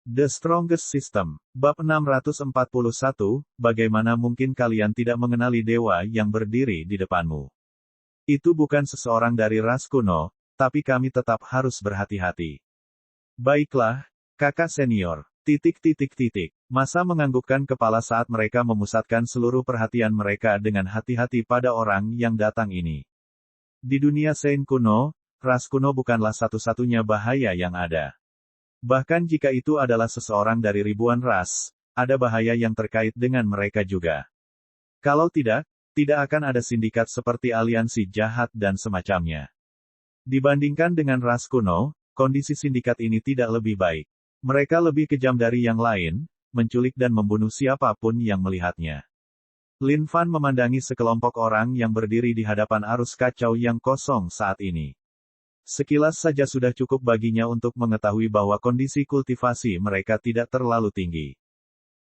The Strongest System. Bab 641, bagaimana mungkin kalian tidak mengenali dewa yang berdiri di depanmu? Itu bukan seseorang dari ras kuno, tapi kami tetap harus berhati-hati. Baiklah, kakak senior. Masa menganggukkan kepala saat mereka memusatkan seluruh perhatian mereka dengan hati-hati pada orang yang datang ini. Di dunia Saint kuno, ras kuno bukanlah satu-satunya bahaya yang ada. Bahkan jika itu adalah seseorang dari ribuan ras, ada bahaya yang terkait dengan mereka juga. Kalau tidak, tidak akan ada sindikat seperti aliansi jahat dan semacamnya. Dibandingkan dengan ras kuno, kondisi sindikat ini tidak lebih baik. Mereka lebih kejam dari yang lain, menculik dan membunuh siapapun yang melihatnya. Lin Fan memandangi sekelompok orang yang berdiri di hadapan arus kacau yang kosong saat ini. Sekilas saja sudah cukup baginya untuk mengetahui bahwa kondisi kultivasi mereka tidak terlalu tinggi.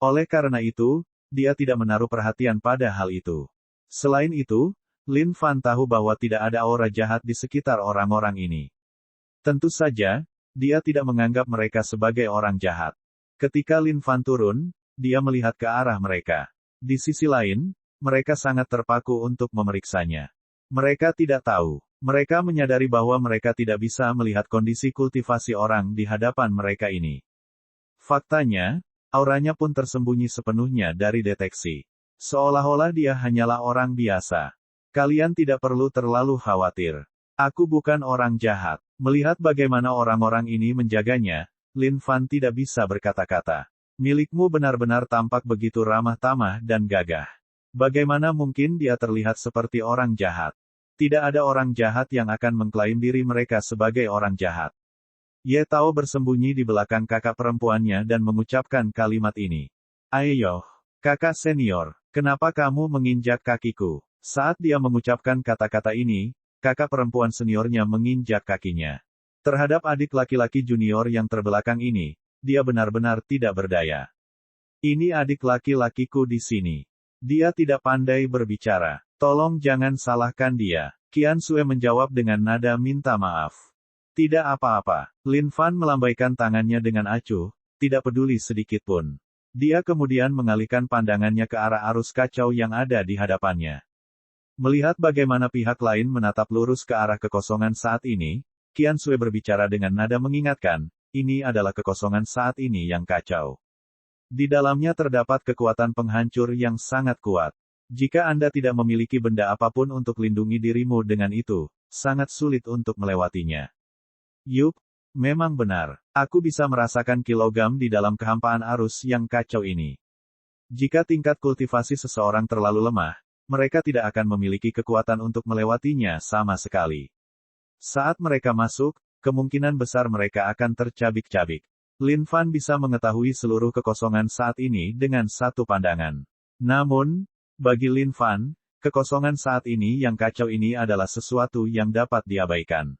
Oleh karena itu, dia tidak menaruh perhatian pada hal itu. Selain itu, Lin Fan tahu bahwa tidak ada aura jahat di sekitar orang-orang ini. Tentu saja, dia tidak menganggap mereka sebagai orang jahat. Ketika Lin Fan turun, dia melihat ke arah mereka. Di sisi lain, mereka sangat terpaku untuk memeriksanya. Mereka tidak tahu. Mereka menyadari bahwa mereka tidak bisa melihat kondisi kultivasi orang di hadapan mereka ini. Faktanya, auranya pun tersembunyi sepenuhnya dari deteksi. Seolah-olah dia hanyalah orang biasa. Kalian tidak perlu terlalu khawatir. Aku bukan orang jahat. Melihat bagaimana orang-orang ini menjaganya, Lin Fan tidak bisa berkata-kata. Milikmu benar-benar tampak begitu ramah tamah dan gagah. Bagaimana mungkin dia terlihat seperti orang jahat? Tidak ada orang jahat yang akan mengklaim diri mereka sebagai orang jahat. Ye Tao bersembunyi di belakang kakak perempuannya dan mengucapkan kalimat ini. Ayo, kakak senior, kenapa kamu menginjak kakiku? Saat dia mengucapkan kata-kata ini, kakak perempuan seniornya menginjak kakinya. Terhadap adik laki-laki junior yang terbelakang ini, dia benar-benar tidak berdaya. Ini adik laki-lakiku di sini. Dia tidak pandai berbicara. Tolong jangan salahkan dia. Qian Xue menjawab dengan nada minta maaf. Tidak apa-apa. Lin Fan melambaikan tangannya dengan acuh, tidak peduli sedikit pun. Dia kemudian mengalihkan pandangannya ke arah arus kacau yang ada di hadapannya. Melihat bagaimana pihak lain menatap lurus ke arah kekosongan saat ini, Qian Xue berbicara dengan nada mengingatkan, ini adalah kekosongan saat ini yang kacau. Di dalamnya terdapat kekuatan penghancur yang sangat kuat. Jika Anda tidak memiliki benda apapun untuk lindungi dirimu dengan itu, sangat sulit untuk melewatinya. Yup, memang benar. Aku bisa merasakan kilogam di dalam kehampaan arus yang kacau ini. Jika tingkat kultivasi seseorang terlalu lemah, mereka tidak akan memiliki kekuatan untuk melewatinya sama sekali. Saat mereka masuk, kemungkinan besar mereka akan tercabik-cabik. Lin Fan bisa mengetahui seluruh kekosongan saat ini dengan satu pandangan. Namun, bagi Lin Fan, kekosongan saat ini yang kacau ini adalah sesuatu yang dapat diabaikan.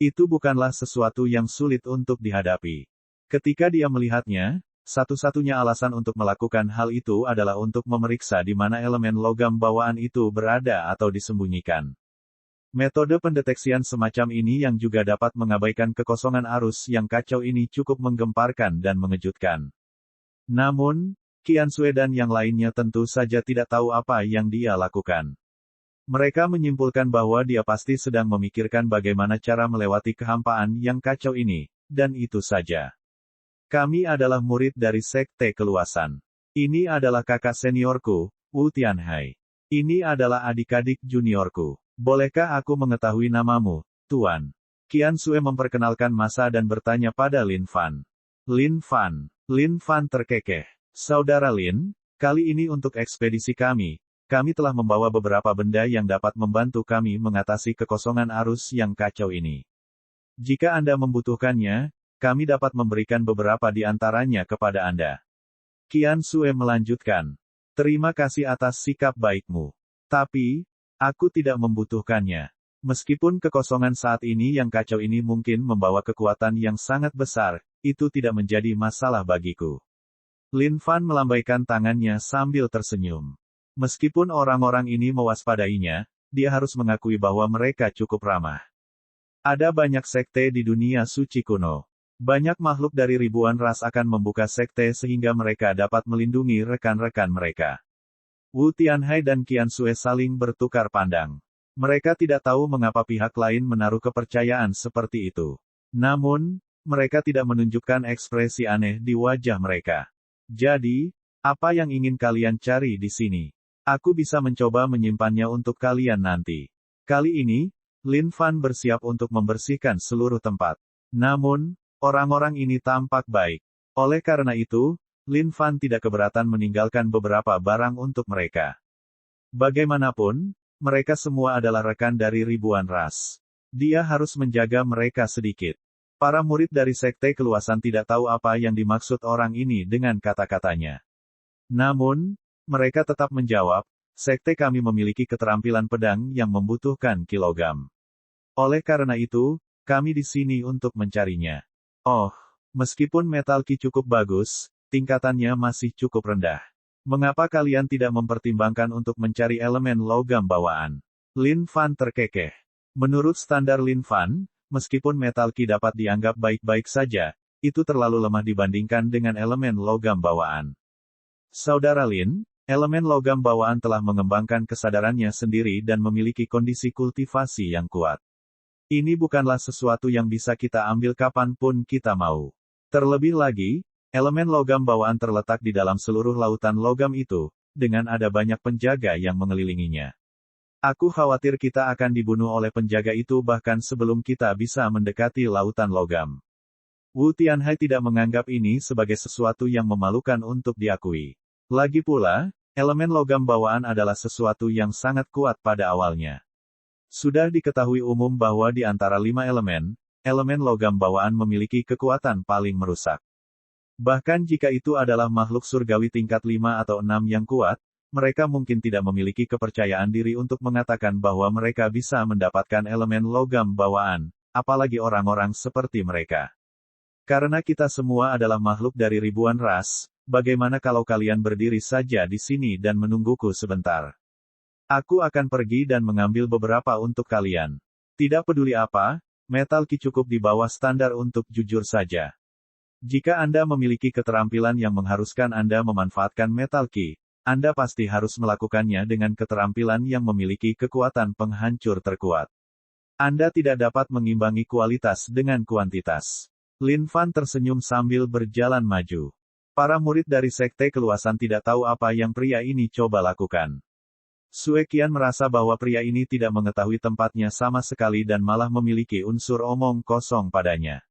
Itu bukanlah sesuatu yang sulit untuk dihadapi. Ketika dia melihatnya, satu-satunya alasan untuk melakukan hal itu adalah untuk memeriksa di mana elemen logam bawaan itu berada atau disembunyikan. Metode pendeteksian semacam ini yang juga dapat mengabaikan kekosongan arus yang kacau ini cukup menggemparkan dan mengejutkan. Namun, Qian Xue dan yang lainnya tentu saja tidak tahu apa yang dia lakukan. Mereka menyimpulkan bahwa dia pasti sedang memikirkan bagaimana cara melewati kehampaan yang kacau ini, dan itu saja. Kami adalah murid dari Sekte Keluasan. Ini adalah kakak seniorku, Wu Tianhai. Ini adalah adik-adik juniorku. Bolehkah aku mengetahui namamu, Tuan? Qian Xue memperkenalkan masa dan bertanya pada Lin Fan. Lin Fan terkekeh. Saudara Lin, kali ini untuk ekspedisi kami telah membawa beberapa benda yang dapat membantu kami mengatasi kekosongan arus yang kacau ini. Jika Anda membutuhkannya, kami dapat memberikan beberapa di antaranya kepada Anda. Qian Xue melanjutkan. Terima kasih atas sikap baikmu. Tapi, aku tidak membutuhkannya. Meskipun kekosongan saat ini yang kacau ini mungkin membawa kekuatan yang sangat besar, itu tidak menjadi masalah bagiku. Lin Fan melambaikan tangannya sambil tersenyum. Meskipun orang-orang ini mewaspadainya, dia harus mengakui bahwa mereka cukup ramah. Ada banyak sekte di dunia suci kuno. Banyak makhluk dari ribuan ras akan membuka sekte sehingga mereka dapat melindungi rekan-rekan mereka. Wu Tianhai dan Qian Sui saling bertukar pandang. Mereka tidak tahu mengapa pihak lain menaruh kepercayaan seperti itu. Namun, mereka tidak menunjukkan ekspresi aneh di wajah mereka. Jadi, apa yang ingin kalian cari di sini? Aku bisa mencoba menyimpannya untuk kalian nanti. Kali ini, Lin Fan bersiap untuk membersihkan seluruh tempat. Namun, orang-orang ini tampak baik. Oleh karena itu, Lin Fan tidak keberatan meninggalkan beberapa barang untuk mereka. Bagaimanapun, mereka semua adalah rekan dari ribuan ras. Dia harus menjaga mereka sedikit. Para murid dari sekte keluasan tidak tahu apa yang dimaksud orang ini dengan kata-katanya. Namun, mereka tetap menjawab, sekte kami memiliki keterampilan pedang yang membutuhkan kilogam. Oleh karena itu, kami di sini untuk mencarinya. Oh, meskipun metal Qi cukup bagus, tingkatannya masih cukup rendah. Mengapa kalian tidak mempertimbangkan untuk mencari elemen logam bawaan? Lin Fan terkekeh. Menurut standar Lin Fan, meskipun metal Qi dapat dianggap baik-baik saja, itu terlalu lemah dibandingkan dengan elemen logam bawaan. Saudara Lin, elemen logam bawaan telah mengembangkan kesadarannya sendiri dan memiliki kondisi kultivasi yang kuat. Ini bukanlah sesuatu yang bisa kita ambil kapanpun kita mau. Terlebih lagi, elemen logam bawaan terletak di dalam seluruh lautan logam itu, dengan ada banyak penjaga yang mengelilinginya. Aku khawatir kita akan dibunuh oleh penjaga itu bahkan sebelum kita bisa mendekati lautan logam. Wu Tianhai tidak menganggap ini sebagai sesuatu yang memalukan untuk diakui. Lagi pula, elemen logam bawaan adalah sesuatu yang sangat kuat pada awalnya. Sudah diketahui umum bahwa di antara 5 elemen logam bawaan memiliki kekuatan paling merusak. Bahkan jika itu adalah makhluk surgawi tingkat 5 atau 6 yang kuat, mereka mungkin tidak memiliki kepercayaan diri untuk mengatakan bahwa mereka bisa mendapatkan elemen logam bawaan, apalagi orang-orang seperti mereka. Karena kita semua adalah makhluk dari ribuan ras, bagaimana kalau kalian berdiri saja di sini dan menungguku sebentar? Aku akan pergi dan mengambil beberapa untuk kalian. Tidak peduli apa, metal Qi cukup di bawah standar untuk jujur saja. Jika Anda memiliki keterampilan yang mengharuskan Anda memanfaatkan metal Qi, Anda pasti harus melakukannya dengan keterampilan yang memiliki kekuatan penghancur terkuat. Anda tidak dapat mengimbangi kualitas dengan kuantitas. Lin Fan tersenyum sambil berjalan maju. Para murid dari sekte keluasan tidak tahu apa yang pria ini coba lakukan. Sue Qian merasa bahwa pria ini tidak mengetahui tempatnya sama sekali dan malah memiliki unsur omong kosong padanya.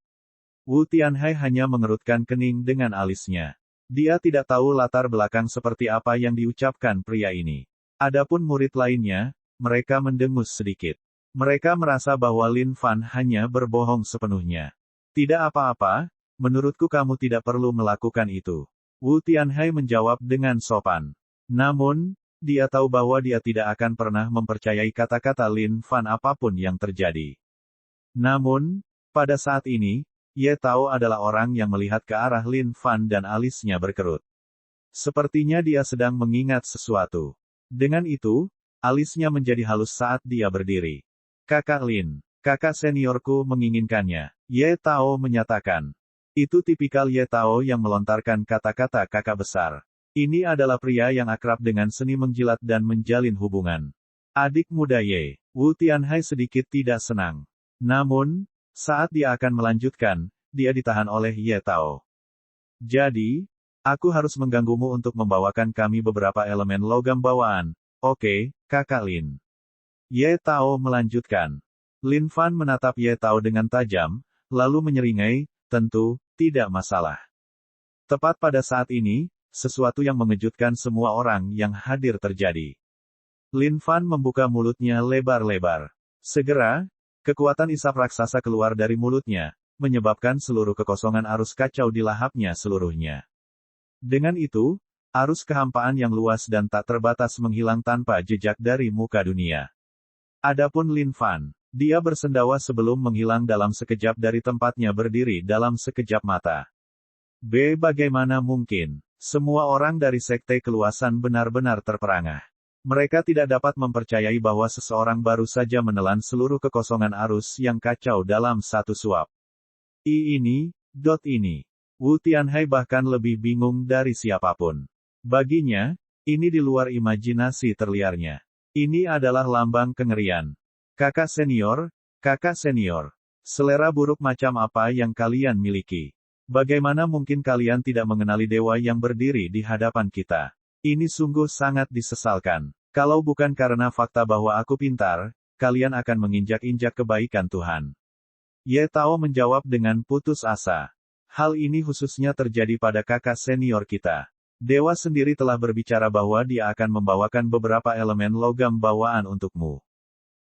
Wu Tianhai hanya mengerutkan kening dengan alisnya. Dia tidak tahu latar belakang seperti apa yang diucapkan pria ini. Adapun murid lainnya, mereka mendengus sedikit. Mereka merasa bahwa Lin Fan hanya berbohong sepenuhnya. Tidak apa-apa, menurutku kamu tidak perlu melakukan itu. Wu Tianhai menjawab dengan sopan. Namun, dia tahu bahwa dia tidak akan pernah mempercayai kata-kata Lin Fan apapun yang terjadi. Namun, pada saat ini, Ye Tao adalah orang yang melihat ke arah Lin Fan dan alisnya berkerut. Sepertinya dia sedang mengingat sesuatu. Dengan itu, alisnya menjadi halus saat dia berdiri. Kakak Lin, kakak seniorku menginginkannya, Ye Tao menyatakan. Itu tipikal Ye Tao yang melontarkan kata-kata kakak besar. Ini adalah pria yang akrab dengan seni menjilat dan menjalin hubungan. Adik muda Ye, Wu Tianhai sedikit tidak senang. Namun, saat dia akan melanjutkan, dia ditahan oleh Ye Tao. Jadi, aku harus mengganggumu untuk membawakan kami beberapa elemen logam bawaan. Oke, kakak Lin. Ye Tao melanjutkan. Lin Fan menatap Ye Tao dengan tajam, lalu menyeringai, tentu, tidak masalah. Tepat pada saat ini, sesuatu yang mengejutkan semua orang yang hadir terjadi. Lin Fan membuka mulutnya lebar-lebar. Segera, kekuatan isap raksasa keluar dari mulutnya, menyebabkan seluruh kekosongan arus kacau dilahapnya seluruhnya. Dengan itu, arus kehampaan yang luas dan tak terbatas menghilang tanpa jejak dari muka dunia. Adapun Lin Fan, dia bersendawa sebelum menghilang dalam sekejap dari tempatnya berdiri dalam sekejap mata. Bagaimana mungkin? Semua orang dari sekte keluasan benar-benar terperangah. Mereka tidak dapat mempercayai bahwa seseorang baru saja menelan seluruh kekosongan arus yang kacau dalam satu suap. Ini, Ini. Wu Tianhai bahkan lebih bingung dari siapapun. Baginya, ini di luar imajinasi terliarnya. Ini adalah lambang kengerian. Kakak senior, selera buruk macam apa yang kalian miliki? Bagaimana mungkin kalian tidak mengenali dewa yang berdiri di hadapan kita? Ini sungguh sangat disesalkan. Kalau bukan karena fakta bahwa aku pintar, kalian akan menginjak-injak kebaikan Tuhan. Ye Tao menjawab dengan putus asa. Hal ini khususnya terjadi pada kakak senior kita. Dewa sendiri telah berbicara bahwa dia akan membawakan beberapa elemen logam bawaan untukmu.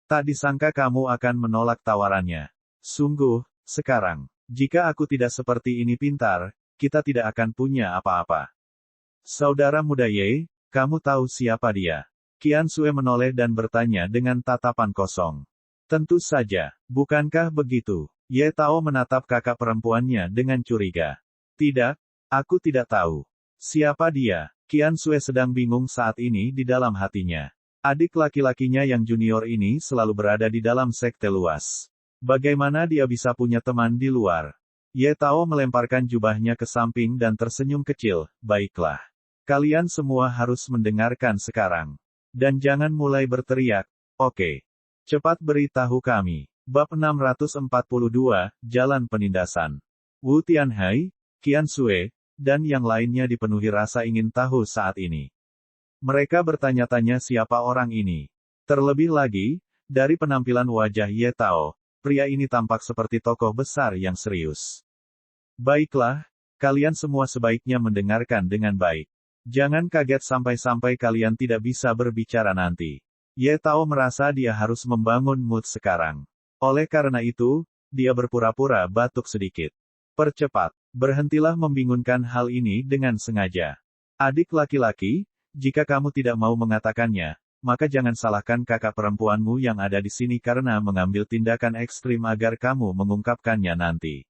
Tak disangka kamu akan menolak tawarannya. Sungguh, sekarang, jika aku tidak seperti ini pintar, kita tidak akan punya apa-apa. Saudara muda Ye, kamu tahu siapa dia? Qian Xue menoleh dan bertanya dengan tatapan kosong. Tentu saja, bukankah begitu? Ye Tao menatap kakak perempuannya dengan curiga. Tidak, aku tidak tahu. Siapa dia? Qian Xue sedang bingung saat ini di dalam hatinya. Adik laki-lakinya yang junior ini selalu berada di dalam sekte luas. Bagaimana dia bisa punya teman di luar? Ye Tao melemparkan jubahnya ke samping dan tersenyum kecil. Baiklah. Kalian semua harus mendengarkan sekarang. Dan jangan mulai berteriak. Oke. Cepat beritahu kami. Bab 642, Jalan Penindasan. Wu Tianhai, Qian Xue, dan yang lainnya dipenuhi rasa ingin tahu saat ini. Mereka bertanya-tanya siapa orang ini. Terlebih lagi, dari penampilan wajah Ye Tao, pria ini tampak seperti tokoh besar yang serius. Baiklah, kalian semua sebaiknya mendengarkan dengan baik. Jangan kaget sampai-sampai kalian tidak bisa berbicara nanti. Ye Tao merasa dia harus membangun mood sekarang. Oleh karena itu, dia berpura-pura batuk sedikit. Percepat, berhentilah membingungkan hal ini dengan sengaja. Adik laki-laki, jika kamu tidak mau mengatakannya, maka jangan salahkan kakak perempuanmu yang ada di sini karena mengambil tindakan ekstrim agar kamu mengungkapkannya nanti.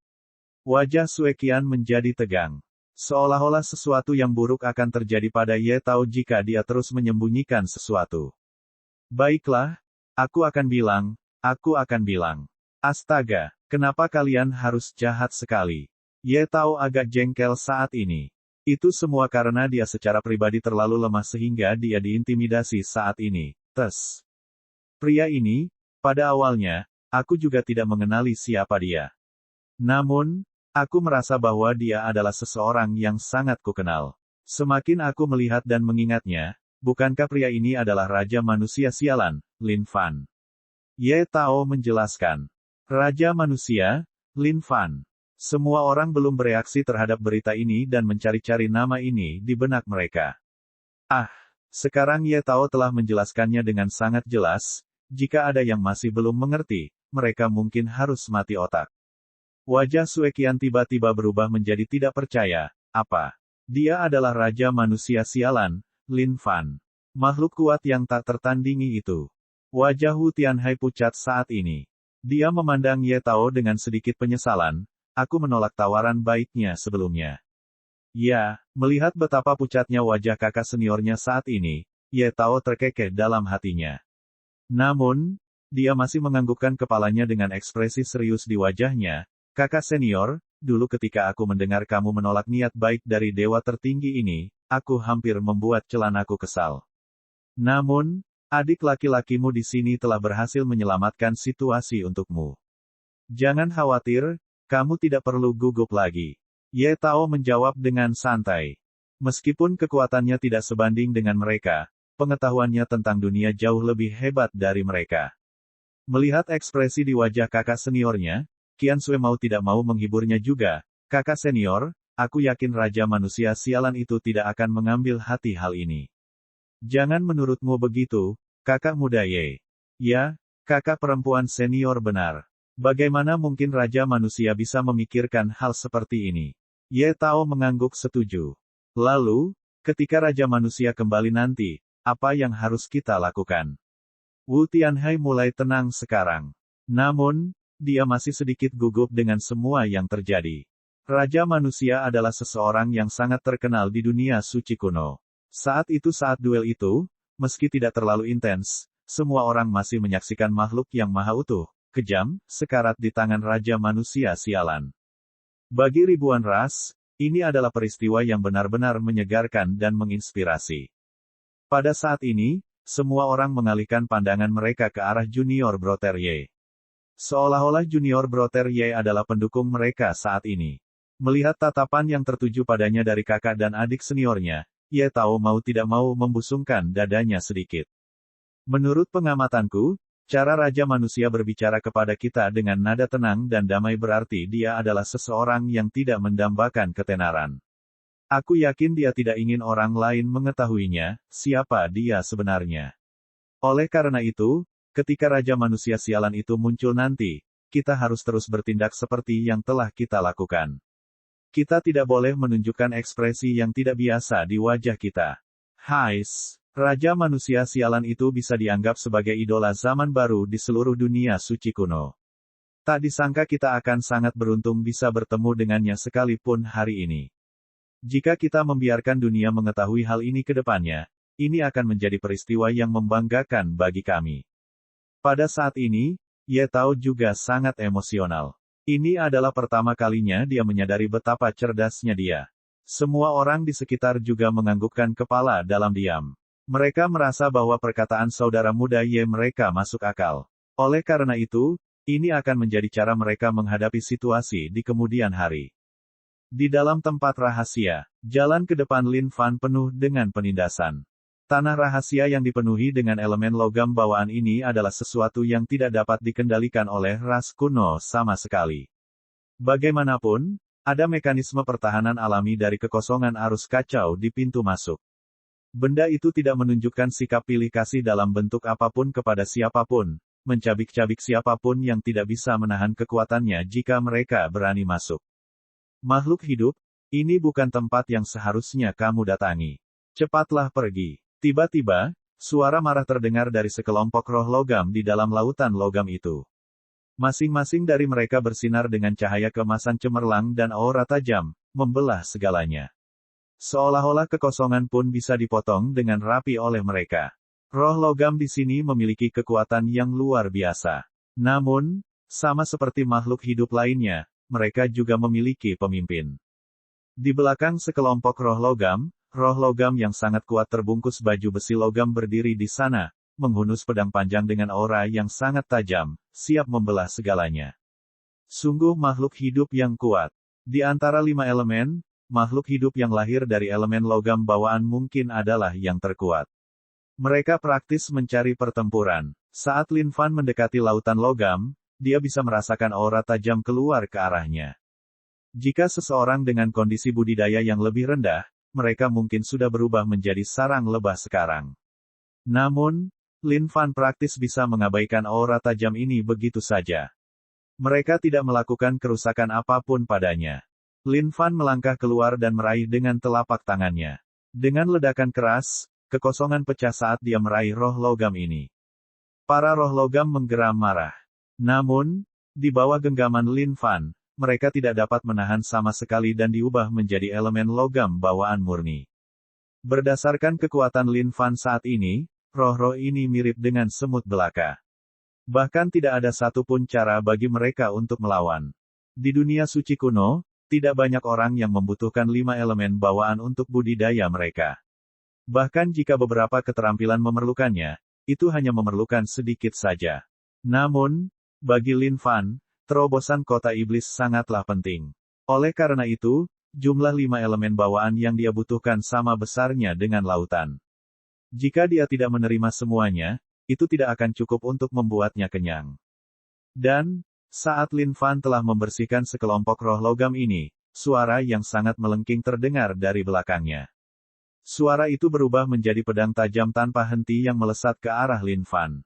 Wajah Xue Qian menjadi tegang. Seolah-olah sesuatu yang buruk akan terjadi pada Ye Tao jika dia terus menyembunyikan sesuatu. Baiklah, aku akan bilang. Astaga, kenapa kalian harus jahat sekali? Ye Tao agak jengkel saat ini. Itu semua karena dia secara pribadi terlalu lemah sehingga dia diintimidasi saat ini. Pria ini, pada awalnya, aku juga tidak mengenali siapa dia. Namun, aku merasa bahwa dia adalah seseorang yang sangat kukenal. Semakin aku melihat dan mengingatnya, bukankah pria ini adalah Raja Manusia Sialan, Lin Fan? Ye Tao menjelaskan. Raja Manusia, Lin Fan. Semua orang belum bereaksi terhadap berita ini dan mencari-cari nama ini di benak mereka. Sekarang Ye Tao telah menjelaskannya dengan sangat jelas, jika ada yang masih belum mengerti, mereka mungkin harus mati otak. Wajah Xue Qian tiba-tiba berubah menjadi tidak percaya. Apa? Dia adalah Raja Manusia Sialan, Lin Fan. Makhluk kuat yang tak tertandingi itu. Wajah Wu Tianhai pucat saat ini. Dia memandang Ye Tao dengan sedikit penyesalan. Aku menolak tawaran baiknya sebelumnya. Ya, melihat betapa pucatnya wajah kakak seniornya saat ini, Ye Tao terkekeh dalam hatinya. Namun, dia masih menganggukkan kepalanya dengan ekspresi serius di wajahnya. Kakak senior, dulu ketika aku mendengar kamu menolak niat baik dari dewa tertinggi ini, aku hampir membuat celanaku kesal. Namun, adik laki-lakimu di sini telah berhasil menyelamatkan situasi untukmu. Jangan khawatir, kamu tidak perlu gugup lagi. Ye Tao menjawab dengan santai. Meskipun kekuatannya tidak sebanding dengan mereka, pengetahuannya tentang dunia jauh lebih hebat dari mereka. Melihat ekspresi di wajah kakak seniornya, Qian Xue mau tidak mau menghiburnya juga. Kakak senior, aku yakin Raja Manusia Sialan itu tidak akan mengambil hati hal ini. Jangan menurutmu begitu, kakak muda Ye. Ya, kakak perempuan senior benar. Bagaimana mungkin Raja Manusia bisa memikirkan hal seperti ini? Ye Tao mengangguk setuju. Lalu, ketika Raja Manusia kembali nanti, apa yang harus kita lakukan? Wu Tianhai mulai tenang sekarang. Namun, dia masih sedikit gugup dengan semua yang terjadi. Raja Manusia adalah seseorang yang sangat terkenal di dunia suci kuno. Saat duel itu, meski tidak terlalu intens, semua orang masih menyaksikan makhluk yang maha utuh, kejam, sekarat di tangan Raja Manusia Sialan. Bagi ribuan ras, ini adalah peristiwa yang benar-benar menyegarkan dan menginspirasi. Pada saat ini, semua orang mengalihkan pandangan mereka ke arah Junior Brotherye. Seolah-olah Junior Brotherye adalah pendukung mereka saat ini. Melihat tatapan yang tertuju padanya dari kakak dan adik seniornya, Ye Tao mau tidak mau membusungkan dadanya sedikit. Menurut pengamatanku, cara Raja Manusia berbicara kepada kita dengan nada tenang dan damai berarti dia adalah seseorang yang tidak mendambakan ketenaran. Aku yakin dia tidak ingin orang lain mengetahuinya, siapa dia sebenarnya. Oleh karena itu, ketika Raja Manusia sialan itu muncul nanti, kita harus terus bertindak seperti yang telah kita lakukan. Kita tidak boleh menunjukkan ekspresi yang tidak biasa di wajah kita. Hais, Raja Manusia sialan itu bisa dianggap sebagai idola zaman baru di seluruh dunia suci kuno. Tak disangka kita akan sangat beruntung bisa bertemu dengannya sekalipun hari ini. Jika kita membiarkan dunia mengetahui hal ini ke depannya, ini akan menjadi peristiwa yang membanggakan bagi kami. Pada saat ini, Ye Tao juga sangat emosional. Ini adalah pertama kalinya dia menyadari betapa cerdasnya dia. Semua orang di sekitar juga menganggukkan kepala dalam diam. Mereka merasa bahwa perkataan saudara muda Ye mereka masuk akal. Oleh karena itu, ini akan menjadi cara mereka menghadapi situasi di kemudian hari. Di dalam tempat rahasia, jalan ke depan Lin Fan penuh dengan penindasan. Tanah rahasia yang dipenuhi dengan elemen logam bawaan ini adalah sesuatu yang tidak dapat dikendalikan oleh ras kuno sama sekali. Bagaimanapun, ada mekanisme pertahanan alami dari kekosongan arus kacau di pintu masuk. Benda itu tidak menunjukkan sikap pilih kasih dalam bentuk apapun kepada siapapun, mencabik-cabik siapapun yang tidak bisa menahan kekuatannya jika mereka berani masuk. Makhluk hidup, ini bukan tempat yang seharusnya kamu datangi. Cepatlah pergi. Tiba-tiba, suara marah terdengar dari sekelompok roh logam di dalam lautan logam itu. Masing-masing dari mereka bersinar dengan cahaya keemasan cemerlang dan aura tajam, membelah segalanya. Seolah-olah kekosongan pun bisa dipotong dengan rapi oleh mereka. Roh logam di sini memiliki kekuatan yang luar biasa. Namun, sama seperti makhluk hidup lainnya, mereka juga memiliki pemimpin. Di belakang sekelompok roh logam yang sangat kuat terbungkus baju besi logam berdiri di sana, menghunus pedang panjang dengan aura yang sangat tajam, siap membelah segalanya. Sungguh makhluk hidup yang kuat. Di antara 5 elemen, makhluk hidup yang lahir dari elemen logam bawaan mungkin adalah yang terkuat. Mereka praktis mencari pertempuran. Saat Lin Fan mendekati lautan logam, dia bisa merasakan aura tajam keluar ke arahnya. Jika seseorang dengan kondisi budidaya yang lebih rendah, mereka mungkin sudah berubah menjadi sarang lebah sekarang. Namun, Lin Fan praktis bisa mengabaikan aura tajam ini begitu saja. Mereka tidak melakukan kerusakan apapun padanya. Lin Fan melangkah keluar dan meraih dengan telapak tangannya. Dengan ledakan keras, kekosongan pecah saat dia meraih roh logam ini. Para roh logam menggeram marah. Namun, di bawah genggaman Lin Fan, mereka tidak dapat menahan sama sekali dan diubah menjadi elemen logam bawaan murni. Berdasarkan kekuatan Lin Fan saat ini, roh-roh ini mirip dengan semut belaka. Bahkan tidak ada satupun cara bagi mereka untuk melawan. Di dunia suci kuno, tidak banyak orang yang membutuhkan 5 elemen bawaan untuk budidaya mereka. Bahkan jika beberapa keterampilan memerlukannya, itu hanya memerlukan sedikit saja. Namun, bagi Lin Fan, terobosan kota iblis sangatlah penting. Oleh karena itu, jumlah 5 elemen bawaan yang dia butuhkan sama besarnya dengan lautan. Jika dia tidak menerima semuanya, itu tidak akan cukup untuk membuatnya kenyang. Dan, saat Lin Fan telah membersihkan sekelompok roh logam ini, suara yang sangat melengking terdengar dari belakangnya. Suara itu berubah menjadi pedang tajam tanpa henti yang melesat ke arah Lin Fan.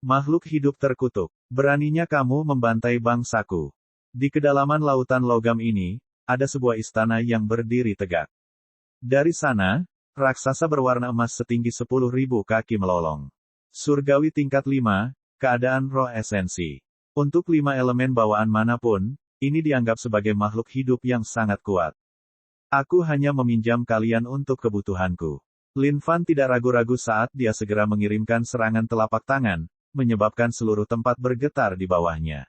Makhluk hidup terkutuk, beraninya kamu membantai bangsaku. Di kedalaman lautan logam ini, ada sebuah istana yang berdiri tegak. Dari sana, raksasa berwarna emas setinggi 10.000 kaki melolong. Surgawi tingkat 5, keadaan roh esensi. Untuk 5 elemen bawaan manapun, ini dianggap sebagai makhluk hidup yang sangat kuat. Aku hanya meminjam kalian untuk kebutuhanku. Lin Fan tidak ragu-ragu saat dia segera mengirimkan serangan telapak tangan, menyebabkan seluruh tempat bergetar di bawahnya.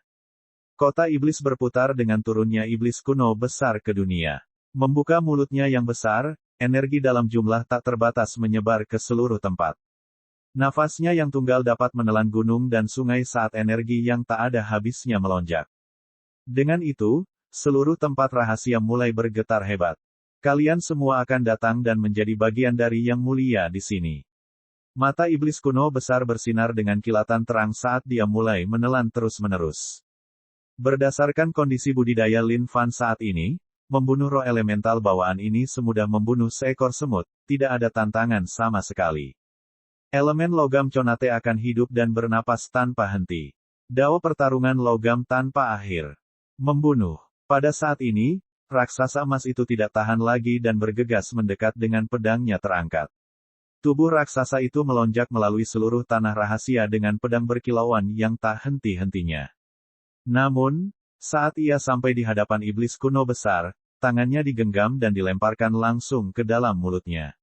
Kota iblis berputar dengan turunnya iblis kuno besar ke dunia. Membuka mulutnya yang besar, energi dalam jumlah tak terbatas menyebar ke seluruh tempat. Nafasnya yang tunggal dapat menelan gunung dan sungai saat energi yang tak ada habisnya melonjak. Dengan itu, seluruh tempat rahasia mulai bergetar hebat. Kalian semua akan datang dan menjadi bagian dari yang mulia di sini. Mata iblis kuno besar bersinar dengan kilatan terang saat dia mulai menelan terus-menerus. Berdasarkan kondisi budidaya Lin Fan saat ini, membunuh roh elemental bawaan ini semudah membunuh seekor semut, tidak ada tantangan sama sekali. Elemen logam Conate akan hidup dan bernapas tanpa henti. Dao pertarungan logam tanpa akhir. Membunuh. Pada saat ini, raksasa emas itu tidak tahan lagi dan bergegas mendekat dengan pedangnya terangkat. Tubuh raksasa itu melonjak melalui seluruh tanah rahasia dengan pedang berkilauan yang tak henti-hentinya. Namun, saat ia sampai di hadapan iblis kuno besar, tangannya digenggam dan dilemparkan langsung ke dalam mulutnya.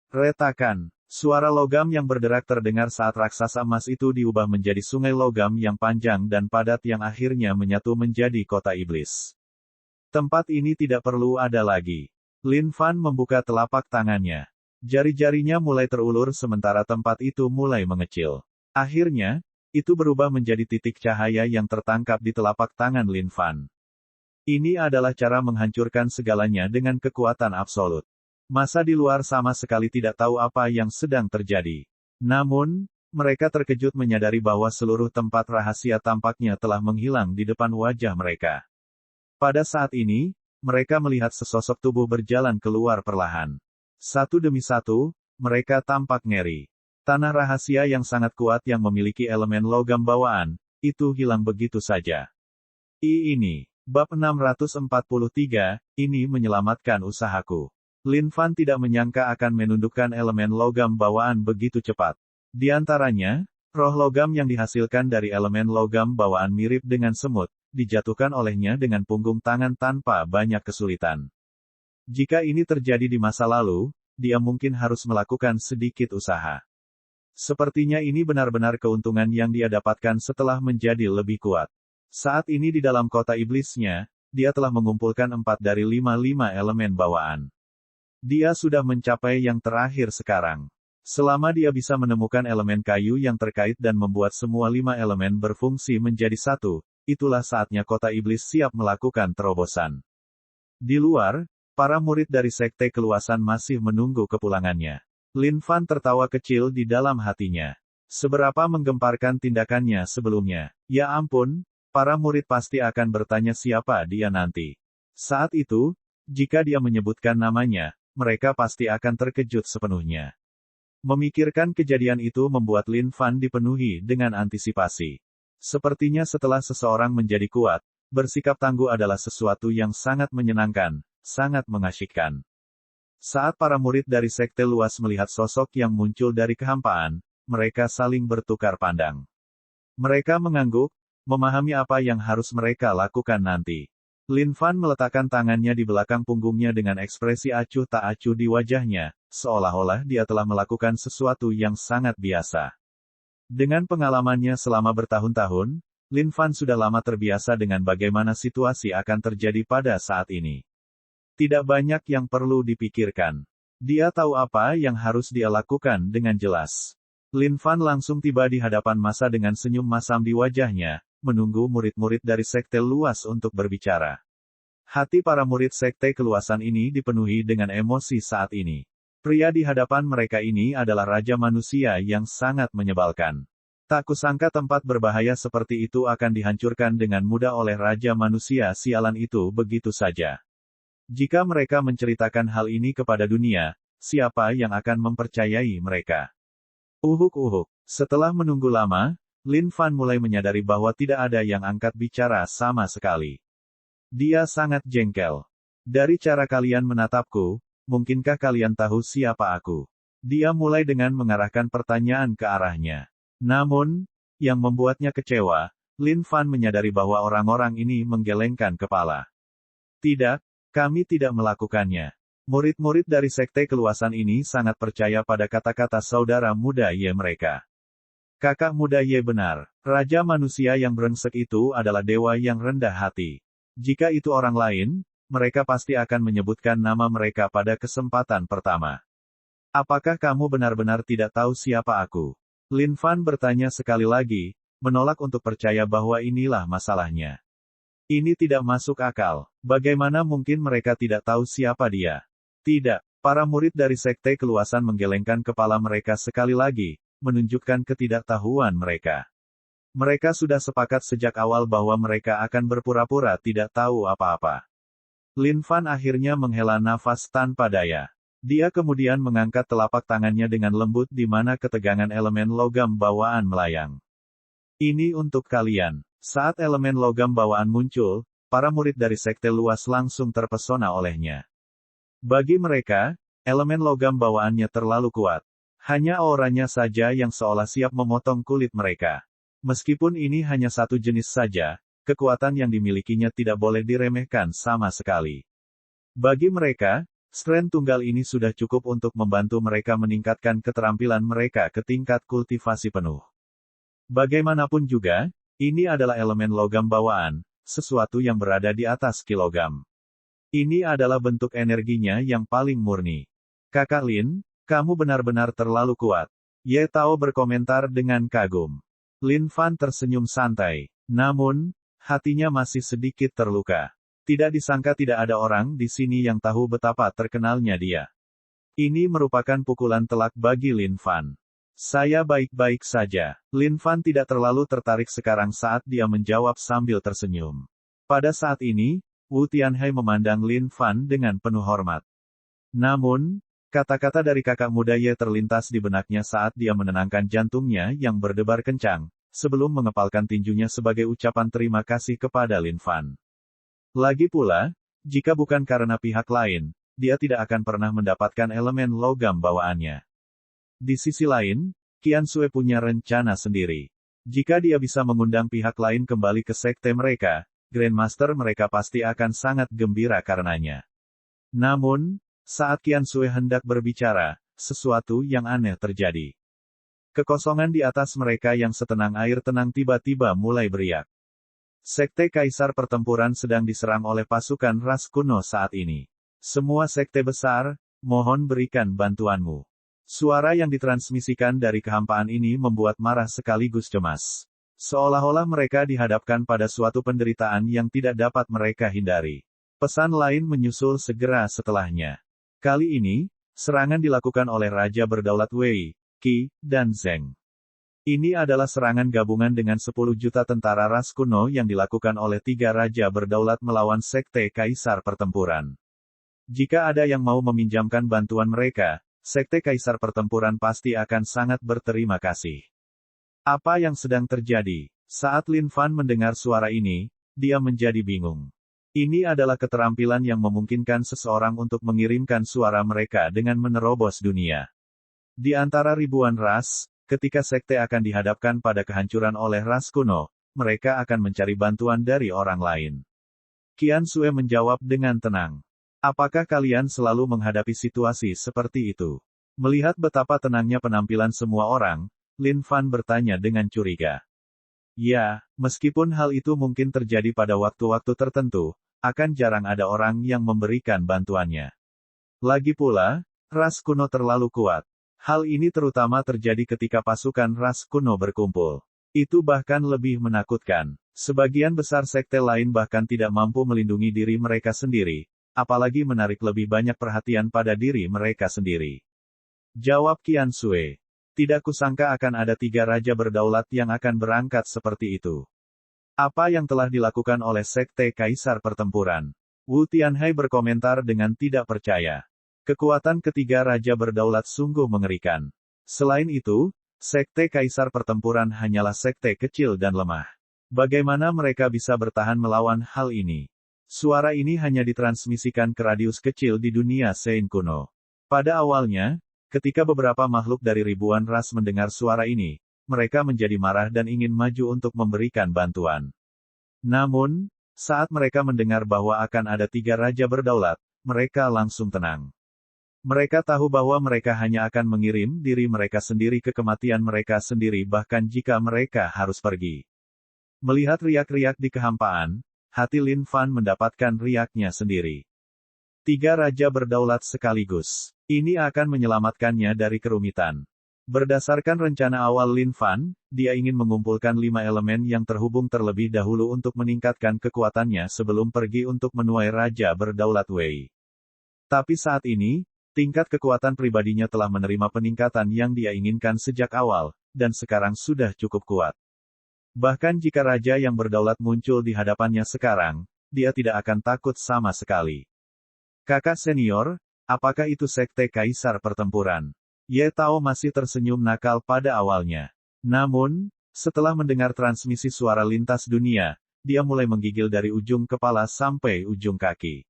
Retakan. Suara logam yang berderak terdengar saat raksasa emas itu diubah menjadi sungai logam yang panjang dan padat yang akhirnya menyatu menjadi kota iblis. Tempat ini tidak perlu ada lagi. Lin Fan membuka telapak tangannya. Jari-jarinya mulai terulur sementara tempat itu mulai mengecil. Akhirnya, itu berubah menjadi titik cahaya yang tertangkap di telapak tangan Lin Fan. Ini adalah cara menghancurkan segalanya dengan kekuatan absolut. Masa di luar sama sekali tidak tahu apa yang sedang terjadi. Namun, mereka terkejut menyadari bahwa seluruh tempat rahasia tampaknya telah menghilang di depan wajah mereka. Pada saat ini, mereka melihat sesosok tubuh berjalan keluar perlahan. Satu demi satu, mereka tampak ngeri. Tanah rahasia yang sangat kuat yang memiliki elemen logam bawaan, itu hilang begitu saja. Ini, bab 643, ini menyelamatkan usahaku. Lin Fan tidak menyangka akan menundukkan elemen logam bawaan begitu cepat. Di antaranya, roh logam yang dihasilkan dari elemen logam bawaan mirip dengan semut, dijatuhkan olehnya dengan punggung tangan tanpa banyak kesulitan. Jika ini terjadi di masa lalu, dia mungkin harus melakukan sedikit usaha. Sepertinya ini benar-benar keuntungan yang dia dapatkan setelah menjadi lebih kuat. Saat ini di dalam kota iblisnya, dia telah mengumpulkan 4 dari 5 elemen bawaan. Dia sudah mencapai yang terakhir sekarang. Selama dia bisa menemukan elemen kayu yang terkait dan membuat semua 5 elemen berfungsi menjadi satu, itulah saatnya kota iblis siap melakukan terobosan. Di luar, para murid dari Sekte Keluasan masih menunggu kepulangannya. Lin Fan tertawa kecil di dalam hatinya. Seberapa menggemparkan tindakannya sebelumnya. Ya ampun, para murid pasti akan bertanya siapa dia nanti. Saat itu, jika dia menyebutkan namanya, mereka pasti akan terkejut sepenuhnya. Memikirkan kejadian itu membuat Lin Fan dipenuhi dengan antisipasi. Sepertinya setelah seseorang menjadi kuat, bersikap tangguh adalah sesuatu yang sangat menyenangkan, sangat mengasyikkan. Saat para murid dari Sekte Luas melihat sosok yang muncul dari kehampaan, mereka saling bertukar pandang. Mereka mengangguk, memahami apa yang harus mereka lakukan nanti. Lin Fan meletakkan tangannya di belakang punggungnya dengan ekspresi acuh tak acuh di wajahnya, seolah-olah dia telah melakukan sesuatu yang sangat biasa. Dengan pengalamannya selama bertahun-tahun, Lin Fan sudah lama terbiasa dengan bagaimana situasi akan terjadi pada saat ini. Tidak banyak yang perlu dipikirkan. Dia tahu apa yang harus dia lakukan dengan jelas. Lin Fan langsung tiba di hadapan massa dengan senyum masam di wajahnya, menunggu murid-murid dari Sekte Luas untuk berbicara. Hati para murid Sekte Keluasan ini dipenuhi dengan emosi saat ini. Pria di hadapan mereka ini adalah Raja Manusia yang sangat menyebalkan. Tak kusangka tempat berbahaya seperti itu akan dihancurkan dengan mudah oleh Raja Manusia sialan itu begitu saja. Jika mereka menceritakan hal ini kepada dunia, siapa yang akan mempercayai mereka? Uhuk-uhuk. Setelah menunggu lama, Lin Fan mulai menyadari bahwa tidak ada yang angkat bicara sama sekali. Dia sangat jengkel. Dari cara kalian menatapku, mungkinkah kalian tahu siapa aku? Dia mulai dengan mengarahkan pertanyaan ke arahnya. Namun, yang membuatnya kecewa, Lin Fan menyadari bahwa orang-orang ini menggelengkan kepala. Tidak, kami tidak melakukannya. Murid-murid dari Sekte Keluasan ini sangat percaya pada kata-kata saudara muda Ye mereka. Kakak muda Ye benar. Raja manusia yang brengsek itu adalah dewa yang rendah hati. Jika itu orang lain, mereka pasti akan menyebutkan nama mereka pada kesempatan pertama. Apakah kamu benar-benar tidak tahu siapa aku? Lin Fan bertanya sekali lagi, menolak untuk percaya bahwa inilah masalahnya. Ini tidak masuk akal. Bagaimana mungkin mereka tidak tahu siapa dia? Tidak. Para murid dari Sekte Keluasan menggelengkan kepala mereka sekali lagi, menunjukkan ketidaktahuan mereka. Mereka sudah sepakat sejak awal bahwa mereka akan berpura-pura tidak tahu apa-apa. Lin Fan akhirnya menghela nafas tanpa daya. Dia kemudian mengangkat telapak tangannya dengan lembut di mana ketegangan elemen logam bawaan melayang. Ini untuk kalian. Saat elemen logam bawaan muncul, para murid dari Sekte Luas langsung terpesona olehnya. Bagi mereka, elemen logam bawaannya terlalu kuat. Hanya auranya saja yang seolah siap memotong kulit mereka. Meskipun ini hanya satu jenis saja, kekuatan yang dimilikinya tidak boleh diremehkan sama sekali. Bagi mereka, strength tunggal ini sudah cukup untuk membantu mereka meningkatkan keterampilan mereka ke tingkat kultivasi penuh. Bagaimanapun juga, ini adalah elemen logam bawaan, sesuatu yang berada di atas kilogam. Ini adalah bentuk energinya yang paling murni. Kakak Lin, kamu benar-benar terlalu kuat. Ye Tao berkomentar dengan kagum. Lin Fan tersenyum santai. Namun, hatinya masih sedikit terluka. Tidak disangka tidak ada orang di sini yang tahu betapa terkenalnya dia. Ini merupakan pukulan telak bagi Lin Fan. Saya baik-baik saja. Lin Fan tidak terlalu tertarik sekarang saat dia menjawab sambil tersenyum. Pada saat ini, Wu Tianhai memandang Lin Fan dengan penuh hormat. Namun, kata-kata dari kakak muda Ye terlintas di benaknya saat dia menenangkan jantungnya yang berdebar kencang, sebelum mengepalkan tinjunya sebagai ucapan terima kasih kepada Lin Fan. Lagi pula, jika bukan karena pihak lain, dia tidak akan pernah mendapatkan elemen logam bawaannya. Di sisi lain, Qian Xue punya rencana sendiri. Jika dia bisa mengundang pihak lain kembali ke sekte mereka, Grandmaster mereka pasti akan sangat gembira karenanya. Namun, saat Qian Xue hendak berbicara, sesuatu yang aneh terjadi. Kekosongan di atas mereka yang setenang air tenang tiba-tiba mulai beriak. Sekte Kaisar Pertempuran sedang diserang oleh pasukan ras kuno saat ini. Semua sekte besar, mohon berikan bantuanmu. Suara yang ditransmisikan dari kehampaan ini membuat marah sekaligus cemas. Seolah-olah mereka dihadapkan pada suatu penderitaan yang tidak dapat mereka hindari. Pesan lain menyusul segera setelahnya. Kali ini, serangan dilakukan oleh Raja Berdaulat Wei, Qi, dan Zheng. Ini adalah serangan gabungan dengan 10 juta tentara ras kuno yang dilakukan oleh 3 Raja Berdaulat melawan Sekte Kaisar Pertempuran. Jika ada yang mau meminjamkan bantuan mereka, Sekte Kaisar Pertempuran pasti akan sangat berterima kasih. Apa yang sedang terjadi? Saat Lin Fan mendengar suara ini, dia menjadi bingung. Ini adalah keterampilan yang memungkinkan seseorang untuk mengirimkan suara mereka dengan menerobos dunia. Di antara ribuan ras, ketika sekte akan dihadapkan pada kehancuran oleh ras kuno, mereka akan mencari bantuan dari orang lain. Qian Xue menjawab dengan tenang. Apakah kalian selalu menghadapi situasi seperti itu? Melihat betapa tenangnya penampilan semua orang, Lin Fan bertanya dengan curiga. Ya, meskipun hal itu mungkin terjadi pada waktu-waktu tertentu, akan jarang ada orang yang memberikan bantuannya. Lagi pula, ras kuno terlalu kuat. Hal ini terutama terjadi ketika pasukan ras kuno berkumpul. Itu bahkan lebih menakutkan. Sebagian besar sekte lain bahkan tidak mampu melindungi diri mereka sendiri, apalagi menarik lebih banyak perhatian pada diri mereka sendiri. Jawab Qian Xue. Tidak kusangka akan ada 3 raja berdaulat yang akan berangkat seperti itu. Apa yang telah dilakukan oleh Sekte Kaisar Pertempuran? Wu Tianhai berkomentar dengan tidak percaya. Kekuatan ketiga raja berdaulat sungguh mengerikan. Selain itu, Sekte Kaisar Pertempuran hanyalah sekte kecil dan lemah. Bagaimana mereka bisa bertahan melawan hal ini? Suara ini hanya ditransmisikan ke radius kecil di dunia Sein kuno. Pada awalnya, ketika beberapa makhluk dari ribuan ras mendengar suara ini, mereka menjadi marah dan ingin maju untuk memberikan bantuan. Namun, saat mereka mendengar bahwa akan ada 3 raja berdaulat, mereka langsung tenang. Mereka tahu bahwa mereka hanya akan mengirim diri mereka sendiri ke kematian mereka sendiri bahkan jika mereka harus pergi. Melihat riak-riak di kehampaan, hati Lin Fan mendapatkan riaknya sendiri. 3 raja berdaulat sekaligus. Ini akan menyelamatkannya dari kerumitan. Berdasarkan rencana awal Lin Fan, dia ingin mengumpulkan 5 elemen yang terhubung terlebih dahulu untuk meningkatkan kekuatannya sebelum pergi untuk menuai raja berdaulat Wei. Tapi saat ini, tingkat kekuatan pribadinya telah menerima peningkatan yang dia inginkan sejak awal, dan sekarang sudah cukup kuat. Bahkan jika raja yang berdaulat muncul di hadapannya sekarang, dia tidak akan takut sama sekali. Kakak senior, apakah itu sekte kaisar pertempuran? Ye Tao masih tersenyum nakal pada awalnya. Namun, setelah mendengar transmisi suara lintas dunia, dia mulai menggigil dari ujung kepala sampai ujung kaki.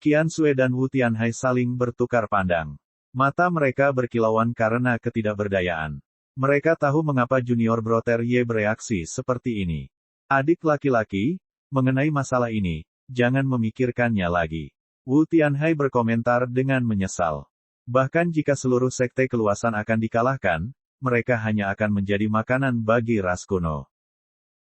Qian Xue dan Wu Tianhai saling bertukar pandang. Mata mereka berkilauan karena ketidakberdayaan. Mereka tahu mengapa junior Brother Ye bereaksi seperti ini. Adik laki-laki, mengenai masalah ini, jangan memikirkannya lagi. Wu Tianhai berkomentar dengan menyesal. Bahkan jika seluruh sekte keluasan akan dikalahkan, mereka hanya akan menjadi makanan bagi ras kuno.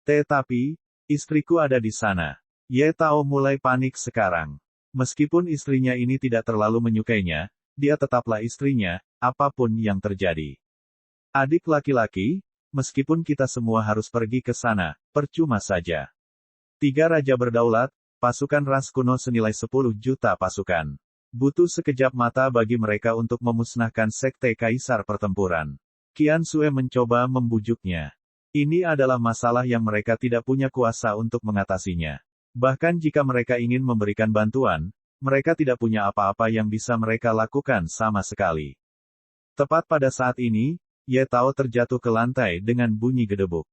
Tetapi, istriku ada di sana. Ye Tao mulai panik sekarang. Meskipun istrinya ini tidak terlalu menyukainya, dia tetaplah istrinya, apapun yang terjadi. Adik laki-laki, meskipun kita semua harus pergi ke sana, percuma saja. 3 raja berdaulat, pasukan ras kuno senilai 10 juta pasukan. Butuh sekejap mata bagi mereka untuk memusnahkan sekte kaisar pertempuran. Qian Xue mencoba membujuknya. Ini adalah masalah yang mereka tidak punya kuasa untuk mengatasinya. Bahkan jika mereka ingin memberikan bantuan, mereka tidak punya apa-apa yang bisa mereka lakukan sama sekali. Tepat pada saat ini, Ye Tao terjatuh ke lantai dengan bunyi gedebuk.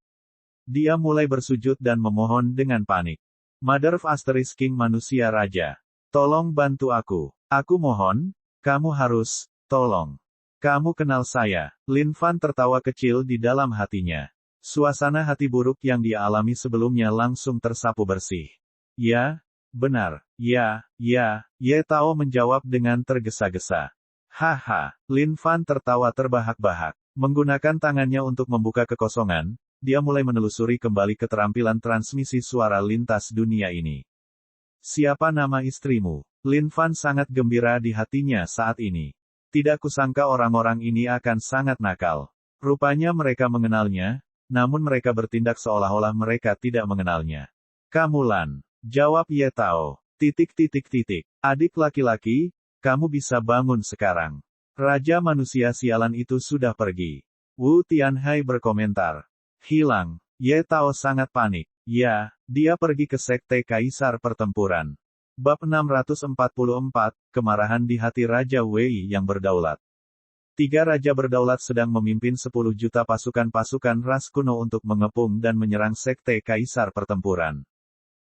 Dia mulai bersujud dan memohon dengan panik. Mother of Asteris King Manusia Raja. Tolong bantu aku. Aku mohon, kamu harus, tolong. Kamu kenal saya. Lin Fan tertawa kecil di dalam hatinya. Suasana hati buruk yang dia alami sebelumnya langsung tersapu bersih. Ya, benar. Ya, Ye Tao menjawab dengan tergesa-gesa. Haha, Lin Fan tertawa terbahak-bahak. Menggunakan tangannya untuk membuka kekosongan, dia mulai menelusuri kembali keterampilan transmisi suara lintas dunia ini. Siapa nama istrimu? Lin Fan sangat gembira di hatinya saat ini. Tidak kusangka orang-orang ini akan sangat nakal. Rupanya mereka mengenalnya, namun mereka bertindak seolah-olah mereka tidak mengenalnya. Kamu Lan. Jawab Ye Tao. Adik laki-laki, kamu bisa bangun sekarang. Raja manusia sialan itu sudah pergi. Wu Tianhai berkomentar. Hilang. Ye Tao sangat panik. Ya, dia pergi ke sekte kaisar pertempuran. Bab 644, Kemarahan di Hati Raja Wei yang berdaulat. 3 raja berdaulat sedang memimpin 10 juta pasukan-pasukan ras kuno untuk mengepung dan menyerang sekte kaisar pertempuran.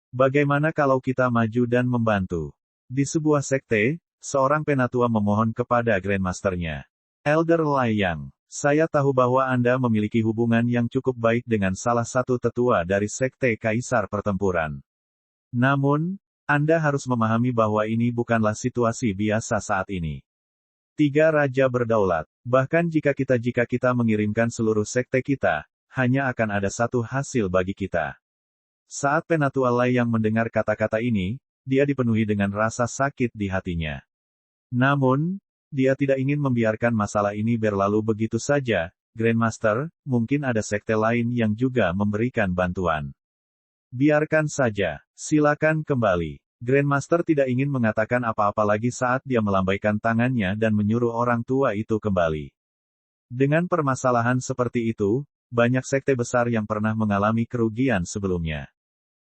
Bagaimana kalau kita maju dan membantu? Di sebuah sekte, seorang penatua memohon kepada Grandmasternya. Elder Lai Yang, saya tahu bahwa Anda memiliki hubungan yang cukup baik dengan salah satu tetua dari sekte kaisar pertempuran. Namun, Anda harus memahami bahwa ini bukanlah situasi biasa saat ini. 3 raja berdaulat. Bahkan jika kita mengirimkan seluruh sekte kita, hanya akan ada satu hasil bagi kita. Saat Penatua Lai yang mendengar kata-kata ini, dia dipenuhi dengan rasa sakit di hatinya. Namun, dia tidak ingin membiarkan masalah ini berlalu begitu saja. Grandmaster, mungkin ada sekte lain yang juga memberikan bantuan. Biarkan saja, silakan kembali. Grandmaster tidak ingin mengatakan apa-apa lagi saat dia melambaikan tangannya dan menyuruh orang tua itu kembali. Dengan permasalahan seperti itu, banyak sekte besar yang pernah mengalami kerugian sebelumnya.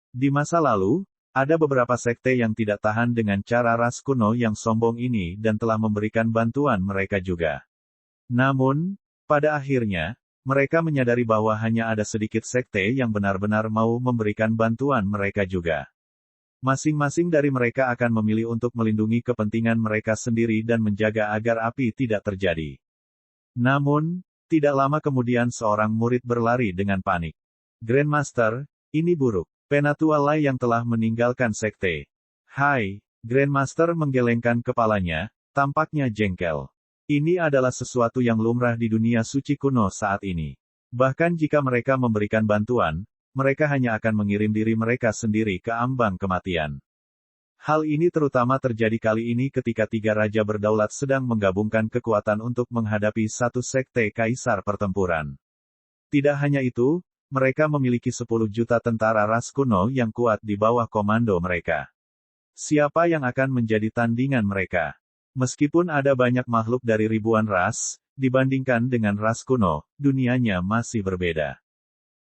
Di masa lalu, ada beberapa sekte yang tidak tahan dengan cara ras kuno yang sombong ini dan telah memberikan bantuan mereka juga. Namun, pada akhirnya, mereka menyadari bahwa hanya ada sedikit sekte yang benar-benar mau memberikan bantuan mereka juga. Masing-masing dari mereka akan memilih untuk melindungi kepentingan mereka sendiri dan menjaga agar api tidak terjadi. Namun, tidak lama kemudian seorang murid berlari dengan panik. Grandmaster, ini buruk. Penatua Lai yang telah meninggalkan sekte. Hai, Grandmaster menggelengkan kepalanya, Tampaknya jengkel. Ini adalah sesuatu yang lumrah di dunia suci kuno saat ini. Bahkan jika mereka memberikan bantuan, mereka hanya akan mengirim diri mereka sendiri ke ambang kematian. Hal ini terutama terjadi kali ini ketika tiga raja berdaulat sedang menggabungkan kekuatan untuk menghadapi satu sekte kaisar pertempuran. Tidak hanya itu, mereka memiliki 10 juta tentara ras kuno yang kuat di bawah komando mereka. Siapa yang akan menjadi tandingan mereka? Meskipun ada banyak makhluk dari ribuan ras, dibandingkan dengan ras kuno, dunianya masih berbeda.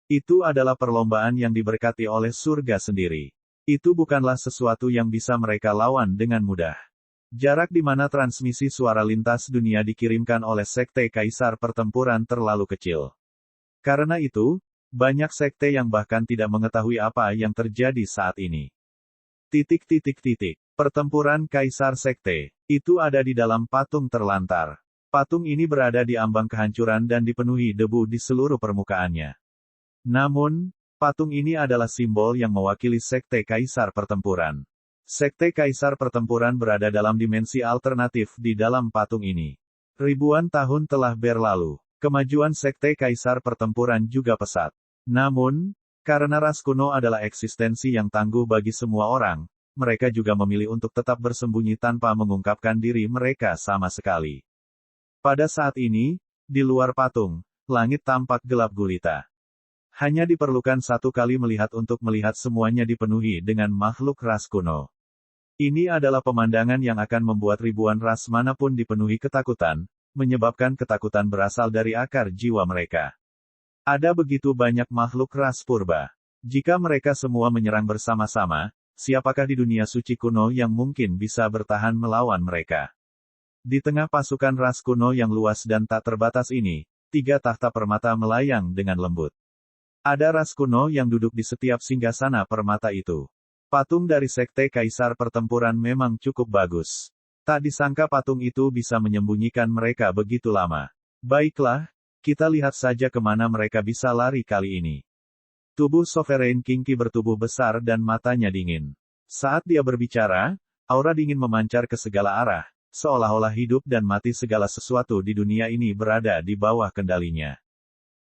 Itu adalah perlombaan yang diberkati oleh surga sendiri. Itu bukanlah sesuatu yang bisa mereka lawan dengan mudah. Jarak di mana transmisi suara lintas dunia dikirimkan oleh sekte kaisar pertempuran terlalu kecil. Karena itu, banyak sekte yang bahkan tidak mengetahui apa yang terjadi saat ini. Pertempuran Kaisar Sekte. Itu ada di dalam patung terlantar. Patung ini berada di ambang kehancuran dan dipenuhi debu di seluruh permukaannya. Namun, patung ini adalah simbol yang mewakili Sekte Kaisar Pertempuran. Sekte Kaisar Pertempuran berada dalam dimensi alternatif di dalam patung ini. Ribuan tahun telah berlalu. Kemajuan Sekte Kaisar Pertempuran juga pesat. Namun, karena ras kuno adalah eksistensi yang tangguh bagi semua orang, mereka juga memilih untuk tetap bersembunyi tanpa mengungkapkan diri mereka sama sekali. Pada saat ini, di luar patung, langit tampak gelap gulita. Hanya diperlukan satu kali melihat untuk melihat semuanya dipenuhi dengan makhluk ras kuno. Ini adalah pemandangan yang akan membuat ribuan ras manapun dipenuhi ketakutan, menyebabkan ketakutan berasal dari akar jiwa mereka. Ada begitu banyak makhluk ras purba. Jika mereka semua menyerang bersama-sama, siapakah di dunia suci kuno yang mungkin bisa bertahan melawan mereka? Di tengah pasukan ras kuno yang luas dan tak terbatas ini, 3 tahta permata melayang dengan lembut. Ada ras kuno yang duduk di setiap singgasana permata itu. Patung dari Sekte Kaisar Pertempuran memang cukup bagus. Tak disangka patung itu bisa menyembunyikan mereka begitu lama. Baiklah, kita lihat saja kemana mereka bisa lari kali ini. Tubuh Sovereign King Qi bertubuh besar dan matanya dingin. Saat dia berbicara, aura dingin memancar ke segala arah, seolah-olah hidup dan mati segala sesuatu di dunia ini berada di bawah kendalinya.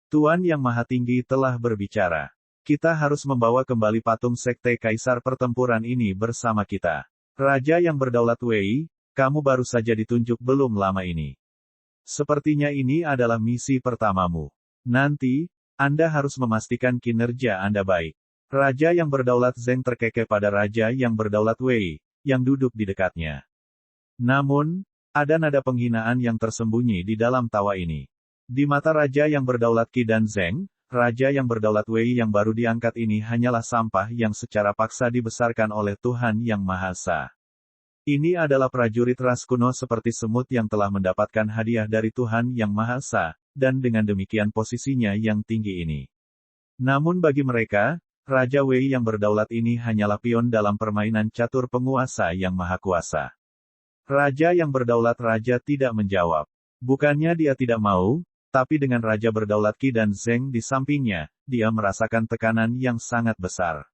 Tuan Yang Maha Tinggi telah berbicara. Kita harus membawa kembali patung Sekte Kaisar Pertempuran ini bersama kita. Raja yang berdaulat Wei, kamu baru saja ditunjuk belum lama ini. Sepertinya ini adalah misi pertamamu. Nanti, Anda harus memastikan kinerja Anda baik. Raja yang berdaulat Zheng terkekeh pada Raja yang berdaulat Wei, yang duduk di dekatnya. Namun, ada nada penghinaan yang tersembunyi di dalam tawa ini. Di mata Raja yang berdaulat Qi dan Zheng, Raja yang berdaulat Wei yang baru diangkat ini hanyalah sampah yang secara paksa dibesarkan oleh Tuhan Yang Maha Esa. Ini adalah prajurit ras kuno seperti semut yang telah mendapatkan hadiah dari Tuhan Yang Maha Esa, dan dengan demikian posisinya yang tinggi ini. Namun bagi mereka, Raja Wei yang berdaulat ini hanyalah pion dalam permainan catur penguasa yang maha kuasa. Raja yang berdaulat Raja tidak menjawab. Bukannya dia tidak mau, tapi dengan Raja berdaulat Qi dan Zheng di sampingnya, dia merasakan tekanan yang sangat besar.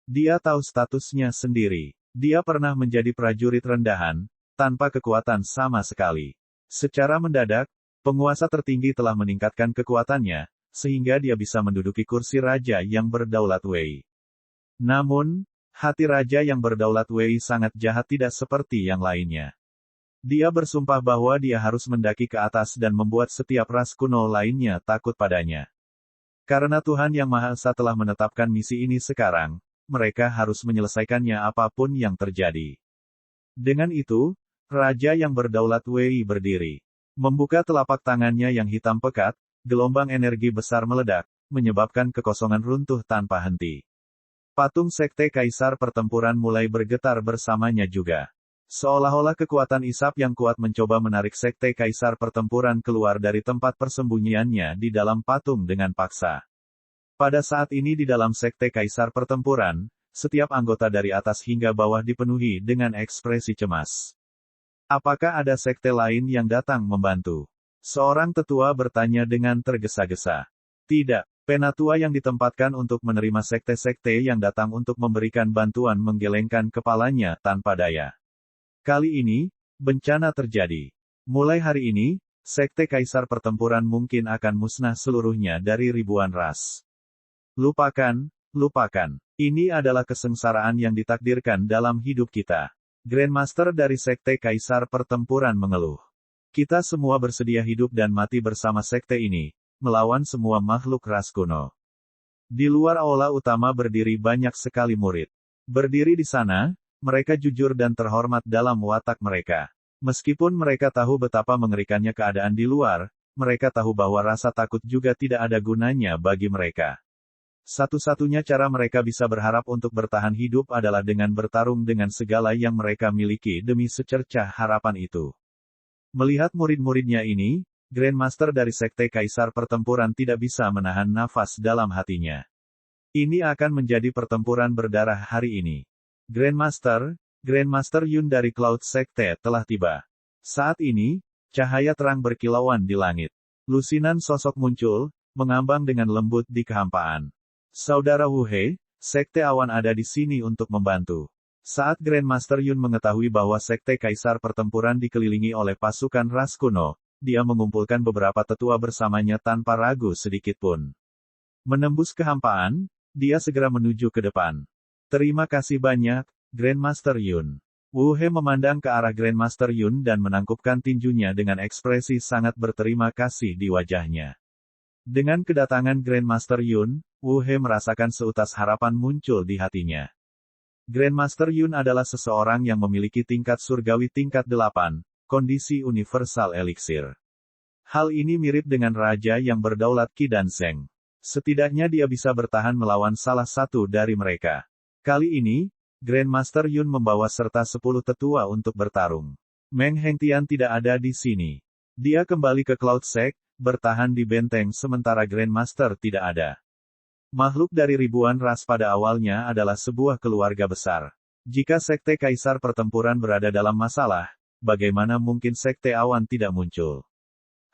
Dia tahu statusnya sendiri. Dia pernah menjadi prajurit rendahan, tanpa kekuatan sama sekali. Secara mendadak, penguasa tertinggi telah meningkatkan kekuatannya, sehingga dia bisa menduduki kursi raja yang berdaulat Wei. Namun, hati raja yang berdaulat Wei sangat jahat tidak seperti yang lainnya. Dia bersumpah bahwa dia harus mendaki ke atas dan membuat setiap ras kuno lainnya takut padanya. Karena Tuhan Yang Maha Esa telah menetapkan misi ini sekarang, mereka harus menyelesaikannya apapun yang terjadi. Dengan itu, raja yang berdaulat Wei berdiri. Membuka telapak tangannya yang hitam pekat, gelombang energi besar meledak, menyebabkan kekosongan runtuh tanpa henti. Patung Sekte Kaisar Pertempuran mulai bergetar bersamanya juga. Seolah-olah kekuatan isap yang kuat mencoba menarik Sekte Kaisar Pertempuran keluar dari tempat persembunyiannya di dalam patung dengan paksa. Pada saat ini di dalam Sekte Kaisar Pertempuran, setiap anggota dari atas hingga bawah dipenuhi dengan ekspresi cemas. Apakah ada sekte lain yang datang membantu? Seorang tetua bertanya dengan tergesa-gesa. Tidak, penatua yang ditempatkan untuk menerima sekte-sekte yang datang untuk memberikan bantuan menggelengkan kepalanya tanpa daya. Kali ini, bencana terjadi. Mulai hari ini, Sekte Kaisar Pertempuran mungkin akan musnah seluruhnya dari ribuan ras. Lupakan, lupakan. Ini adalah kesengsaraan yang ditakdirkan dalam hidup kita. Grandmaster dari Sekte Kaisar Pertempuran mengeluh. Kita semua bersedia hidup dan mati bersama sekte ini, melawan semua makhluk ras kuno. Di luar aula utama berdiri banyak sekali murid. Berdiri di sana, mereka jujur dan terhormat dalam watak mereka. Meskipun mereka tahu betapa mengerikannya keadaan di luar, mereka tahu bahwa rasa takut juga tidak ada gunanya bagi mereka. Satu-satunya cara mereka bisa berharap untuk bertahan hidup adalah dengan bertarung dengan segala yang mereka miliki demi secercah harapan itu. Melihat murid-muridnya ini, Grandmaster dari Sekte Kaisar Pertempuran tidak bisa menahan nafas dalam hatinya. Ini akan menjadi pertempuran berdarah hari ini. Grandmaster Yun dari Cloud Sekte telah tiba. Saat ini, cahaya terang berkilauan di langit. Lusinan sosok muncul, mengambang dengan lembut di kehampaan. Saudara Wu He, Sekte Awan ada di sini untuk membantu. Saat Grandmaster Yun mengetahui bahwa Sekte Kaisar Pertempuran dikelilingi oleh pasukan ras kuno, dia mengumpulkan beberapa tetua bersamanya tanpa ragu sedikitpun. Menembus kehampaan, dia segera menuju ke depan. Terima kasih banyak, Grandmaster Yun. Wu He memandang ke arah Grandmaster Yun dan menangkupkan tinjunya dengan ekspresi sangat berterima kasih di wajahnya. Dengan kedatangan Grandmaster Yun, Wu He merasakan seutas harapan muncul di hatinya. Grandmaster Yun adalah seseorang yang memiliki tingkat surgawi tingkat 8, kondisi universal eliksir. Hal ini mirip dengan raja yang berdaulat Qi dan Zheng. Setidaknya dia bisa bertahan melawan salah satu dari mereka. Kali ini, Grandmaster Yun membawa serta 10 tetua untuk bertarung. Meng Hengtian tidak ada di sini. Dia kembali ke Cloud Sect, bertahan di benteng sementara Grandmaster tidak ada. Makhluk dari ribuan ras pada awalnya adalah sebuah keluarga besar. Jika Sekte Kaisar Pertempuran berada dalam masalah, bagaimana mungkin Sekte Awan tidak muncul?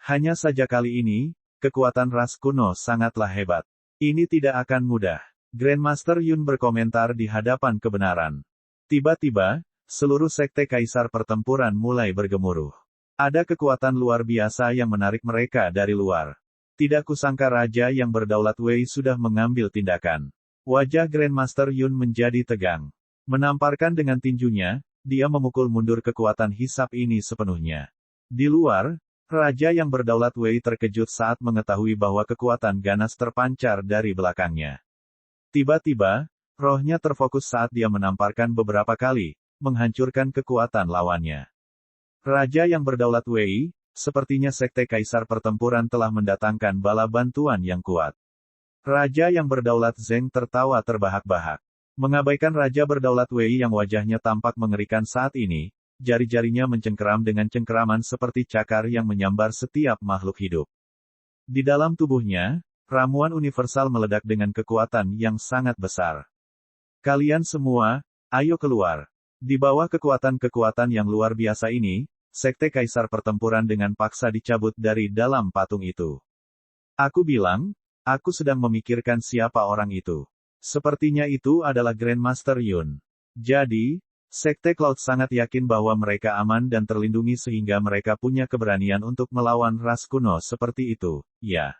Hanya saja kali ini, kekuatan ras kuno sangatlah hebat. Ini tidak akan mudah. Grandmaster Yun berkomentar di hadapan kebenaran. Tiba-tiba, seluruh Sekte Kaisar Pertempuran mulai bergemuruh. Ada kekuatan luar biasa yang menarik mereka dari luar. Tidak kusangka raja yang berdaulat Wei sudah mengambil tindakan. Wajah Grandmaster Yun menjadi tegang. Menamparkan dengan tinjunya, dia memukul mundur kekuatan hisap ini sepenuhnya. Di luar, raja yang berdaulat Wei terkejut saat mengetahui bahwa kekuatan ganas terpancar dari belakangnya. Tiba-tiba, rohnya terfokus saat dia menamparkan beberapa kali, menghancurkan kekuatan lawannya. Raja yang berdaulat Wei, sepertinya Sekte Kaisar Pertempuran telah mendatangkan bala bantuan yang kuat. Raja yang berdaulat Zheng tertawa terbahak-bahak. Mengabaikan Raja berdaulat Wei yang wajahnya tampak mengerikan saat ini, jari-jarinya mencengkeram dengan cengkeraman seperti cakar yang menyambar setiap makhluk hidup. Di dalam tubuhnya, ramuan universal meledak dengan kekuatan yang sangat besar. Kalian semua, ayo keluar. Di bawah kekuatan-kekuatan yang luar biasa ini, Sekte Kaisar Pertempuran dengan paksa dicabut dari dalam patung itu. Aku bilang, aku sedang memikirkan siapa orang itu. Sepertinya itu adalah Grandmaster Yun. Jadi, Sekte Cloud sangat yakin bahwa mereka aman dan terlindungi sehingga mereka punya keberanian untuk melawan ras kuno seperti itu, ya.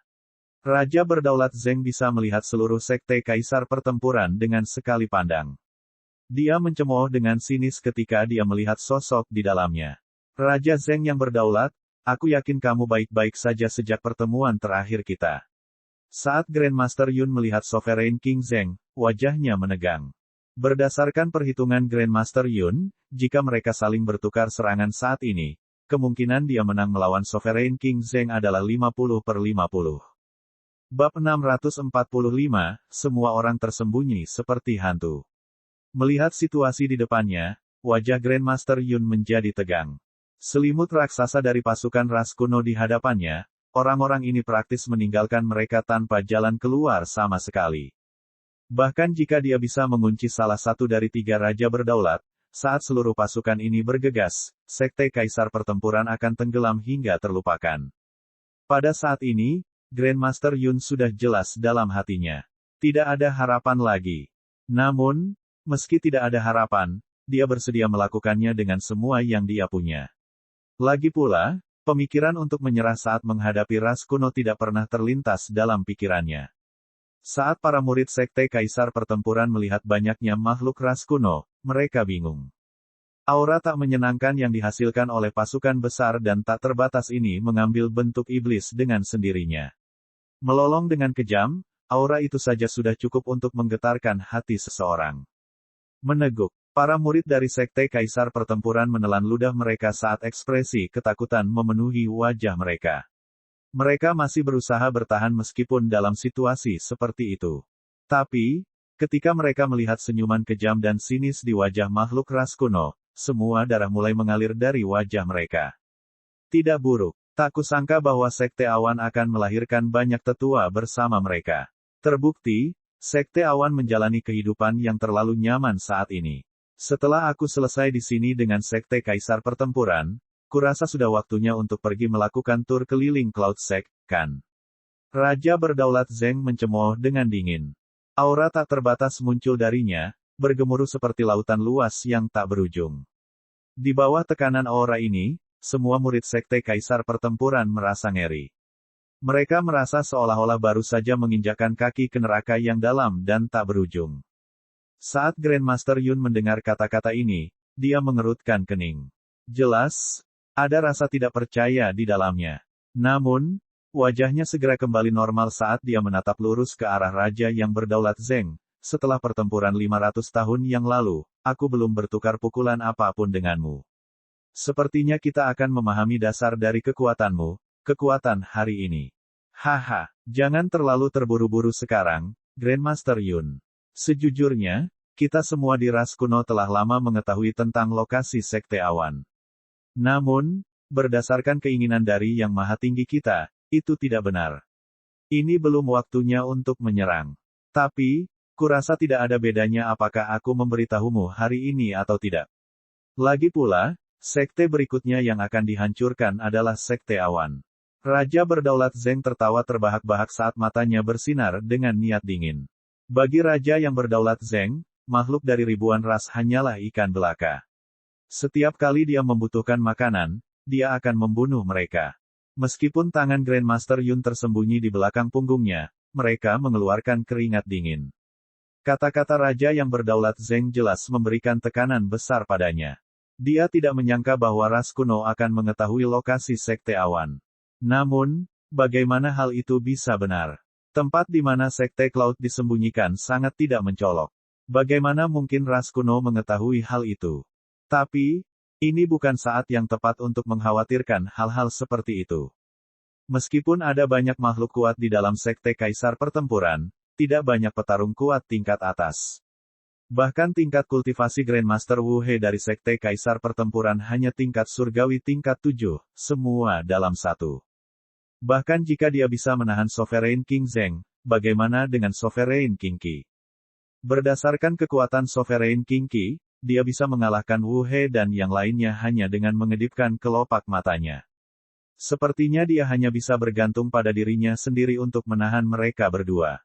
Raja berdaulat Zheng bisa melihat seluruh Sekte Kaisar Pertempuran dengan sekali pandang. Dia mencemooh dengan sinis ketika dia melihat sosok di dalamnya. Raja Zheng yang berdaulat, aku yakin kamu baik-baik saja sejak pertemuan terakhir kita. Saat Grandmaster Yun melihat Sovereign King Zheng, wajahnya menegang. Berdasarkan perhitungan Grandmaster Yun, jika mereka saling bertukar serangan saat ini, kemungkinan dia menang melawan Sovereign King Zheng adalah 50/50. Bab 645, semua orang tersembunyi seperti hantu. Melihat situasi di depannya, wajah Grandmaster Yun menjadi tegang. Selimut raksasa dari pasukan ras kuno di hadapannya, orang-orang ini praktis meninggalkan mereka tanpa jalan keluar sama sekali. Bahkan jika dia bisa mengunci salah satu dari 3 raja berdaulat, saat seluruh pasukan ini bergegas, Sekte Kaisar Pertempuran akan tenggelam hingga terlupakan. Pada saat ini, Grandmaster Yun sudah jelas dalam hatinya. Tidak ada harapan lagi. Namun, meski tidak ada harapan, dia bersedia melakukannya dengan semua yang dia punya. Lagi pula, pemikiran untuk menyerah saat menghadapi ras kuno tidak pernah terlintas dalam pikirannya. Saat para murid Sekte Kaisar Pertempuran melihat banyaknya makhluk ras kuno, mereka bingung. Aura tak menyenangkan yang dihasilkan oleh pasukan besar dan tak terbatas ini mengambil bentuk iblis dengan sendirinya. Melolong dengan kejam, aura itu saja sudah cukup untuk menggetarkan hati seseorang. Meneguk. Para murid dari Sekte Kaisar Pertempuran menelan ludah mereka saat ekspresi ketakutan memenuhi wajah mereka. Mereka masih berusaha bertahan meskipun dalam situasi seperti itu. Tapi, ketika mereka melihat senyuman kejam dan sinis di wajah makhluk ras kuno, semua darah mulai mengalir dari wajah mereka. Tidak buruk. Tak kusangka bahwa Sekte Awan akan melahirkan banyak tetua bersama mereka. Terbukti, Sekte Awan menjalani kehidupan yang terlalu nyaman saat ini. Setelah aku selesai di sini dengan Sekte Kaisar Pertempuran, kurasa sudah waktunya untuk pergi melakukan tur keliling Cloud Sect, kan? Raja Berdaulat Zeng mencemooh dengan dingin. Aura tak terbatas muncul darinya, bergemuruh seperti lautan luas yang tak berujung. Di bawah tekanan aura ini, semua murid Sekte Kaisar Pertempuran merasa ngeri. Mereka merasa seolah-olah baru saja menginjakkan kaki ke neraka yang dalam dan tak berujung. Saat Grandmaster Yun mendengar kata-kata ini, dia mengerutkan kening. Jelas, ada rasa tidak percaya di dalamnya. Namun, wajahnya segera kembali normal saat dia menatap lurus ke arah Raja yang Berdaulat Zeng. Setelah pertempuran 500 tahun yang lalu, aku belum bertukar pukulan apapun denganmu. Sepertinya kita akan memahami dasar dari kekuatanmu, kekuatan hari ini. Haha, jangan terlalu terburu-buru sekarang, Grandmaster Yun. Sejujurnya, kita semua di ras kuno telah lama mengetahui tentang lokasi Sekte Awan. Namun, berdasarkan keinginan dari Yang Maha Tinggi kita, itu tidak benar. Ini belum waktunya untuk menyerang. Tapi, kurasa tidak ada bedanya apakah aku memberitahumu hari ini atau tidak. Lagi pula, sekte berikutnya yang akan dihancurkan adalah Sekte Awan. Raja Berdaulat Zeng tertawa terbahak-bahak saat matanya bersinar dengan niat dingin. Bagi Raja yang Berdaulat Zeng, makhluk dari ribuan ras hanyalah ikan belaka. Setiap kali dia membutuhkan makanan, dia akan membunuh mereka. Meskipun tangan Grandmaster Yun tersembunyi di belakang punggungnya, mereka mengeluarkan keringat dingin. Kata-kata Raja yang Berdaulat Zeng jelas memberikan tekanan besar padanya. Dia tidak menyangka bahwa ras kuno akan mengetahui lokasi Sekte Awan. Namun, bagaimana hal itu bisa benar? Tempat di mana Sekte Cloud disembunyikan sangat tidak mencolok. Bagaimana mungkin ras kuno mengetahui hal itu? Tapi, ini bukan saat yang tepat untuk mengkhawatirkan hal-hal seperti itu. Meskipun ada banyak makhluk kuat di dalam Sekte Kaisar Pertempuran, tidak banyak petarung kuat tingkat atas. Bahkan tingkat kultivasi Grandmaster Wu He dari Sekte Kaisar Pertempuran hanya tingkat surgawi tingkat 7, semua dalam satu. Bahkan jika dia bisa menahan Sovereign King Zeng, bagaimana dengan Sovereign King Qi? Berdasarkan kekuatan Sovereign King Qi, dia bisa mengalahkan Wu He dan yang lainnya hanya dengan mengedipkan kelopak matanya. Sepertinya dia hanya bisa bergantung pada dirinya sendiri untuk menahan mereka berdua.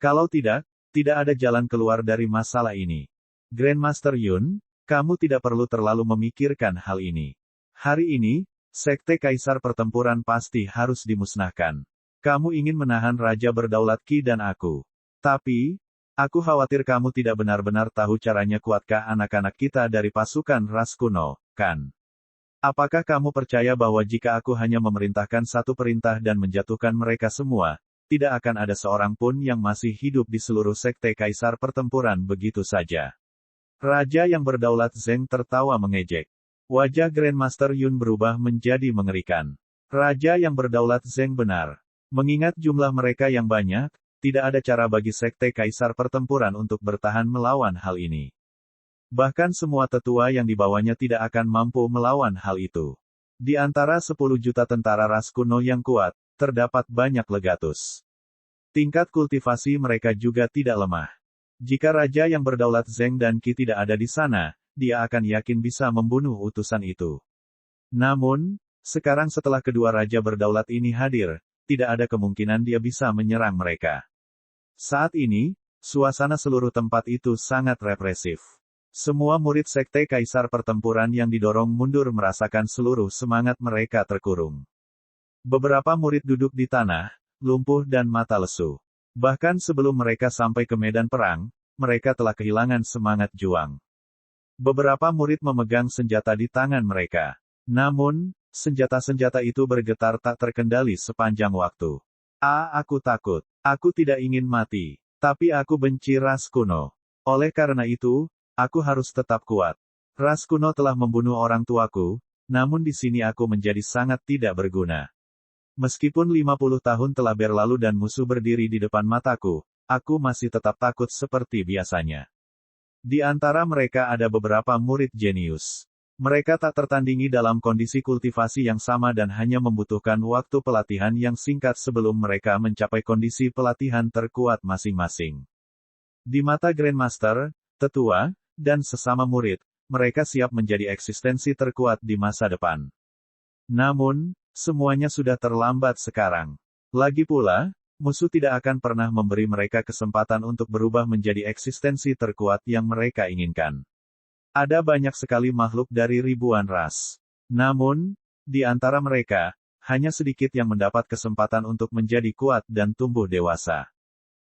Kalau tidak, tidak ada jalan keluar dari masalah ini. Grandmaster Yun, kamu tidak perlu terlalu memikirkan hal ini. Hari ini, Sekte Kaisar Pertempuran pasti harus dimusnahkan. Kamu ingin menahan Raja Berdaulat Qi dan aku. Tapi, aku khawatir kamu tidak benar-benar tahu caranya kuatkah anak-anak kita dari pasukan ras kuno, kan? Apakah kamu percaya bahwa jika aku hanya memerintahkan satu perintah dan menjatuhkan mereka semua, tidak akan ada seorang pun yang masih hidup di seluruh Sekte Kaisar Pertempuran begitu saja? Raja yang Berdaulat Zeng tertawa mengejek. Wajah Grandmaster Yun berubah menjadi mengerikan. Raja yang Berdaulat Zeng benar. Mengingat jumlah mereka yang banyak, tidak ada cara bagi Sekte Kaisar Pertempuran untuk bertahan melawan hal ini. Bahkan semua tetua yang dibawanya tidak akan mampu melawan hal itu. Di antara 10 juta tentara ras kuno yang kuat, terdapat banyak legatus. Tingkat kultivasi mereka juga tidak lemah. Jika Raja yang Berdaulat Zeng dan Qi tidak ada di sana, dia akan yakin bisa membunuh utusan itu. Namun, sekarang setelah kedua Raja Berdaulat ini hadir, tidak ada kemungkinan dia bisa menyerang mereka. Saat ini, suasana seluruh tempat itu sangat represif. Semua murid Sekte Kaisar Pertempuran yang didorong mundur merasakan seluruh semangat mereka terkurung. Beberapa murid duduk di tanah, lumpuh dan mata lesu. Bahkan sebelum mereka sampai ke medan perang, mereka telah kehilangan semangat juang. Beberapa murid memegang senjata di tangan mereka. Namun, senjata-senjata itu bergetar tak terkendali sepanjang waktu. Aku takut. Aku tidak ingin mati. Tapi aku benci ras kuno. Oleh karena itu, aku harus tetap kuat. Ras kuno telah membunuh orang tuaku, namun di sini aku menjadi sangat tidak berguna. Meskipun 50 tahun telah berlalu dan musuh berdiri di depan mataku, aku masih tetap takut seperti biasanya. Di antara mereka ada beberapa murid jenius. Mereka tak tertandingi dalam kondisi kultivasi yang sama dan hanya membutuhkan waktu pelatihan yang singkat sebelum mereka mencapai kondisi pelatihan terkuat masing-masing. Di mata Grandmaster, tetua, dan sesama murid, mereka siap menjadi eksistensi terkuat di masa depan. Namun, semuanya sudah terlambat sekarang. Lagi pula, musuh tidak akan pernah memberi mereka kesempatan untuk berubah menjadi eksistensi terkuat yang mereka inginkan. Ada banyak sekali makhluk dari ribuan ras. Namun, di antara mereka, hanya sedikit yang mendapat kesempatan untuk menjadi kuat dan tumbuh dewasa.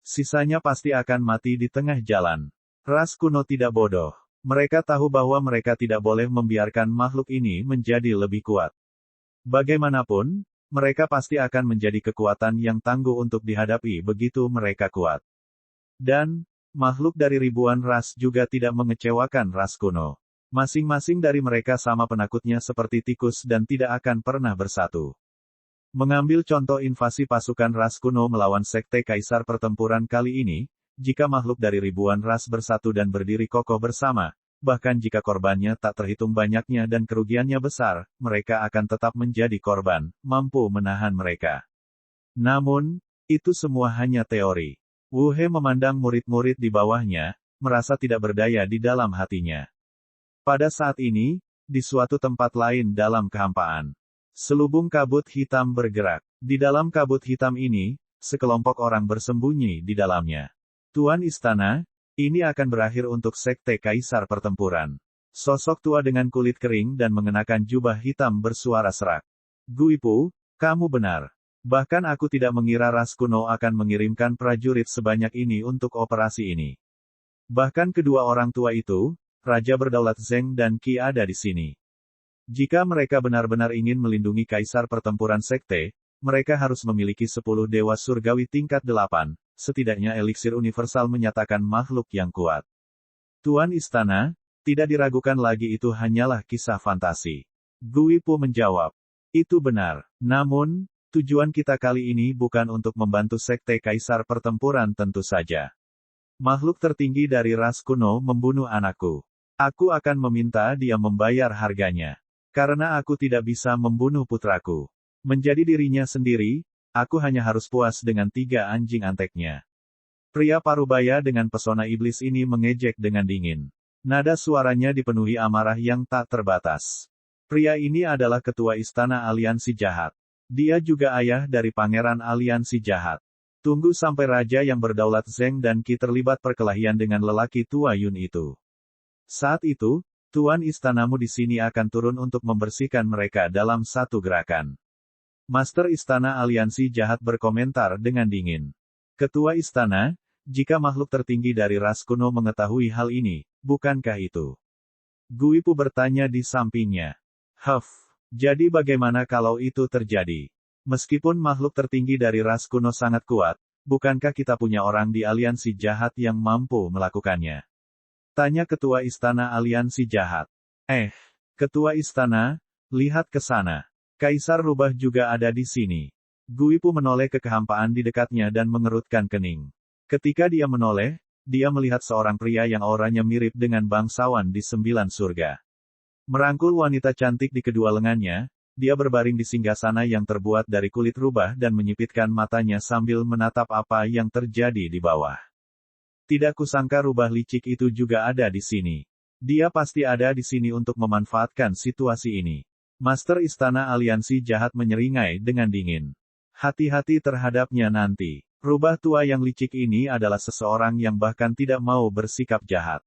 Sisanya pasti akan mati di tengah jalan. Ras kuno tidak bodoh. Mereka tahu bahwa mereka tidak boleh membiarkan makhluk ini menjadi lebih kuat. Bagaimanapun, mereka pasti akan menjadi kekuatan yang tangguh untuk dihadapi begitu mereka kuat. Dan, makhluk dari ribuan ras juga tidak mengecewakan ras kuno. Masing-masing dari mereka sama penakutnya seperti tikus dan tidak akan pernah bersatu. Mengambil contoh invasi pasukan ras kuno melawan Sekte Kaisar Pertempuran kali ini, jika makhluk dari ribuan ras bersatu dan berdiri kokoh bersama, bahkan jika korbannya tak terhitung banyaknya dan kerugiannya besar, mereka akan tetap menjadi korban, mampu menahan mereka. Namun, itu semua hanya teori. Wu He memandang murid-murid di bawahnya, merasa tidak berdaya di dalam hatinya. Pada saat ini, di suatu tempat lain dalam kehampaan, selubung kabut hitam bergerak. Di dalam kabut hitam ini, sekelompok orang bersembunyi di dalamnya. Tuan Istana, ini akan berakhir untuk Sekte Kaisar Pertempuran. Sosok tua dengan kulit kering dan mengenakan jubah hitam bersuara serak. Guipu, kamu benar. Bahkan aku tidak mengira ras kuno akan mengirimkan prajurit sebanyak ini untuk operasi ini. Bahkan kedua orang tua itu, Raja Berdaulat Zeng dan Qi ada di sini. Jika mereka benar-benar ingin melindungi Kaisar Pertempuran Sekte, mereka harus memiliki 10 dewa surgawi tingkat 8. Setidaknya eliksir universal menyatakan makhluk yang kuat. Tuan Istana, tidak diragukan lagi itu hanyalah kisah fantasi. Guipu menjawab. Itu benar. Namun, tujuan kita kali ini bukan untuk membantu Sekte Kaisar Pertempuran tentu saja. Makhluk tertinggi dari ras kuno membunuh anakku. Aku akan meminta dia membayar harganya. Karena aku tidak bisa membunuh putraku. Menjadi dirinya sendiri, aku hanya harus puas dengan 3 anjing anteknya. Pria parubaya dengan pesona iblis ini mengejek dengan dingin. Nada suaranya dipenuhi amarah yang tak terbatas. Pria ini adalah ketua Istana Aliansi Jahat. Dia juga ayah dari Pangeran Aliansi Jahat. Tunggu sampai Raja yang berdaulat Zeng dan Qi terlibat perkelahian dengan lelaki tua Yun itu. Saat itu, Tuan Istanamu di sini akan turun untuk membersihkan mereka dalam satu gerakan. Master Istana Aliansi Jahat berkomentar dengan dingin. Ketua Istana, jika makhluk tertinggi dari ras kuno mengetahui hal ini, bukankah itu? Guipu bertanya di sampingnya. Jadi bagaimana kalau itu terjadi? Meskipun makhluk tertinggi dari ras kuno sangat kuat, bukankah kita punya orang di Aliansi Jahat yang mampu melakukannya? Tanya Ketua Istana Aliansi Jahat. Ketua Istana, lihat ke sana. Kaisar Rubah juga ada di sini. Guipu menoleh ke kehampaan di dekatnya dan mengerutkan kening. Ketika dia menoleh, dia melihat seorang pria yang auranya mirip dengan bangsawan di 9 surga. Merangkul wanita cantik di kedua lengannya, dia berbaring di singgasana yang terbuat dari kulit rubah dan menyipitkan matanya sambil menatap apa yang terjadi di bawah. Tidak kusangka rubah licik itu juga ada di sini. Dia pasti ada di sini untuk memanfaatkan situasi ini. Master Istana Aliansi Jahat menyeringai dengan dingin. Hati-hati terhadapnya nanti. Rubah tua yang licik ini adalah seseorang yang bahkan tidak mau bersikap jahat.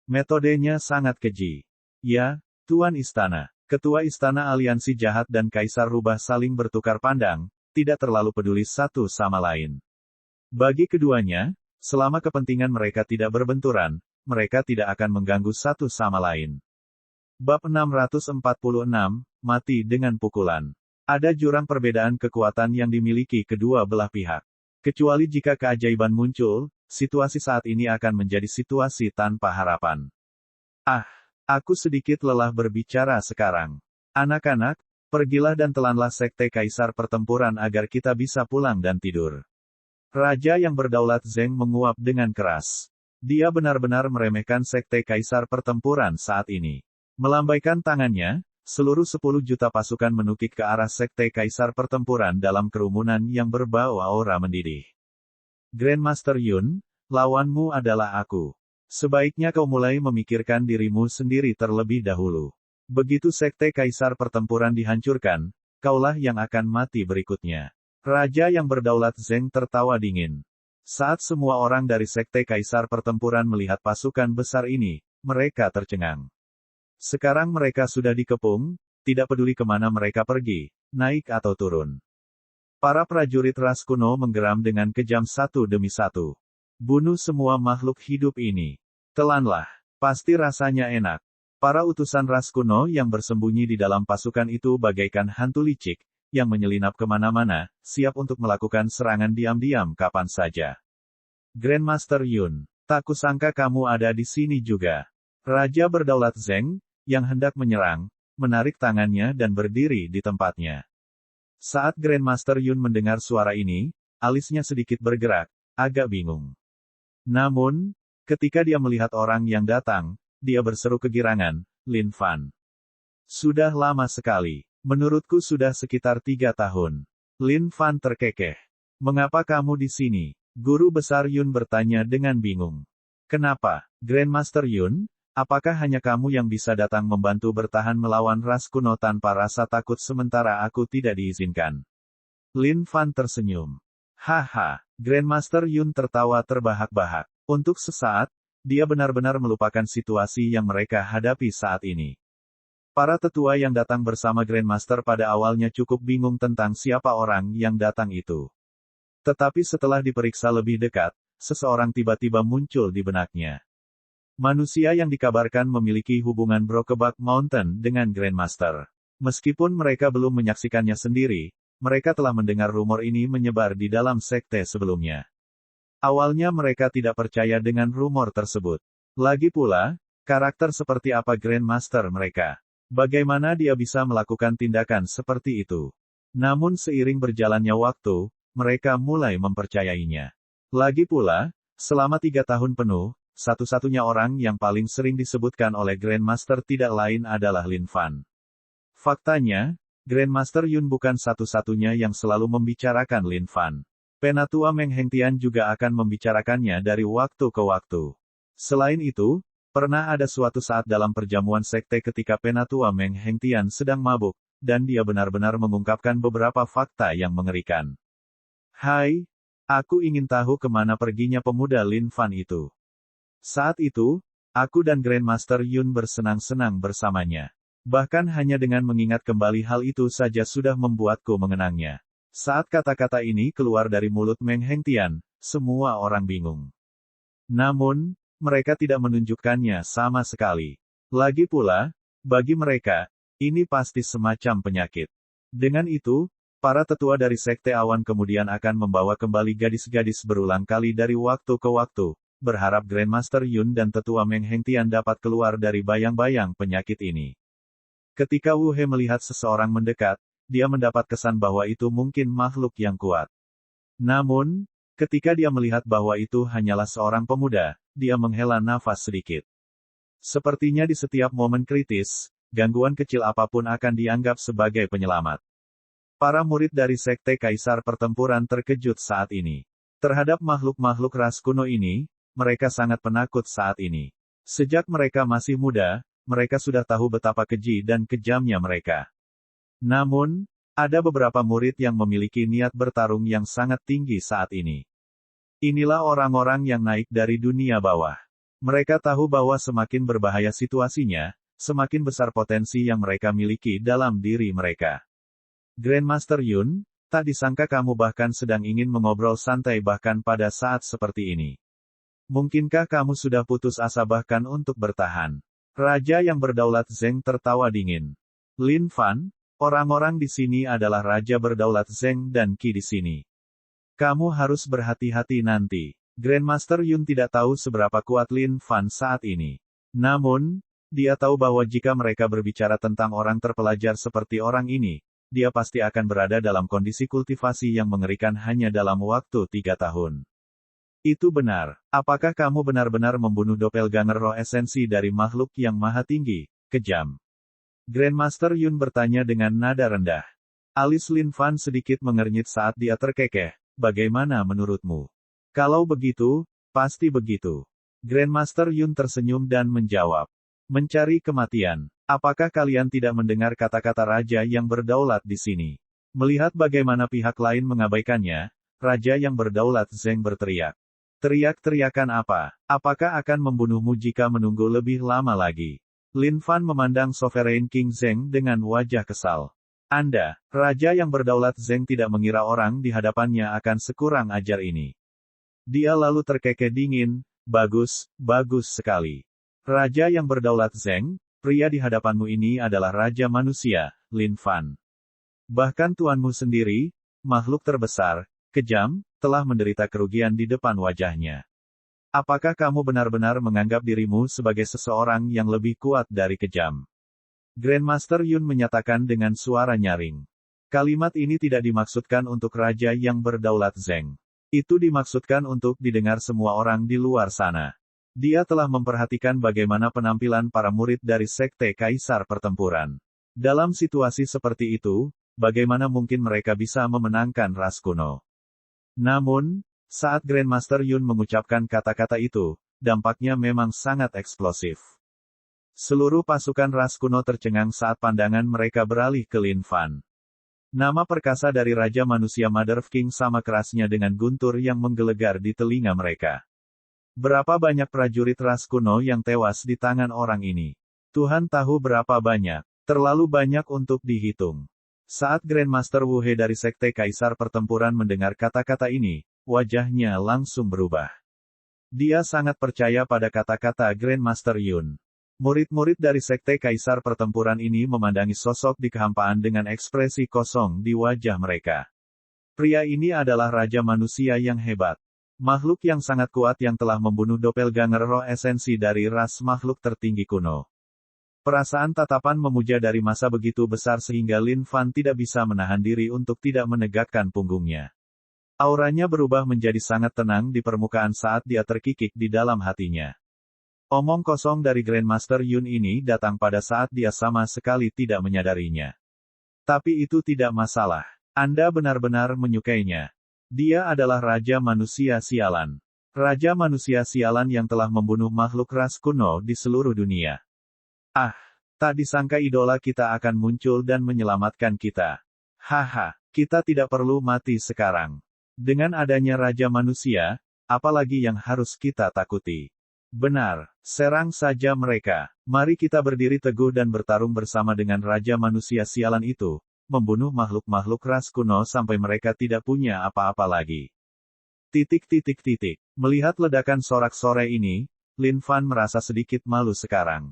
Metodenya sangat keji. Ya, Tuan Istana. Ketua Istana Aliansi Jahat dan Kaisar Rubah saling bertukar pandang, tidak terlalu peduli satu sama lain. Bagi keduanya, selama kepentingan mereka tidak berbenturan, mereka tidak akan mengganggu satu sama lain. Bab 646, Mati dengan Pukulan. Ada jurang perbedaan kekuatan yang dimiliki kedua belah pihak. Kecuali jika keajaiban muncul, situasi saat ini akan menjadi situasi tanpa harapan. Aku sedikit lelah berbicara sekarang. Anak-anak, pergilah dan telanlah Sekte Kaisar Pertempuran agar kita bisa pulang dan tidur. Raja yang berdaulat Zeng menguap dengan keras. Dia benar-benar meremehkan Sekte Kaisar Pertempuran saat ini. Melambaikan tangannya, seluruh 10 juta pasukan menukik ke arah Sekte Kaisar Pertempuran dalam kerumunan yang berbau aura mendidih. Grandmaster Yun, lawanmu adalah aku. Sebaiknya kau mulai memikirkan dirimu sendiri terlebih dahulu. Begitu Sekte Kaisar Pertempuran dihancurkan, kaulah yang akan mati berikutnya. Raja yang berdaulat Zeng tertawa dingin. Saat semua orang dari Sekte Kaisar Pertempuran melihat pasukan besar ini, mereka tercengang. Sekarang mereka sudah dikepung, tidak peduli kemana mereka pergi, naik atau turun. Para prajurit ras kuno menggeram dengan kejam satu demi satu. Bunuh semua makhluk hidup ini. Telanlah. Pasti rasanya enak. Para utusan ras kuno yang bersembunyi di dalam pasukan itu bagaikan hantu licik, yang menyelinap kemana-mana, siap untuk melakukan serangan diam-diam kapan saja. Grandmaster Yun, tak kusangka kamu ada di sini juga. Raja berdaulat Zeng, yang hendak menyerang, menarik tangannya dan berdiri di tempatnya. Saat Grandmaster Yun mendengar suara ini, alisnya sedikit bergerak, agak bingung. Namun, ketika dia melihat orang yang datang, dia berseru kegirangan, Lin Fan. Sudah lama sekali. Menurutku sudah sekitar 3 tahun. Lin Fan terkekeh. Mengapa kamu di sini? Guru besar Yun bertanya dengan bingung. Kenapa, Grandmaster Yun? Apakah hanya kamu yang bisa datang membantu bertahan melawan ras kuno tanpa rasa takut sementara aku tidak diizinkan? Lin Fan tersenyum. Haha, Grandmaster Yun tertawa terbahak-bahak. Untuk sesaat, dia benar-benar melupakan situasi yang mereka hadapi saat ini. Para tetua yang datang bersama Grandmaster pada awalnya cukup bingung tentang siapa orang yang datang itu. Tetapi setelah diperiksa lebih dekat, seseorang tiba-tiba muncul di benaknya. Manusia yang dikabarkan memiliki hubungan Brokeback Mountain dengan Grandmaster. Meskipun mereka belum menyaksikannya sendiri, mereka telah mendengar rumor ini menyebar di dalam sekte sebelumnya. Awalnya mereka tidak percaya dengan rumor tersebut. Lagi pula, karakter seperti apa Grandmaster mereka? Bagaimana dia bisa melakukan tindakan seperti itu? Namun seiring berjalannya waktu, mereka mulai mempercayainya. Lagi pula, selama 3 tahun penuh, satu-satunya orang yang paling sering disebutkan oleh Grandmaster tidak lain adalah Lin Fan. Faktanya, Grandmaster Yun bukan satu-satunya yang selalu membicarakan Lin Fan. Penatua Meng Hengtian juga akan membicarakannya dari waktu ke waktu. Selain itu, pernah ada suatu saat dalam perjamuan sekte ketika Penatua Meng Hengtian sedang mabuk, dan dia benar-benar mengungkapkan beberapa fakta yang mengerikan. Hai, aku ingin tahu kemana perginya pemuda Lin Fan itu. Saat itu, aku dan Grandmaster Yun bersenang-senang bersamanya. Bahkan hanya dengan mengingat kembali hal itu saja sudah membuatku mengenangnya. Saat kata-kata ini keluar dari mulut Meng Hengtian, semua orang bingung. Namun, mereka tidak menunjukkannya sama sekali. Lagi pula, bagi mereka, ini pasti semacam penyakit. Dengan itu, para tetua dari Sekte Awan kemudian akan membawa kembali gadis-gadis berulang kali dari waktu ke waktu, berharap Grandmaster Yun dan tetua Meng Hengtian dapat keluar dari bayang-bayang penyakit ini. Ketika Wu He melihat seseorang mendekat, dia mendapat kesan bahwa itu mungkin makhluk yang kuat. Namun, ketika dia melihat bahwa itu hanyalah seorang pemuda, dia menghela nafas sedikit. Sepertinya di setiap momen kritis, gangguan kecil apapun akan dianggap sebagai penyelamat. Para murid dari Sekte Kaisar Pertempuran terkejut saat ini. Terhadap makhluk-makhluk ras kuno ini, mereka sangat penakut saat ini. Sejak mereka masih muda, mereka sudah tahu betapa keji dan kejamnya mereka. Namun, ada beberapa murid yang memiliki niat bertarung yang sangat tinggi saat ini. Inilah orang-orang yang naik dari dunia bawah. Mereka tahu bahwa semakin berbahaya situasinya, semakin besar potensi yang mereka miliki dalam diri mereka. Grandmaster Yun, tak disangka kamu bahkan sedang ingin mengobrol santai bahkan pada saat seperti ini. Mungkinkah kamu sudah putus asa bahkan untuk bertahan? Raja yang berdaulat Zeng tertawa dingin. Lin Fan, orang-orang di sini adalah Raja berdaulat Zeng dan Qi di sini. Kamu harus berhati-hati nanti. Grandmaster Yun tidak tahu seberapa kuat Lin Fan saat ini. Namun, dia tahu bahwa jika mereka berbicara tentang orang terpelajar seperti orang ini, dia pasti akan berada dalam kondisi kultivasi yang mengerikan hanya dalam waktu 3 tahun. Itu benar. Apakah kamu benar-benar membunuh doppelganger roh esensi dari makhluk yang maha tinggi, kejam? Grandmaster Yun bertanya dengan nada rendah. Alis Lin Fan sedikit mengernyit saat dia terkekeh. Bagaimana menurutmu? Kalau begitu, pasti begitu. Grandmaster Yun tersenyum dan menjawab. Mencari kematian. Apakah kalian tidak mendengar kata-kata raja yang berdaulat di sini? Melihat bagaimana pihak lain mengabaikannya, raja yang berdaulat Zeng berteriak. Teriak-teriakan apa? Apakah akan membunuhmu jika menunggu lebih lama lagi? Lin Fan memandang Sovereign King Zeng dengan wajah kesal. Anda, raja yang berdaulat Zeng tidak mengira orang di hadapannya akan sekurang ajar ini. Dia lalu terkekeh dingin, bagus, bagus sekali. Raja yang berdaulat Zeng, pria di hadapanmu ini adalah Raja Manusia, Lin Fan. Bahkan tuanmu sendiri, makhluk terbesar, kejam, telah menderita kerugian di depan wajahnya. Apakah kamu benar-benar menganggap dirimu sebagai seseorang yang lebih kuat dari kejam? Grandmaster Yun menyatakan dengan suara nyaring. Kalimat ini tidak dimaksudkan untuk Raja yang berdaulat Zeng. Itu dimaksudkan untuk didengar semua orang di luar sana. Dia telah memperhatikan bagaimana penampilan para murid dari Sekte Kaisar Pertempuran. Dalam situasi seperti itu, bagaimana mungkin mereka bisa memenangkan ras kuno? Namun, saat Grandmaster Yun mengucapkan kata-kata itu, dampaknya memang sangat eksplosif. Seluruh pasukan ras kuno tercengang saat pandangan mereka beralih ke Lin Fan. Nama perkasa dari Raja Manusia Mother King sama kerasnya dengan guntur yang menggelegar di telinga mereka. Berapa banyak prajurit ras kuno yang tewas di tangan orang ini? Tuhan tahu berapa banyak. Terlalu banyak untuk dihitung. Saat Grandmaster Wu He dari Sekte Kaisar Pertempuran mendengar kata-kata ini, wajahnya langsung berubah. Dia sangat percaya pada kata-kata Grandmaster Yun. Murid-murid dari Sekte Kaisar Pertempuran ini memandangi sosok di kehampaan dengan ekspresi kosong di wajah mereka. Pria ini adalah Raja Manusia yang hebat. Makhluk yang sangat kuat yang telah membunuh doppelganger roh esensi dari ras makhluk tertinggi kuno. Perasaan tatapan memuja dari masa begitu besar sehingga Lin Fan tidak bisa menahan diri untuk tidak menegakkan punggungnya. Auranya berubah menjadi sangat tenang di permukaan saat dia terkikik di dalam hatinya. Omong kosong dari Grandmaster Yun ini datang pada saat dia sama sekali tidak menyadarinya. Tapi itu tidak masalah. Anda benar-benar menyukainya. Dia adalah Raja Manusia Sialan. Raja Manusia Sialan yang telah membunuh makhluk ras kuno di seluruh dunia. Ah, tak disangka idola kita akan muncul dan menyelamatkan kita. Haha, kita tidak perlu mati sekarang. Dengan adanya Raja Manusia, apalagi yang harus kita takuti? Benar, serang saja mereka. Mari kita berdiri teguh dan bertarung bersama dengan Raja Manusia Sialan itu. Membunuh makhluk-makhluk ras kuno sampai mereka tidak punya apa-apa lagi. Melihat ledakan sorak-sorai ini, Lin Fan merasa sedikit malu sekarang.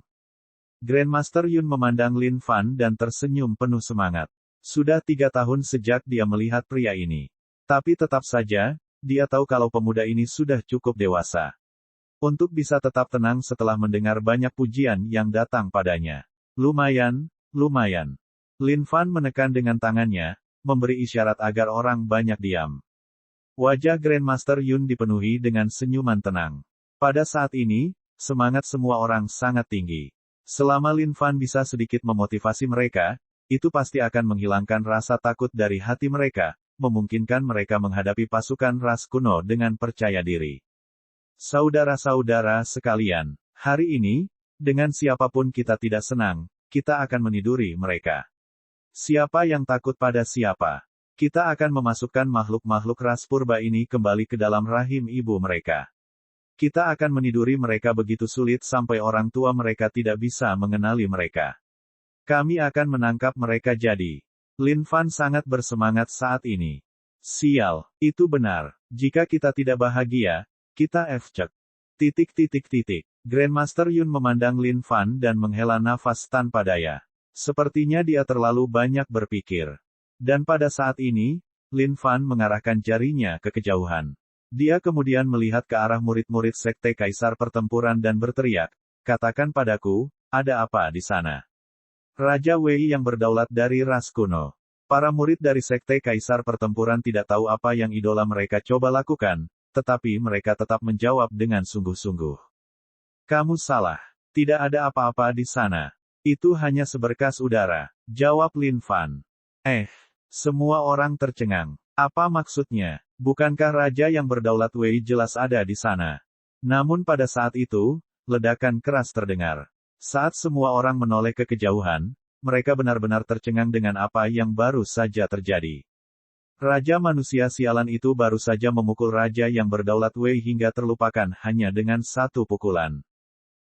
Grandmaster Yun memandang Lin Fan dan tersenyum penuh semangat. Sudah 3 tahun sejak dia melihat pria ini. Tapi tetap saja, dia tahu kalau pemuda ini sudah cukup dewasa. Untuk bisa tetap tenang setelah mendengar banyak pujian yang datang padanya. Lumayan. Lin Fan menekan dengan tangannya, memberi isyarat agar orang banyak diam. Wajah Grandmaster Yun dipenuhi dengan senyuman tenang. Pada saat ini, semangat semua orang sangat tinggi. Selama Lin Fan bisa sedikit memotivasi mereka, itu pasti akan menghilangkan rasa takut dari hati mereka, memungkinkan mereka menghadapi pasukan ras kuno dengan percaya diri. Saudara-saudara sekalian, hari ini, dengan siapapun kita tidak senang, kita akan meniduri mereka. Siapa yang takut pada siapa? Kita akan memasukkan makhluk-makhluk ras purba ini kembali ke dalam rahim ibu mereka. Kita akan meniduri mereka begitu sulit sampai orang tua mereka tidak bisa mengenali mereka. Kami akan menangkap mereka jadi. Lin Fan sangat bersemangat saat ini. Sial, itu benar. Jika kita tidak bahagia, kita F-cek. Grandmaster Yun memandang Lin Fan dan menghela nafas tanpa daya. Sepertinya dia terlalu banyak berpikir. Dan pada saat ini, Lin Fan mengarahkan jarinya ke kejauhan. Dia kemudian melihat ke arah murid-murid Sekte Kaisar Pertempuran dan berteriak, "Katakan padaku, ada apa di sana?" Raja Wei yang berdaulat dari ras kuno. Para murid dari Sekte Kaisar Pertempuran tidak tahu apa yang idola mereka coba lakukan, tetapi mereka tetap menjawab dengan sungguh-sungguh. "Kamu salah. Tidak ada apa-apa di sana. Itu hanya seberkas udara," jawab Lin Fan. Semua orang tercengang. Apa maksudnya? Bukankah raja yang berdaulat Wei jelas ada di sana? Namun pada saat itu, ledakan keras terdengar. Saat semua orang menoleh ke kejauhan, mereka benar-benar tercengang dengan apa yang baru saja terjadi. Raja manusia sialan itu baru saja memukul raja yang berdaulat Wei hingga terlupakan hanya dengan satu pukulan.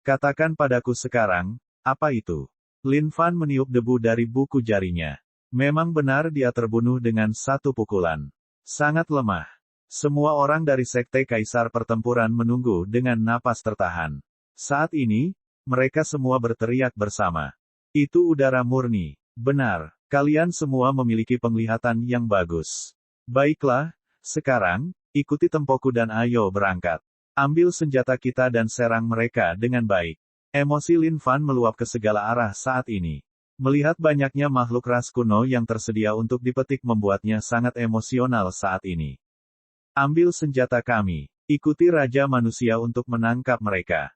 "Katakan padaku sekarang, apa itu?" Lin Fan meniup debu dari buku jarinya. Memang benar dia terbunuh dengan satu pukulan. Sangat lemah. Semua orang dari Sekte Kaisar Pertempuran menunggu dengan napas tertahan. Saat ini, mereka semua berteriak bersama. "Itu udara murni. Benar, kalian semua memiliki penglihatan yang bagus. Baiklah, sekarang, ikuti tempoku dan ayo berangkat. Ambil senjata kita dan serang mereka dengan baik." Emosi Lin Fan meluap ke segala arah saat ini. Melihat banyaknya makhluk ras kuno yang tersedia untuk dipetik membuatnya sangat emosional saat ini. "Ambil senjata kami. Ikuti Raja Manusia untuk menangkap mereka."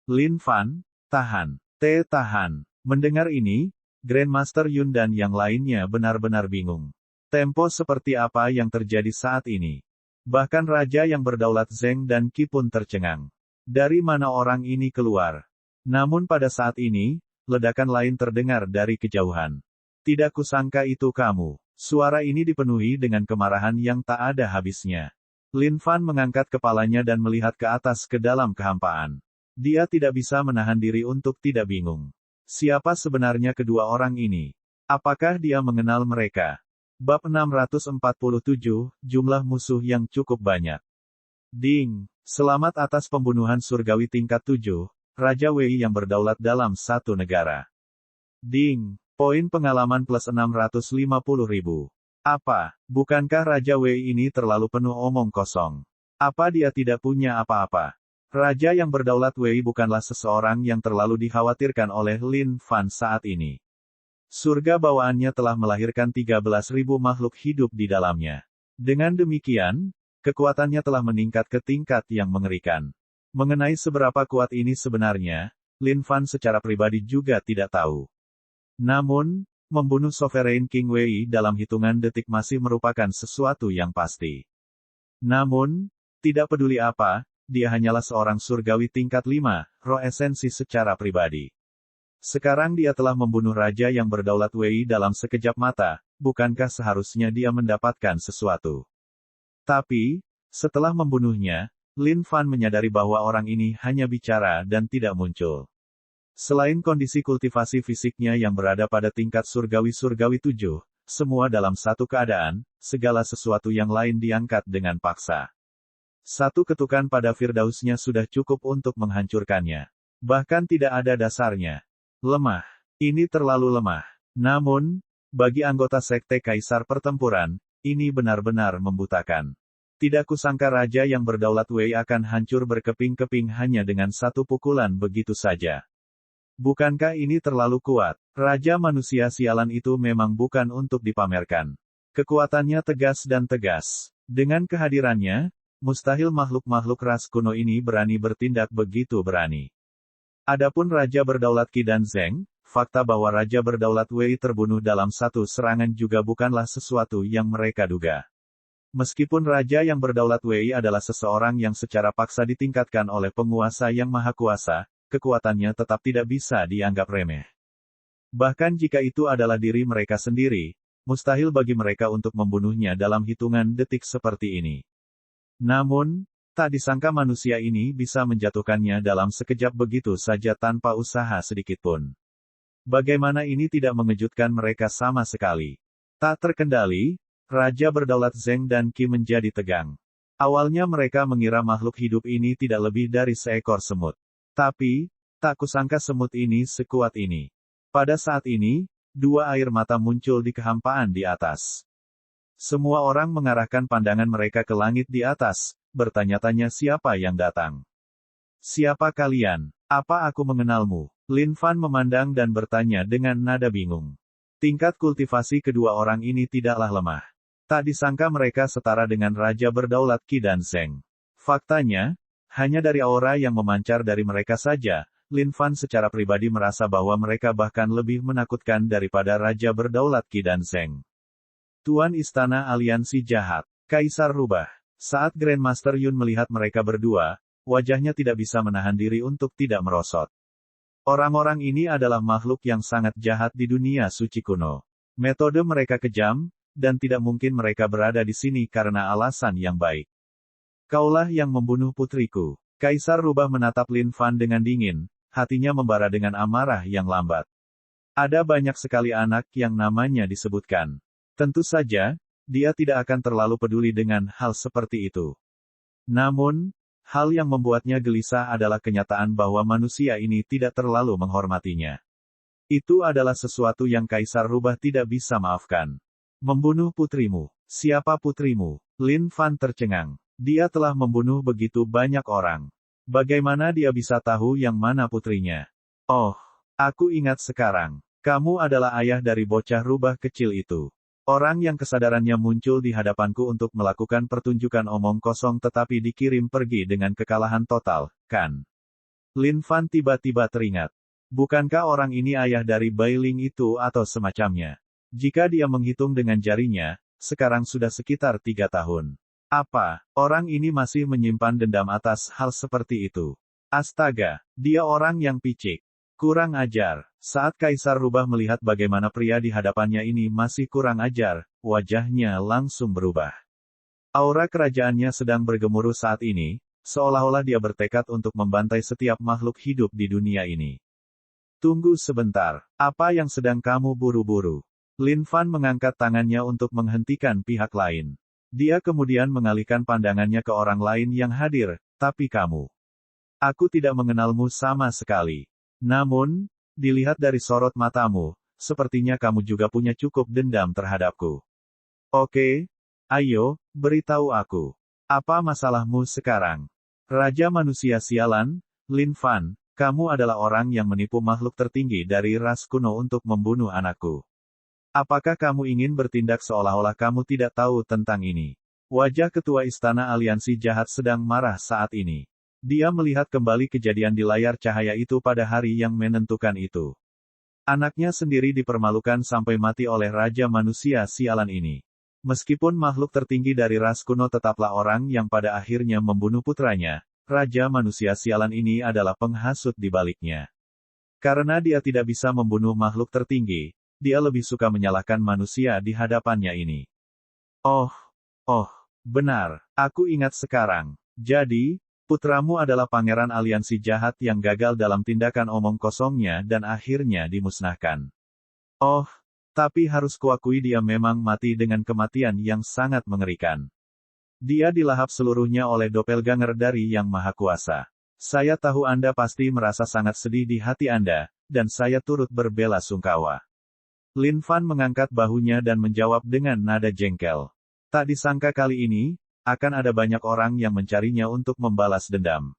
Lin Fan, tahan. Tahan. Mendengar ini, Grandmaster Yun dan yang lainnya benar-benar bingung. Tempo seperti apa yang terjadi saat ini? Bahkan Raja yang berdaulat Zeng dan Qi pun tercengang. Dari mana orang ini keluar? Namun pada saat ini, ledakan lain terdengar dari kejauhan. "Tidak kusangka itu kamu." Suara ini dipenuhi dengan kemarahan yang tak ada habisnya. Lin Fan mengangkat kepalanya dan melihat ke atas ke dalam kehampaan. Dia tidak bisa menahan diri untuk tidak bingung. Siapa sebenarnya kedua orang ini? Apakah dia mengenal mereka? Bab 647, jumlah musuh yang cukup banyak. Ding! Selamat atas pembunuhan surgawi tingkat 7. Raja Wei yang berdaulat dalam satu negara. Ding! Poin pengalaman plus 650.000. Apa? Bukankah Raja Wei ini terlalu penuh omong kosong? Apa dia tidak punya apa-apa? Raja yang berdaulat Wei bukanlah seseorang yang terlalu dikhawatirkan oleh Lin Fan saat ini. Surga bawaannya telah melahirkan 13.000 makhluk hidup di dalamnya. Dengan demikian, kekuatannya telah meningkat ke tingkat yang mengerikan. Mengenai seberapa kuat ini sebenarnya, Lin Fan secara pribadi juga tidak tahu. Namun, membunuh Sovereign King Wei dalam hitungan detik masih merupakan sesuatu yang pasti. Namun, tidak peduli apa, dia hanyalah seorang surgawi tingkat 5, roh esensi secara pribadi. Sekarang dia telah membunuh raja yang berdaulat Wei dalam sekejap mata, bukankah seharusnya dia mendapatkan sesuatu? Tapi, setelah membunuhnya, Lin Fan menyadari bahwa orang ini hanya bicara dan tidak muncul. Selain kondisi kultivasi fisiknya yang berada pada tingkat surgawi-surgawi 7, semua dalam satu keadaan, segala sesuatu yang lain diangkat dengan paksa. Satu ketukan pada Firdausnya sudah cukup untuk menghancurkannya. Bahkan tidak ada dasarnya. Lemah. Ini terlalu lemah. Namun, bagi anggota Sekte Kaisar Pertempuran, ini benar-benar membutakan. Tidak kusangka raja yang berdaulat Wei akan hancur berkeping-keping hanya dengan satu pukulan begitu saja. Bukankah ini terlalu kuat? Raja manusia sialan itu memang bukan untuk dipamerkan. Kekuatannya tegas dan tegas. Dengan kehadirannya, mustahil makhluk-makhluk ras kuno ini berani bertindak begitu berani. Adapun raja berdaulat Qi dan Zeng, fakta bahwa raja berdaulat Wei terbunuh dalam satu serangan juga bukanlah sesuatu yang mereka duga. Meskipun raja yang berdaulat Wei adalah seseorang yang secara paksa ditingkatkan oleh penguasa yang maha kuasa, kekuatannya tetap tidak bisa dianggap remeh. Bahkan jika itu adalah diri mereka sendiri, mustahil bagi mereka untuk membunuhnya dalam hitungan detik seperti ini. Namun, Tak disangka manusia ini bisa menjatuhkannya dalam sekejap begitu saja tanpa usaha sedikitpun. Bagaimana ini tidak mengejutkan mereka sama sekali. Tak terkendali, Raja Berdaulat Zheng dan Qi menjadi tegang. Awalnya mereka mengira makhluk hidup ini tidak lebih dari seekor semut. Tapi, tak kusangka semut ini sekuat ini. Pada saat ini, dua air mata muncul di kehampaan di atas. Semua orang mengarahkan pandangan mereka ke langit di atas, bertanya-tanya siapa yang datang. Siapa kalian? Apa aku mengenalmu? Lin Fan memandang dan bertanya dengan nada bingung. Tingkat kultivasi kedua orang ini tidaklah lemah. Tak disangka mereka setara dengan Raja Berdaulat Qi dan Zheng. Faktanya, hanya dari aura yang memancar dari mereka saja, Lin Fan secara pribadi merasa bahwa mereka bahkan lebih menakutkan daripada Raja Berdaulat Qi dan Zheng. Tuan Istana Aliansi Jahat, Kaisar Rubah. Saat Grandmaster Yun melihat mereka berdua, wajahnya tidak bisa menahan diri untuk tidak merosot. Orang-orang ini adalah makhluk yang sangat jahat di dunia suci kuno. Metode mereka kejam, dan tidak mungkin mereka berada di sini karena alasan yang baik. Kaulah yang membunuh putriku. Kaisar Rubah menatap Lin Fan dengan dingin, hatinya membara dengan amarah yang lambat. Ada banyak sekali anak yang namanya disebutkan. Tentu saja, dia tidak akan terlalu peduli dengan hal seperti itu. Namun, hal yang membuatnya gelisah adalah kenyataan bahwa manusia ini tidak terlalu menghormatinya. Itu adalah sesuatu yang Kaisar Rubah tidak bisa maafkan. Membunuh putrimu. Siapa putrimu? Lin Fan tercengang. Dia telah membunuh begitu banyak orang. Bagaimana dia bisa tahu yang mana putrinya? Oh, aku ingat sekarang. Kamu adalah ayah dari bocah rubah kecil itu. Orang yang kesadarannya muncul di hadapanku untuk melakukan pertunjukan omong kosong tetapi dikirim pergi dengan kekalahan total, kan? Lin Fan tiba-tiba teringat. Bukankah orang ini ayah dari Bai Ling itu atau semacamnya? Jika dia menghitung dengan jarinya, sekarang sudah sekitar 3 tahun. Apa, orang ini masih menyimpan dendam atas hal seperti itu? Astaga, dia orang yang picik. Kurang ajar. Saat Kaisar Rubah melihat bagaimana pria di hadapannya ini masih kurang ajar, wajahnya langsung berubah. Aura kerajaannya sedang bergemuruh saat ini, seolah-olah dia bertekad untuk membantai setiap makhluk hidup di dunia ini. Tunggu sebentar, apa yang sedang kamu buru-buru? Lin Fan mengangkat tangannya untuk menghentikan pihak lain. Dia kemudian mengalihkan pandangannya ke orang lain yang hadir, tapi kamu. Aku tidak mengenalmu sama sekali. Namun, dilihat dari sorot matamu, sepertinya kamu juga punya cukup dendam terhadapku. Oke, ayo, beritahu aku. Apa masalahmu sekarang? Raja manusia sialan, Lin Fan, kamu adalah orang yang menipu makhluk tertinggi dari ras kuno untuk membunuh anakku. Apakah kamu ingin bertindak seolah-olah kamu tidak tahu tentang ini? Wajah ketua Istana Aliansi Jahat sedang marah saat ini. Dia melihat kembali kejadian di layar cahaya itu pada hari yang menentukan itu. Anaknya sendiri dipermalukan sampai mati oleh Raja Manusia Sialan ini. Meskipun makhluk tertinggi dari ras kuno tetaplah orang yang pada akhirnya membunuh putranya, Raja Manusia Sialan ini adalah penghasut di baliknya. Karena dia tidak bisa membunuh makhluk tertinggi, dia lebih suka menyalahkan manusia di hadapannya ini. Oh, benar, aku ingat sekarang. Jadi, putramu adalah pangeran aliansi jahat yang gagal dalam tindakan omong kosongnya dan akhirnya dimusnahkan. Oh, tapi harus kuakui dia memang mati dengan kematian yang sangat mengerikan. Dia dilahap seluruhnya oleh doppelganger dari Yang Maha Kuasa. Saya tahu Anda pasti merasa sangat sedih di hati Anda, dan saya turut berbela sungkawa. Lin Fan mengangkat bahunya dan menjawab dengan nada jengkel. Tak disangka kali ini, akan ada banyak orang yang mencarinya untuk membalas dendam.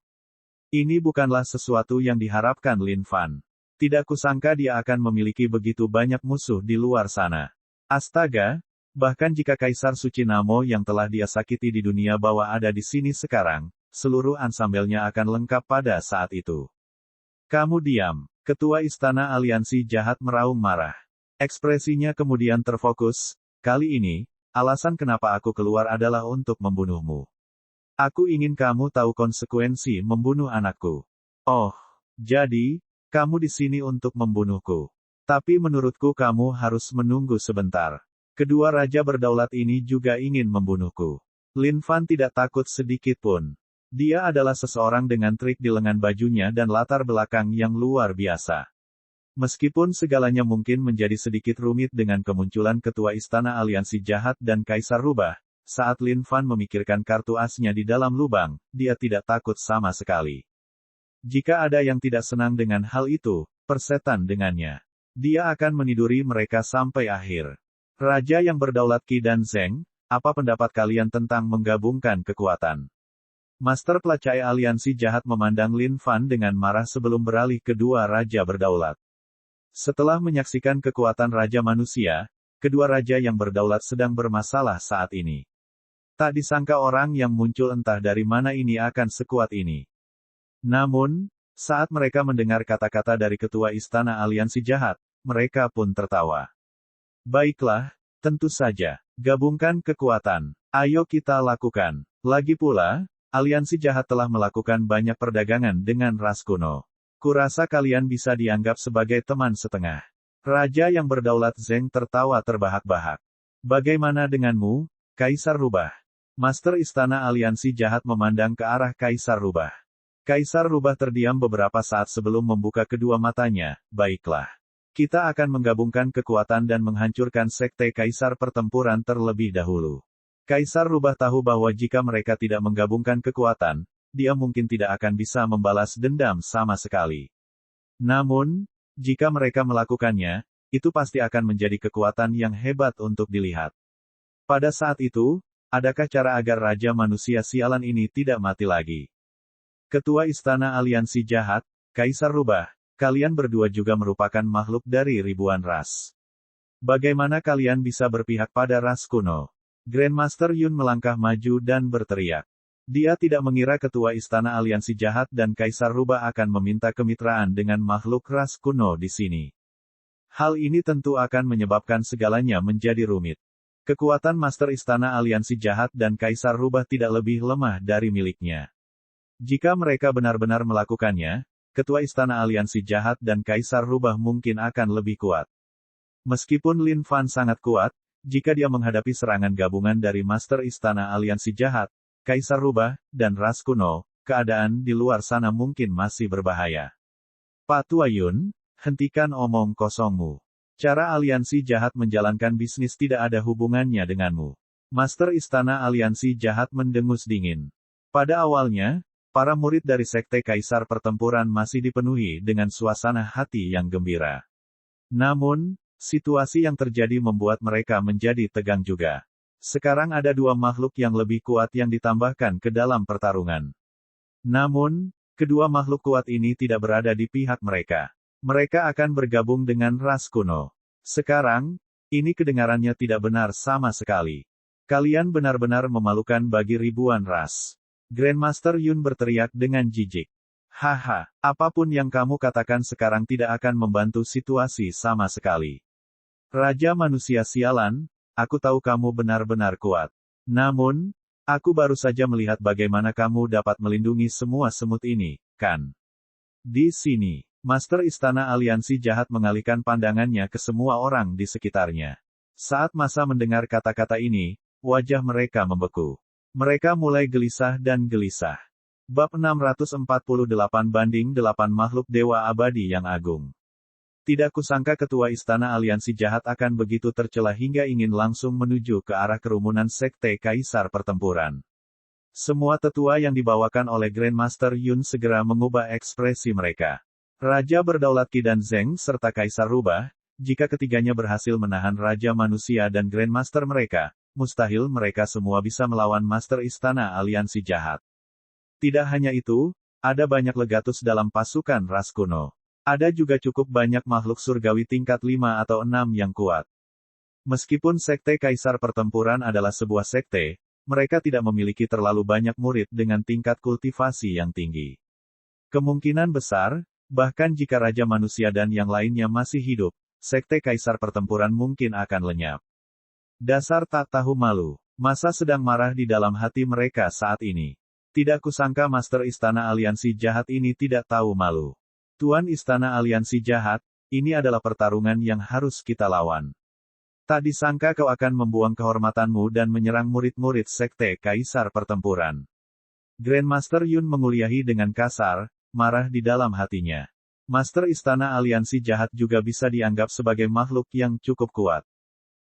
Ini bukanlah sesuatu yang diharapkan Lin Fan. Tidak kusangka dia akan memiliki begitu banyak musuh di luar sana. Astaga, bahkan jika Kaisar Suci Namo yang telah dia sakiti di dunia bawah ada di sini sekarang, seluruh ansambelnya akan lengkap pada saat itu. Kamu diam. Ketua Istana Aliansi Jahat meraung marah. Ekspresinya kemudian terfokus. Kali ini, alasan kenapa aku keluar adalah untuk membunuhmu. Aku ingin kamu tahu konsekuensi membunuh anakku. Oh, jadi, kamu di sini untuk membunuhku. Tapi menurutku kamu harus menunggu sebentar. Kedua raja berdaulat ini juga ingin membunuhku. Lin Fan tidak takut sedikit pun. Dia adalah seseorang dengan trik di lengan bajunya dan latar belakang yang luar biasa. Meskipun segalanya mungkin menjadi sedikit rumit dengan kemunculan Ketua Istana Aliansi Jahat dan Kaisar Rubah, saat Lin Fan memikirkan kartu asnya di dalam lubang, dia tidak takut sama sekali. Jika ada yang tidak senang dengan hal itu, persetan dengannya. Dia akan meniduri mereka sampai akhir. Raja yang berdaulat Qi dan Zheng, apa pendapat kalian tentang menggabungkan kekuatan? Master Pelacai Aliansi Jahat memandang Lin Fan dengan marah sebelum beralih ke dua raja berdaulat. Setelah menyaksikan kekuatan Raja Manusia, kedua raja yang berdaulat sedang bermasalah saat ini. Tak disangka orang yang muncul entah dari mana ini akan sekuat ini. Namun, saat mereka mendengar kata-kata dari Ketua Istana Aliansi Jahat, mereka pun tertawa. Baiklah, tentu saja. Gabungkan kekuatan. Ayo kita lakukan. Lagi pula, Aliansi Jahat telah melakukan banyak perdagangan dengan ras kuno. Kurasa kalian bisa dianggap sebagai teman setengah. Raja yang berdaulat Zheng tertawa terbahak-bahak. Bagaimana denganmu, Kaisar Rubah? Master Istana Aliansi Jahat memandang ke arah Kaisar Rubah. Kaisar Rubah terdiam beberapa saat sebelum membuka kedua matanya. Baiklah. Kita akan menggabungkan kekuatan dan menghancurkan sekte Kaisar Pertempuran terlebih dahulu. Kaisar Rubah tahu bahwa jika mereka tidak menggabungkan kekuatan, dia mungkin tidak akan bisa membalas dendam sama sekali. Namun, jika mereka melakukannya, itu pasti akan menjadi kekuatan yang hebat untuk dilihat. Pada saat itu, adakah cara agar Raja Manusia sialan ini tidak mati lagi? Ketua Istana Aliansi Jahat, Kaisar Rubah, kalian berdua juga merupakan makhluk dari ribuan ras. Bagaimana kalian bisa berpihak pada ras kuno? Grandmaster Yun melangkah maju dan berteriak. Dia tidak mengira Ketua Istana Aliansi Jahat dan Kaisar Rubah akan meminta kemitraan dengan makhluk ras kuno di sini. Hal ini tentu akan menyebabkan segalanya menjadi rumit. Kekuatan Master Istana Aliansi Jahat dan Kaisar Rubah tidak lebih lemah dari miliknya. Jika mereka benar-benar melakukannya, Ketua Istana Aliansi Jahat dan Kaisar Rubah mungkin akan lebih kuat. Meskipun Lin Fan sangat kuat, jika dia menghadapi serangan gabungan dari Master Istana Aliansi Jahat, Kaisar Rubah, dan ras kuno, keadaan di luar sana mungkin masih berbahaya. Pak Tua Yun, hentikan omong kosongmu. Cara Aliansi Jahat menjalankan bisnis tidak ada hubungannya denganmu. Master Istana Aliansi Jahat mendengus dingin. Pada awalnya, para murid dari Sekte Kaisar Pertempuran masih dipenuhi dengan suasana hati yang gembira. Namun, situasi yang terjadi membuat mereka menjadi tegang juga. Sekarang ada dua makhluk yang lebih kuat yang ditambahkan ke dalam pertarungan. Namun, kedua makhluk kuat ini tidak berada di pihak mereka. Mereka akan bergabung dengan ras kuno. Sekarang, ini kedengarannya tidak benar sama sekali. Kalian benar-benar memalukan bagi ribuan ras. Grandmaster Yun berteriak dengan jijik. Haha, apapun yang kamu katakan sekarang tidak akan membantu situasi sama sekali. Raja Manusia sialan, aku tahu kamu benar-benar kuat. Namun, aku baru saja melihat bagaimana kamu dapat melindungi semua semut ini, kan? Di sini, Master Istana Aliansi Jahat mengalihkan pandangannya ke semua orang di sekitarnya. Saat masa mendengar kata-kata ini, wajah mereka membeku. Mereka mulai gelisah dan gelisah. Bab 648-8 makhluk Dewa Abadi yang Agung. Tidak kusangka Ketua Istana Aliansi Jahat akan begitu tercela hingga ingin langsung menuju ke arah kerumunan Sekte Kaisar Pertempuran. Semua tetua yang dibawakan oleh Grandmaster Yun segera mengubah ekspresi mereka. Raja Berdaulat Qi dan Zheng serta Kaisar Rubah, jika ketiganya berhasil menahan Raja Manusia dan Grandmaster mereka, mustahil mereka semua bisa melawan Master Istana Aliansi Jahat. Tidak hanya itu, ada banyak legatus dalam pasukan ras kuno. Ada juga cukup banyak makhluk surgawi tingkat 5 atau 6 yang kuat. Meskipun Sekte Kaisar Pertempuran adalah sebuah sekte, mereka tidak memiliki terlalu banyak murid dengan tingkat kultivasi yang tinggi. Kemungkinan besar, bahkan jika Raja Manusia dan yang lainnya masih hidup, Sekte Kaisar Pertempuran mungkin akan lenyap. Dasar tak tahu malu. Masa sedang marah di dalam hati mereka saat ini. Tidak kusangka Master Istana Aliansi Jahat ini tidak tahu malu. Tuan Istana Aliansi Jahat, ini adalah pertarungan yang harus kita lawan. Tak disangka kau akan membuang kehormatanmu dan menyerang murid-murid Sekte Kaisar Pertempuran. Grandmaster Yun menguliahi dengan kasar, marah di dalam hatinya. Master Istana Aliansi Jahat juga bisa dianggap sebagai makhluk yang cukup kuat.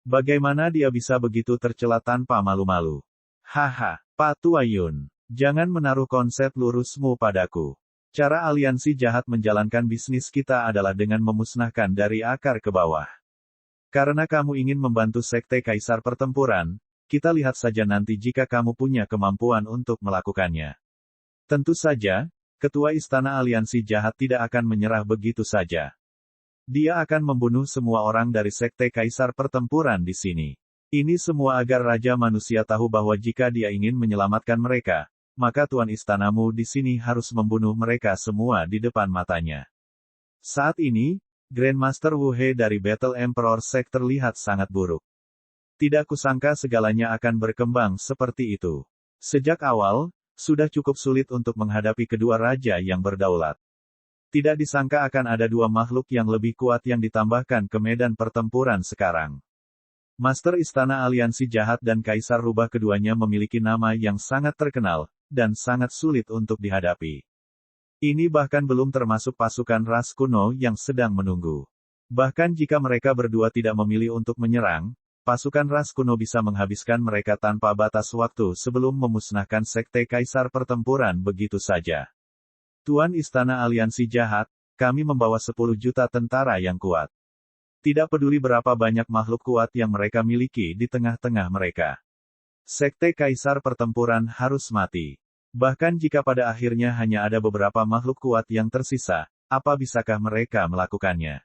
Bagaimana dia bisa begitu tercela tanpa malu-malu? Haha, Pak Tua Yun. Jangan menaruh konsep lurusmu padaku. Cara aliansi jahat menjalankan bisnis kita adalah dengan memusnahkan dari akar ke bawah. Karena kamu ingin membantu Sekte Kaisar Pertempuran, kita lihat saja nanti jika kamu punya kemampuan untuk melakukannya. Tentu saja, Ketua Istana Aliansi Jahat tidak akan menyerah begitu saja. Dia akan membunuh semua orang dari Sekte Kaisar Pertempuran di sini. Ini semua agar Raja Manusia tahu bahwa jika dia ingin menyelamatkan mereka, maka Tuan Istanamu di sini harus membunuh mereka semua di depan matanya. Saat ini, Grandmaster Wu He dari Battle Emperor Sect terlihat sangat buruk. Tidak kusangka segalanya akan berkembang seperti itu. Sejak awal, sudah cukup sulit untuk menghadapi kedua raja yang berdaulat. Tidak disangka akan ada dua makhluk yang lebih kuat yang ditambahkan ke medan pertempuran sekarang. Master Istana Aliansi Jahat dan Kaisar Rubah keduanya memiliki nama yang sangat terkenal, dan sangat sulit untuk dihadapi. Ini bahkan belum termasuk pasukan ras kuno yang sedang menunggu. Bahkan jika mereka berdua tidak memilih untuk menyerang, pasukan ras kuno bisa menghabiskan mereka tanpa batas waktu sebelum memusnahkan Sekte Kaisar Pertempuran begitu saja. Tuan Istana Aliansi Jahat, kami membawa 10 juta tentara yang kuat. Tidak peduli berapa banyak makhluk kuat yang mereka miliki di tengah-tengah mereka. Sekte Kaisar Pertempuran harus mati. Bahkan jika pada akhirnya hanya ada beberapa makhluk kuat yang tersisa, apa bisakah mereka melakukannya?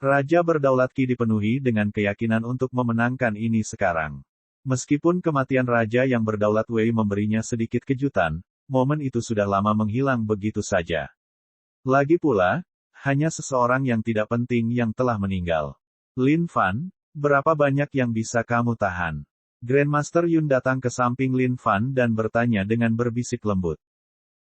Raja Berdaulat Qi dipenuhi dengan keyakinan untuk memenangkan ini sekarang. Meskipun kematian Raja yang Berdaulat Wei memberinya sedikit kejutan, momen itu sudah lama menghilang begitu saja. Lagi pula, hanya seseorang yang tidak penting yang telah meninggal. Lin Fan, berapa banyak yang bisa kamu tahan? Grandmaster Yun datang ke samping Lin Fan dan bertanya dengan berbisik lembut.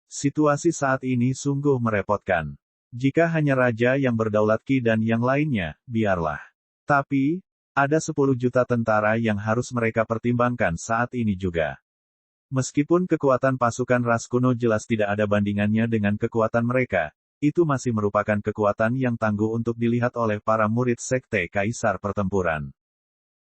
Situasi saat ini sungguh merepotkan. Jika hanya Raja yang Berdaulat Qi dan yang lainnya, biarlah. Tapi, ada 10 juta tentara yang harus mereka pertimbangkan saat ini juga. Meskipun kekuatan pasukan ras kuno jelas tidak ada bandingannya dengan kekuatan mereka, itu masih merupakan kekuatan yang tangguh untuk dilihat oleh para murid Sekte Kaisar Pertempuran.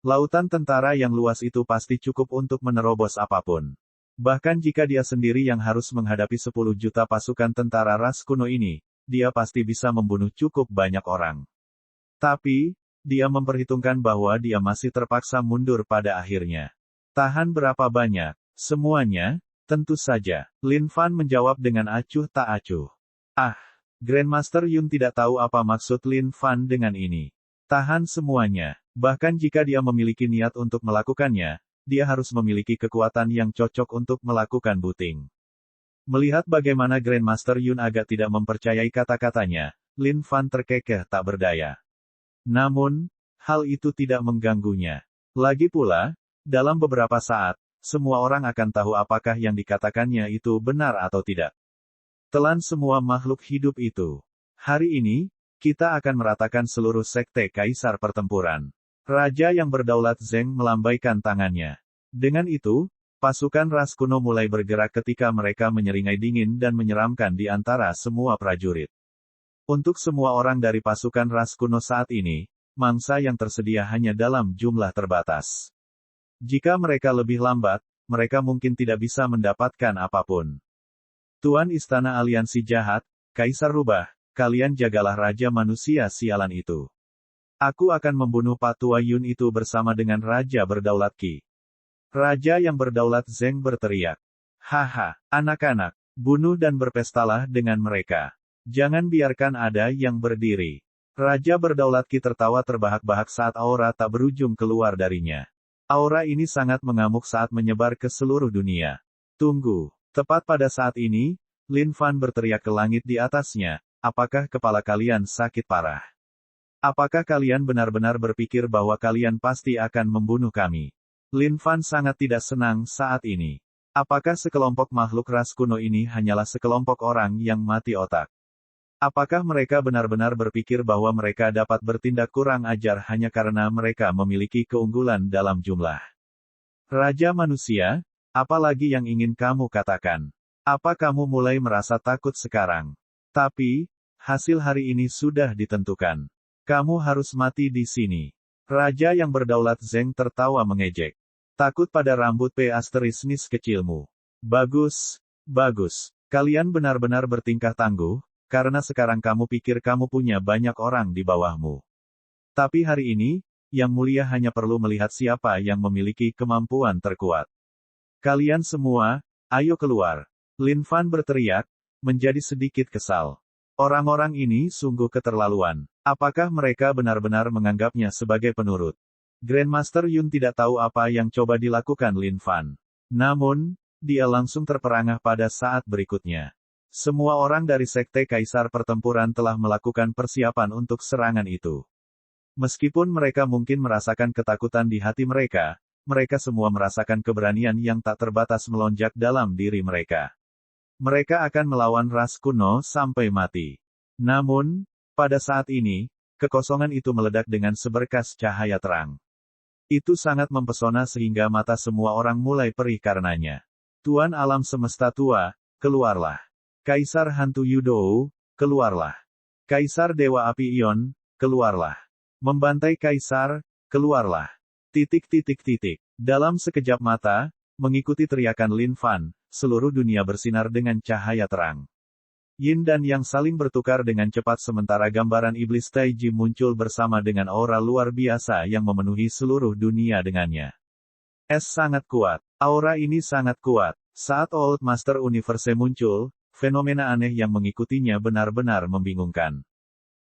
Lautan tentara yang luas itu pasti cukup untuk menerobos apapun. Bahkan jika dia sendiri yang harus menghadapi 10 juta pasukan tentara ras kuno ini, dia pasti bisa membunuh cukup banyak orang. Tapi, dia memperhitungkan bahwa dia masih terpaksa mundur pada akhirnya. Tahan berapa banyak? Semuanya, tentu saja. Lin Fan menjawab dengan acuh tak acuh. Ah, Grandmaster Yun tidak tahu apa maksud Lin Fan dengan ini. Tahan semuanya. Bahkan jika dia memiliki niat untuk melakukannya, dia harus memiliki kekuatan yang cocok untuk melakukan buting. Melihat bagaimana Grandmaster Yun agak tidak mempercayai kata-katanya, Lin Fan terkekeh tak berdaya. Namun, hal itu tidak mengganggunya. Lagi pula, dalam beberapa saat, semua orang akan tahu apakah yang dikatakannya itu benar atau tidak. Telan semua makhluk hidup itu. Hari ini, kita akan meratakan seluruh Sekte Kaisar Pertempuran. Raja yang Berdaulat Zeng melambaikan tangannya. Dengan itu, pasukan ras kuno mulai bergerak ketika mereka menyeringai dingin dan menyeramkan di antara semua prajurit. Untuk semua orang dari pasukan ras kuno saat ini, mangsa yang tersedia hanya dalam jumlah terbatas. Jika mereka lebih lambat, mereka mungkin tidak bisa mendapatkan apapun. Tuan Istana Aliansi Jahat, Kaisar Rubah, kalian jagalah Raja Manusia sialan itu. Aku akan membunuh Pak Tua Yun itu bersama dengan Raja Berdaulat Qi. Raja yang Berdaulat Zeng berteriak. Haha, anak-anak, bunuh dan berpestalah dengan mereka. Jangan biarkan ada yang berdiri. Raja Berdaulat Qi tertawa terbahak-bahak saat aura tak berujung keluar darinya. Aura ini sangat mengamuk saat menyebar ke seluruh dunia. Tunggu. Tepat pada saat ini, Lin Fan berteriak ke langit di atasnya, apakah kepala kalian sakit parah? Apakah kalian benar-benar berpikir bahwa kalian pasti akan membunuh kami? Lin Fan sangat tidak senang saat ini. Apakah sekelompok makhluk ras kuno ini hanyalah sekelompok orang yang mati otak? Apakah mereka benar-benar berpikir bahwa mereka dapat bertindak kurang ajar hanya karena mereka memiliki keunggulan dalam jumlah? Raja Manusia, apa lagi yang ingin kamu katakan? Apa kamu mulai merasa takut sekarang? Tapi, hasil hari ini sudah ditentukan. Kamu harus mati di sini. Raja yang berdaulat Zeng tertawa mengejek. Takut pada rambut nis kecilmu. Bagus, bagus. Kalian benar-benar bertingkah tangguh, karena sekarang kamu pikir kamu punya banyak orang di bawahmu. Tapi hari ini, Yang Mulia hanya perlu melihat siapa yang memiliki kemampuan terkuat. Kalian semua, ayo keluar. Lin Fan berteriak, menjadi sedikit kesal. Orang-orang ini sungguh keterlaluan. Apakah mereka benar-benar menganggapnya sebagai penurut? Grandmaster Yun tidak tahu apa yang coba dilakukan Lin Fan. Namun, dia langsung terperangah pada saat berikutnya. Semua orang dari Sekte Kaisar Pertempuran telah melakukan persiapan untuk serangan itu. Meskipun mereka mungkin merasakan ketakutan di hati mereka, mereka semua merasakan keberanian yang tak terbatas melonjak dalam diri mereka. Mereka akan melawan ras kuno sampai mati. Namun, pada saat ini, kekosongan itu meledak dengan seberkas cahaya terang. Itu sangat mempesona sehingga mata semua orang mulai perih karenanya. Tuan alam semesta tua, keluarlah. Kaisar hantu Yudou, keluarlah. Kaisar Dewa Api Ion, keluarlah. Membantai Kaisar, keluarlah. Dalam sekejap mata, mengikuti teriakan Lin Fan, seluruh dunia bersinar dengan cahaya terang. Yin dan Yang saling bertukar dengan cepat sementara gambaran iblis Taiji muncul bersama dengan aura luar biasa yang memenuhi seluruh dunia dengannya. Sangat kuat. Aura ini sangat kuat. Saat Old Master Universe muncul, fenomena aneh yang mengikutinya benar-benar membingungkan.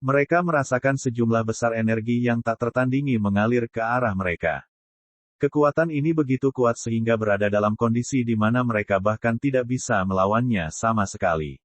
Mereka merasakan sejumlah besar energi yang tak tertandingi mengalir ke arah mereka. Kekuatan ini begitu kuat sehingga berada dalam kondisi di mana mereka bahkan tidak bisa melawannya sama sekali.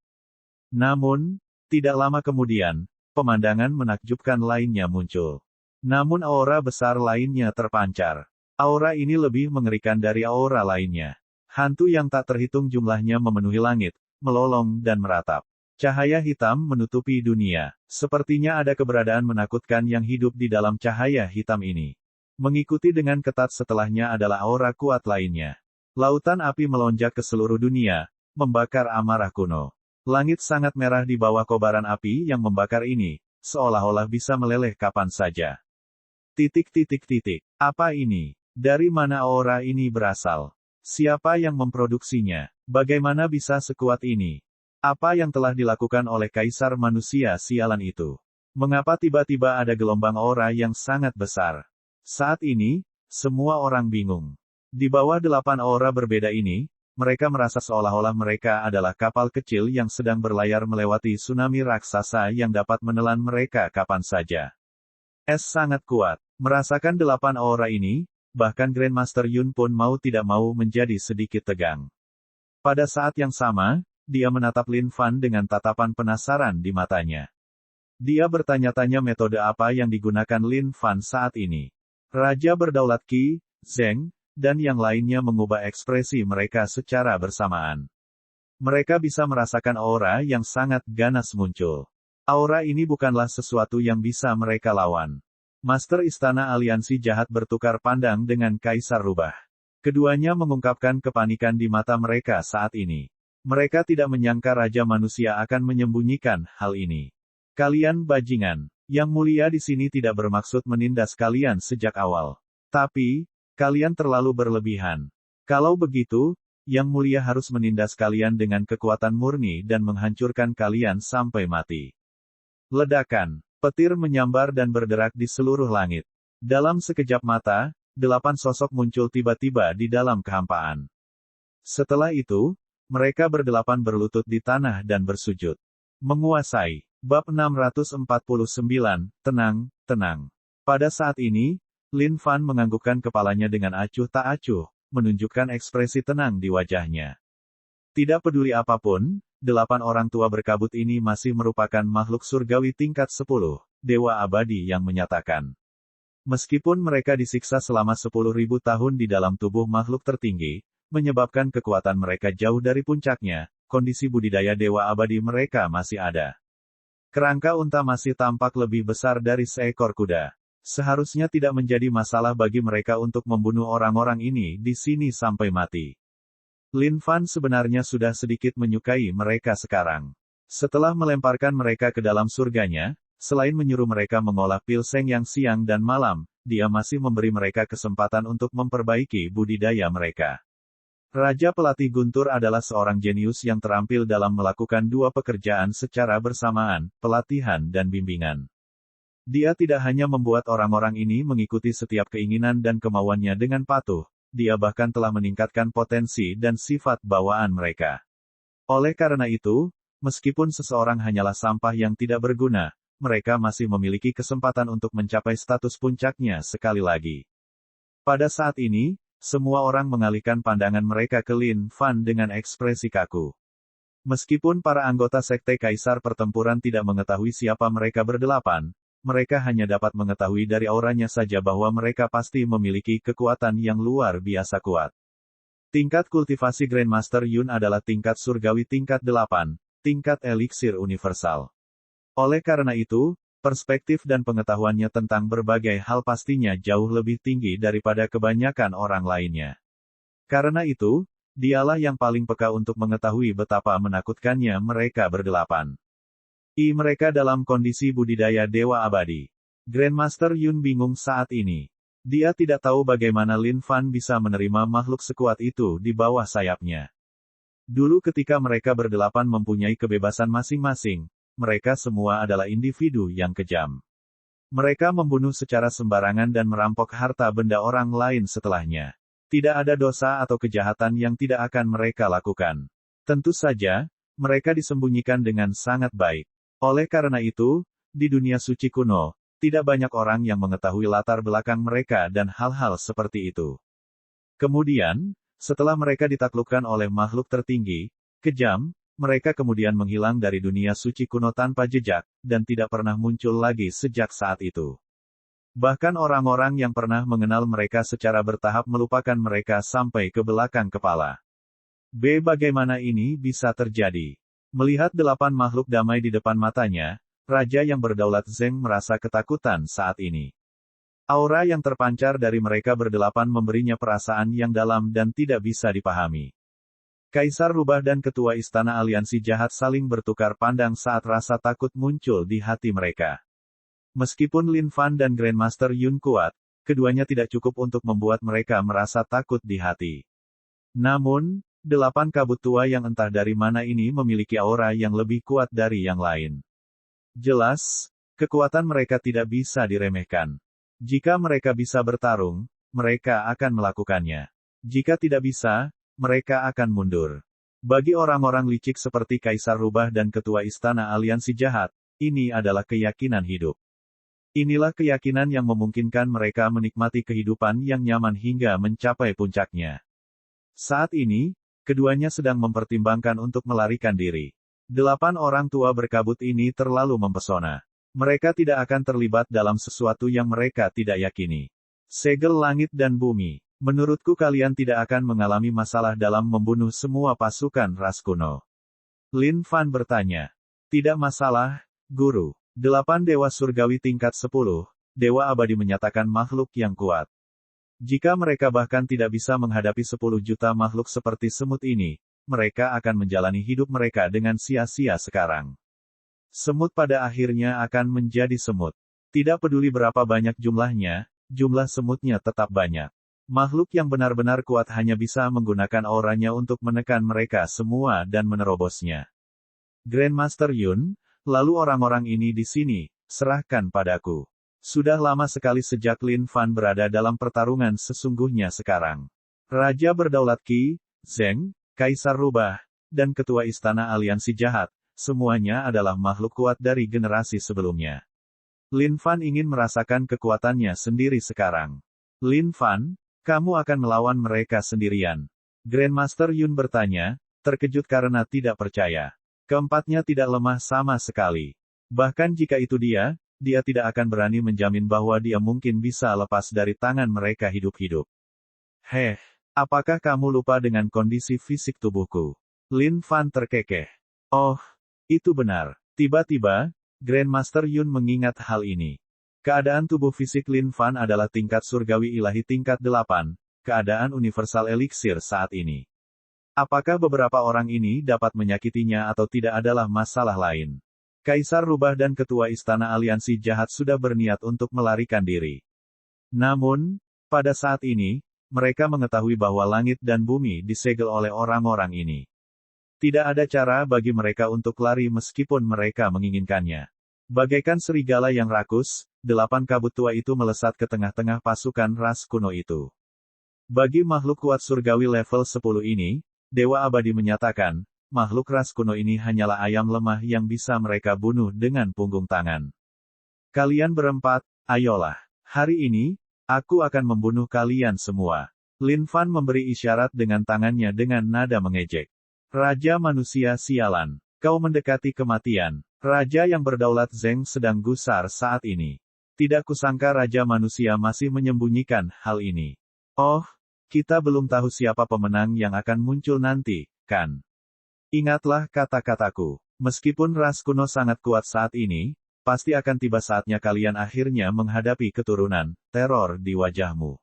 Namun, tidak lama kemudian, pemandangan menakjubkan lainnya muncul. Namun aura besar lainnya terpancar. Aura ini lebih mengerikan dari aura lainnya. Hantu yang tak terhitung jumlahnya memenuhi langit, melolong dan meratap. Cahaya hitam menutupi dunia. Sepertinya ada keberadaan menakutkan yang hidup di dalam cahaya hitam ini. Mengikuti dengan ketat setelahnya adalah aura kuat lainnya. Lautan api melonjak ke seluruh dunia, membakar amarah kuno. Langit sangat merah di bawah kobaran api yang membakar ini, seolah-olah bisa meleleh kapan saja. Apa ini? Dari mana aura ini berasal? Siapa yang memproduksinya? Bagaimana bisa sekuat ini? Apa yang telah dilakukan oleh Kaisar Manusia sialan itu? Mengapa tiba-tiba ada gelombang aura yang sangat besar? Saat ini, semua orang bingung. Di bawah 8 aura berbeda ini, mereka merasa seolah-olah mereka adalah kapal kecil yang sedang berlayar melewati tsunami raksasa yang dapat menelan mereka kapan saja. Sangat kuat. Merasakan 8 aura ini, bahkan Grandmaster Yun pun mau tidak mau menjadi sedikit tegang. Pada saat yang sama, dia menatap Lin Fan dengan tatapan penasaran di matanya. Dia bertanya-tanya metode apa yang digunakan Lin Fan saat ini. Raja berdaulat Qi, Zeng, dan yang lainnya mengubah ekspresi mereka secara bersamaan. Mereka bisa merasakan aura yang sangat ganas muncul. Aura ini bukanlah sesuatu yang bisa mereka lawan. Master Istana Aliansi Jahat bertukar pandang dengan Kaisar Rubah. Keduanya mengungkapkan kepanikan di mata mereka saat ini. Mereka tidak menyangka Raja Manusia akan menyembunyikan hal ini. Kalian bajingan. Yang Mulia di sini tidak bermaksud menindas kalian sejak awal. Tapi, kalian terlalu berlebihan. Kalau begitu, Yang Mulia harus menindas kalian dengan kekuatan murni dan menghancurkan kalian sampai mati. Ledakan. Petir menyambar dan berderak di seluruh langit. Dalam sekejap mata, 8 sosok muncul tiba-tiba di dalam kehampaan. Setelah itu, mereka berdelapan berlutut di tanah dan bersujud. Menguasai. Bab 649, tenang, tenang. Pada saat ini, Lin Fan menganggukkan kepalanya dengan acuh tak acuh, menunjukkan ekspresi tenang di wajahnya. Tidak peduli apapun, 8 orang tua berkabut ini masih merupakan makhluk surgawi tingkat 10, Dewa Abadi yang menyatakan. Meskipun mereka disiksa selama 10.000 tahun di dalam tubuh makhluk tertinggi, menyebabkan kekuatan mereka jauh dari puncaknya, kondisi budidaya Dewa Abadi mereka masih ada. Kerangka unta masih tampak lebih besar dari seekor kuda. Seharusnya tidak menjadi masalah bagi mereka untuk membunuh orang-orang ini di sini sampai mati. Lin Fan sebenarnya sudah sedikit menyukai mereka sekarang. Setelah melemparkan mereka ke dalam surganya, selain menyuruh mereka mengolah pil Seng yang siang dan malam, dia masih memberi mereka kesempatan untuk memperbaiki budidaya mereka. Raja Pelatih Guntur adalah seorang jenius yang terampil dalam melakukan dua pekerjaan secara bersamaan, pelatihan dan bimbingan. Dia tidak hanya membuat orang-orang ini mengikuti setiap keinginan dan kemauannya dengan patuh, dia bahkan telah meningkatkan potensi dan sifat bawaan mereka. Oleh karena itu, meskipun seseorang hanyalah sampah yang tidak berguna, mereka masih memiliki kesempatan untuk mencapai status puncaknya sekali lagi. Pada saat ini, semua orang mengalihkan pandangan mereka ke Lin Fan dengan ekspresi kaku. Meskipun para anggota Sekte Kaisar Pertempuran tidak mengetahui siapa mereka berdelapan, mereka hanya dapat mengetahui dari auranya saja bahwa mereka pasti memiliki kekuatan yang luar biasa kuat. Tingkat kultivasi Grandmaster Yun adalah tingkat surgawi tingkat 8, tingkat eliksir universal. Oleh karena itu, perspektif dan pengetahuannya tentang berbagai hal pastinya jauh lebih tinggi daripada kebanyakan orang lainnya. Karena itu, dialah yang paling peka untuk mengetahui betapa menakutkannya mereka berdelapan. Mereka dalam kondisi budidaya Dewa Abadi. Grandmaster Yun bingung saat ini. Dia tidak tahu bagaimana Lin Fan bisa menerima makhluk sekuat itu di bawah sayapnya. Dulu ketika mereka berdelapan mempunyai kebebasan masing-masing, mereka semua adalah individu yang kejam. Mereka membunuh secara sembarangan dan merampok harta benda orang lain setelahnya. Tidak ada dosa atau kejahatan yang tidak akan mereka lakukan. Tentu saja, mereka disembunyikan dengan sangat baik. Oleh karena itu, di dunia suci kuno, tidak banyak orang yang mengetahui latar belakang mereka dan hal-hal seperti itu. Kemudian, setelah mereka ditaklukkan oleh makhluk tertinggi, kejam, mereka kemudian menghilang dari dunia suci kuno tanpa jejak, dan tidak pernah muncul lagi sejak saat itu. Bahkan orang-orang yang pernah mengenal mereka secara bertahap melupakan mereka sampai ke belakang kepala. Bagaimana ini bisa terjadi? Melihat 8 makhluk damai di depan matanya, Raja yang berdaulat Zeng merasa ketakutan saat ini. Aura yang terpancar dari mereka berdelapan memberinya perasaan yang dalam dan tidak bisa dipahami. Kaisar Rubah dan Ketua Istana Aliansi Jahat saling bertukar pandang saat rasa takut muncul di hati mereka. Meskipun Lin Fan dan Grandmaster Yun kuat, keduanya tidak cukup untuk membuat mereka merasa takut di hati. Namun, 8 kabut tua yang entah dari mana ini memiliki aura yang lebih kuat dari yang lain. Jelas, kekuatan mereka tidak bisa diremehkan. Jika mereka bisa bertarung, mereka akan melakukannya. Jika tidak bisa, mereka akan mundur. Bagi orang-orang licik seperti Kaisar Rubah dan Ketua Istana Aliansi Jahat, ini adalah keyakinan hidup. Inilah keyakinan yang memungkinkan mereka menikmati kehidupan yang nyaman hingga mencapai puncaknya. Saat ini, keduanya sedang mempertimbangkan untuk melarikan diri. 8 orang tua berkabut ini terlalu mempesona. Mereka tidak akan terlibat dalam sesuatu yang mereka tidak yakini. Segel langit dan bumi. Menurutku kalian tidak akan mengalami masalah dalam membunuh semua pasukan ras kuno. Lin Fan bertanya. Tidak masalah, Guru. 8 dewa surgawi tingkat 10, Dewa Abadi menyatakan makhluk yang kuat. Jika mereka bahkan tidak bisa menghadapi 10 juta makhluk seperti semut ini, mereka akan menjalani hidup mereka dengan sia-sia sekarang. Semut pada akhirnya akan menjadi semut. Tidak peduli berapa banyak jumlahnya, jumlah semutnya tetap banyak. Makhluk yang benar-benar kuat hanya bisa menggunakan auranya untuk menekan mereka semua dan menerobosnya. Grandmaster Yun, lalu orang-orang ini di sini, serahkan padaku. Sudah lama sekali sejak Lin Fan berada dalam pertarungan sesungguhnya sekarang. Raja berdaulat Qi, Zeng, Kaisar Rubah, dan Ketua Istana Aliansi Jahat, semuanya adalah makhluk kuat dari generasi sebelumnya. Lin Fan ingin merasakan kekuatannya sendiri sekarang. Lin Fan, kamu akan melawan mereka sendirian. Grandmaster Yun bertanya, terkejut karena tidak percaya. Keempatnya tidak lemah sama sekali. Bahkan jika itu dia tidak akan berani menjamin bahwa dia mungkin bisa lepas dari tangan mereka hidup-hidup. Heh, apakah kamu lupa dengan kondisi fisik tubuhku? Lin Fan terkekeh. Oh, itu benar. Tiba-tiba, Grandmaster Yun mengingat hal ini. Keadaan tubuh fisik Lin Fan adalah tingkat surgawi ilahi tingkat 8, keadaan universal eliksir saat ini. Apakah beberapa orang ini dapat menyakitinya atau tidak adalah masalah lain. Kaisar Rubah dan Ketua Istana Aliansi Jahat sudah berniat untuk melarikan diri. Namun, pada saat ini, mereka mengetahui bahwa langit dan bumi disegel oleh orang-orang ini. Tidak ada cara bagi mereka untuk lari meskipun mereka menginginkannya. Bagaikan serigala yang rakus, 8 kabut tua itu melesat ke tengah-tengah pasukan ras kuno itu. Bagi makhluk kuat surgawi level 10 ini, Dewa Abadi menyatakan, makhluk ras kuno ini hanyalah ayam lemah yang bisa mereka bunuh dengan punggung tangan. Kalian berempat, ayolah. Hari ini, aku akan membunuh kalian semua. Lin Fan memberi isyarat dengan tangannya dengan nada mengejek. Raja manusia sialan, kau mendekati kematian. Raja yang berdaulat Zeng sedang gusar saat ini. Tidak kusangka Raja manusia masih menyembunyikan hal ini. Oh, kita belum tahu siapa pemenang yang akan muncul nanti, kan? Ingatlah kata-kataku. Meskipun ras kuno sangat kuat saat ini, pasti akan tiba saatnya kalian akhirnya menghadapi keturunan teror di wajahmu.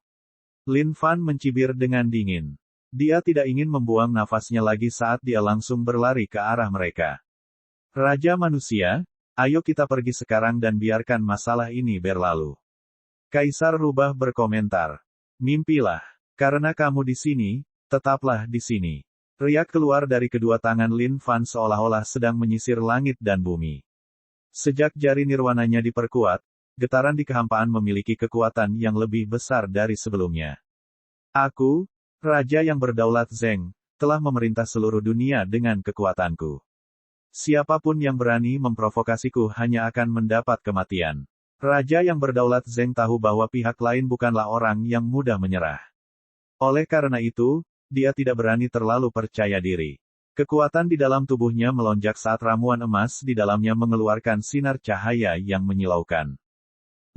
Lin Fan mencibir dengan dingin. Dia tidak ingin membuang nafasnya lagi saat dia langsung berlari ke arah mereka. Raja manusia, ayo kita pergi sekarang dan biarkan masalah ini berlalu. Kaisar Rubah berkomentar. Mimpilah. Karena kamu di sini, tetaplah di sini. Riak keluar dari kedua tangan Lin Fan seolah-olah sedang menyisir langit dan bumi. Sejak jari nirwananya diperkuat, getaran di kehampaan memiliki kekuatan yang lebih besar dari sebelumnya. Aku, Raja yang berdaulat Zeng, telah memerintah seluruh dunia dengan kekuatanku. Siapapun yang berani memprovokasiku hanya akan mendapat kematian. Raja yang berdaulat Zeng tahu bahwa pihak lain bukanlah orang yang mudah menyerah. Oleh karena itu, dia tidak berani terlalu percaya diri. Kekuatan di dalam tubuhnya melonjak saat ramuan emas di dalamnya mengeluarkan sinar cahaya yang menyilaukan.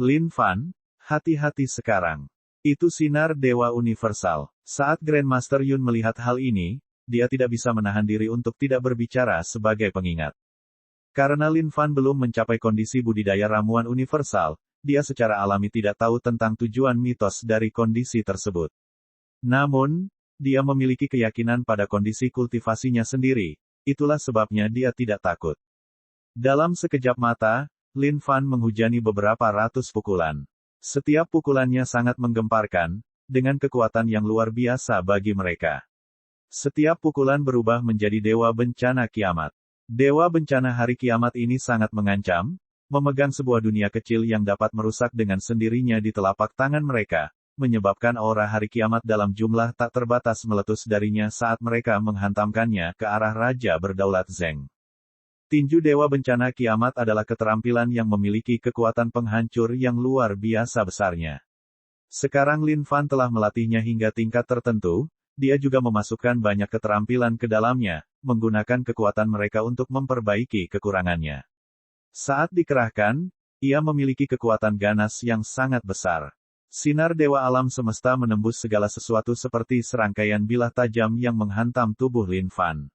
Lin Fan, hati-hati sekarang. Itu sinar Dewa Universal. Saat Grandmaster Yun melihat hal ini, dia tidak bisa menahan diri untuk tidak berbicara sebagai pengingat. Karena Lin Fan belum mencapai kondisi budidaya ramuan universal, dia secara alami tidak tahu tentang tujuan mitos dari kondisi tersebut. Namun, dia memiliki keyakinan pada kondisi kultivasinya sendiri, itulah sebabnya dia tidak takut. Dalam sekejap mata, Lin Fan menghujani beberapa ratus pukulan. Setiap pukulannya sangat menggemparkan, dengan kekuatan yang luar biasa bagi mereka. Setiap pukulan berubah menjadi dewa bencana kiamat. Dewa bencana hari kiamat ini sangat mengancam, memegang sebuah dunia kecil yang dapat merusak dengan sendirinya di telapak tangan mereka, menyebabkan aura hari kiamat dalam jumlah tak terbatas meletus darinya saat mereka menghantamkannya ke arah Raja berdaulat Zeng. Tinju Dewa Bencana Kiamat adalah keterampilan yang memiliki kekuatan penghancur yang luar biasa besarnya. Sekarang Lin Fan telah melatihnya hingga tingkat tertentu, dia juga memasukkan banyak keterampilan ke dalamnya, menggunakan kekuatan mereka untuk memperbaiki kekurangannya. Saat dikerahkan, ia memiliki kekuatan ganas yang sangat besar. Sinar Dewa Alam Semesta menembus segala sesuatu seperti serangkaian bilah tajam yang menghantam tubuh Lin Fan.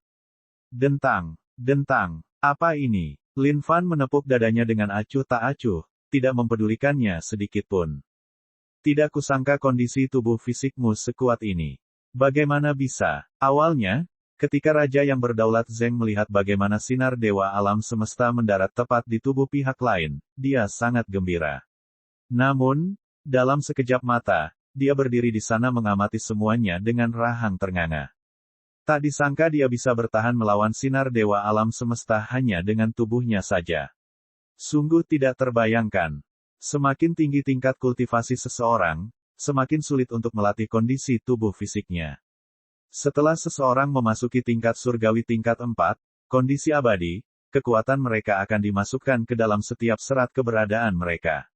Dentang, dentang, apa ini? Lin Fan menepuk dadanya dengan acuh tak acuh, tidak mempedulikannya sedikitpun. Tidak kusangka kondisi tubuh fisikmu sekuat ini. Bagaimana bisa? Awalnya, ketika Raja yang berdaulat Zeng melihat bagaimana sinar Dewa Alam Semesta mendarat tepat di tubuh pihak lain, dia sangat gembira. Namun, dalam sekejap mata, dia berdiri di sana mengamati semuanya dengan rahang ternganga. Tak disangka dia bisa bertahan melawan sinar Dewa Alam Semesta hanya dengan tubuhnya saja. Sungguh tidak terbayangkan. Semakin tinggi tingkat kultivasi seseorang, semakin sulit untuk melatih kondisi tubuh fisiknya. Setelah seseorang memasuki tingkat surgawi tingkat 4, kondisi abadi, kekuatan mereka akan dimasukkan ke dalam setiap serat keberadaan mereka.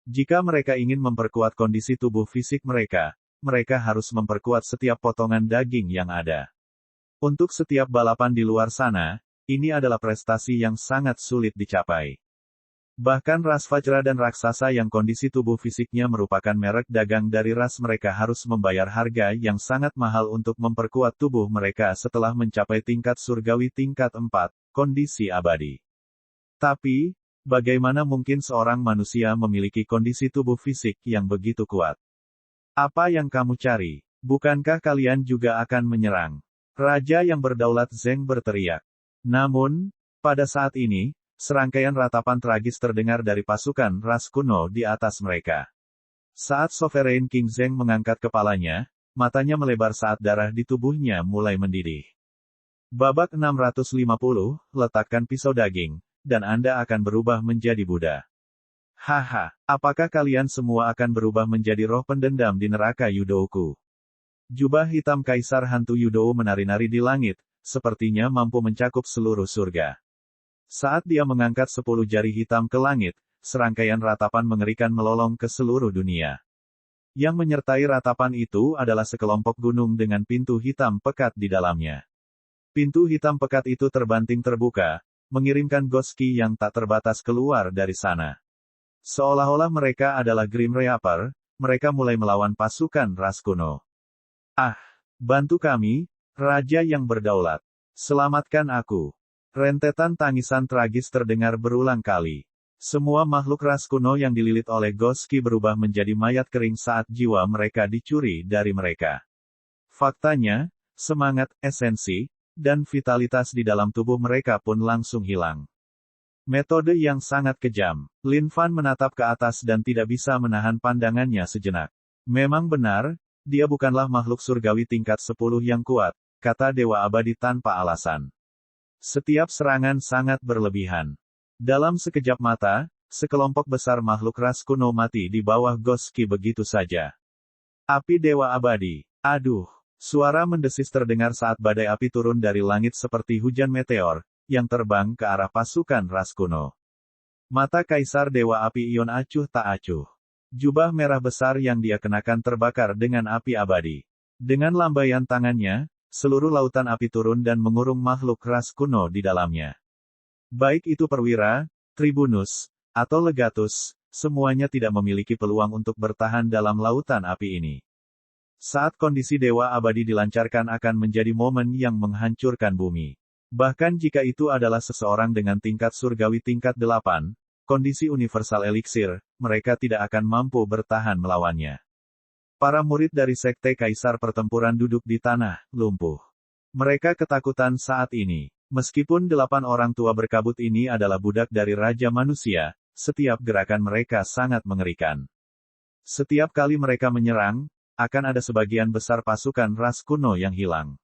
Jika mereka ingin memperkuat kondisi tubuh fisik mereka, mereka harus memperkuat setiap potongan daging yang ada. Untuk setiap balapan di luar sana, ini adalah prestasi yang sangat sulit dicapai. Bahkan ras Vajra dan raksasa yang kondisi tubuh fisiknya merupakan merek dagang dari ras mereka harus membayar harga yang sangat mahal untuk memperkuat tubuh mereka setelah mencapai tingkat surgawi tingkat 4, kondisi abadi. Tapi, bagaimana mungkin seorang manusia memiliki kondisi tubuh fisik yang begitu kuat? Apa yang kamu cari? Bukankah kalian juga akan menyerang? Raja yang berdaulat Zeng berteriak. Namun, pada saat ini, serangkaian ratapan tragis terdengar dari pasukan ras kuno di atas mereka. Saat Sovereign King Zeng mengangkat kepalanya, matanya melebar saat darah di tubuhnya mulai mendidih. Babak 650, letakkan pisau daging, dan Anda akan berubah menjadi Buddha. Haha, apakah kalian semua akan berubah menjadi roh pendendam di neraka Yudouku? Jubah hitam Kaisar Hantu Yudou menari-nari di langit, sepertinya mampu mencakup seluruh surga. Saat dia mengangkat 10 jari hitam ke langit, serangkaian ratapan mengerikan melolong ke seluruh dunia. Yang menyertai ratapan itu adalah sekelompok gunung dengan pintu hitam pekat di dalamnya. Pintu hitam pekat itu terbanting terbuka, mengirimkan Ghost-Ki yang tak terbatas keluar dari sana. Seolah-olah mereka adalah Grim Reaper, mereka mulai melawan pasukan ras kuno. Ah, bantu kami, Raja yang berdaulat. Selamatkan aku. Rentetan tangisan tragis terdengar berulang kali. Semua makhluk ras kuno yang dililit oleh Ghost-Ki berubah menjadi mayat kering saat jiwa mereka dicuri dari mereka. Faktanya, semangat, esensi, dan vitalitas di dalam tubuh mereka pun langsung hilang. Metode yang sangat kejam. Lin Fan menatap ke atas dan tidak bisa menahan pandangannya sejenak. Memang benar, dia bukanlah makhluk surgawi tingkat 10 yang kuat, kata Dewa Abadi tanpa alasan. Setiap serangan sangat berlebihan. Dalam sekejap mata, sekelompok besar makhluk ras kuno mati di bawah Ghost-Ki begitu saja. Api Dewa Abadi. Aduh, suara mendesis terdengar saat badai api turun dari langit seperti hujan meteor, yang terbang ke arah pasukan ras kuno. Mata Kaisar Dewa Api Ion acuh tak acuh. Jubah merah besar yang dia kenakan terbakar dengan api abadi. Dengan lambaian tangannya, seluruh lautan api turun dan mengurung makhluk ras kuno di dalamnya. Baik itu perwira, tribunus, atau legatus, semuanya tidak memiliki peluang untuk bertahan dalam lautan api ini. Saat kondisi Dewa Abadi dilancarkan akan menjadi momen yang menghancurkan bumi. Bahkan jika itu adalah seseorang dengan tingkat surgawi tingkat 8, kondisi universal eliksir, mereka tidak akan mampu bertahan melawannya. Para murid dari Sekte Kaisar Pertempuran duduk di tanah, lumpuh. Mereka ketakutan saat ini. Meskipun 8 orang tua berkabut ini adalah budak dari Raja Manusia, setiap gerakan mereka sangat mengerikan. Setiap kali mereka menyerang, akan ada sebagian besar pasukan ras kuno yang hilang.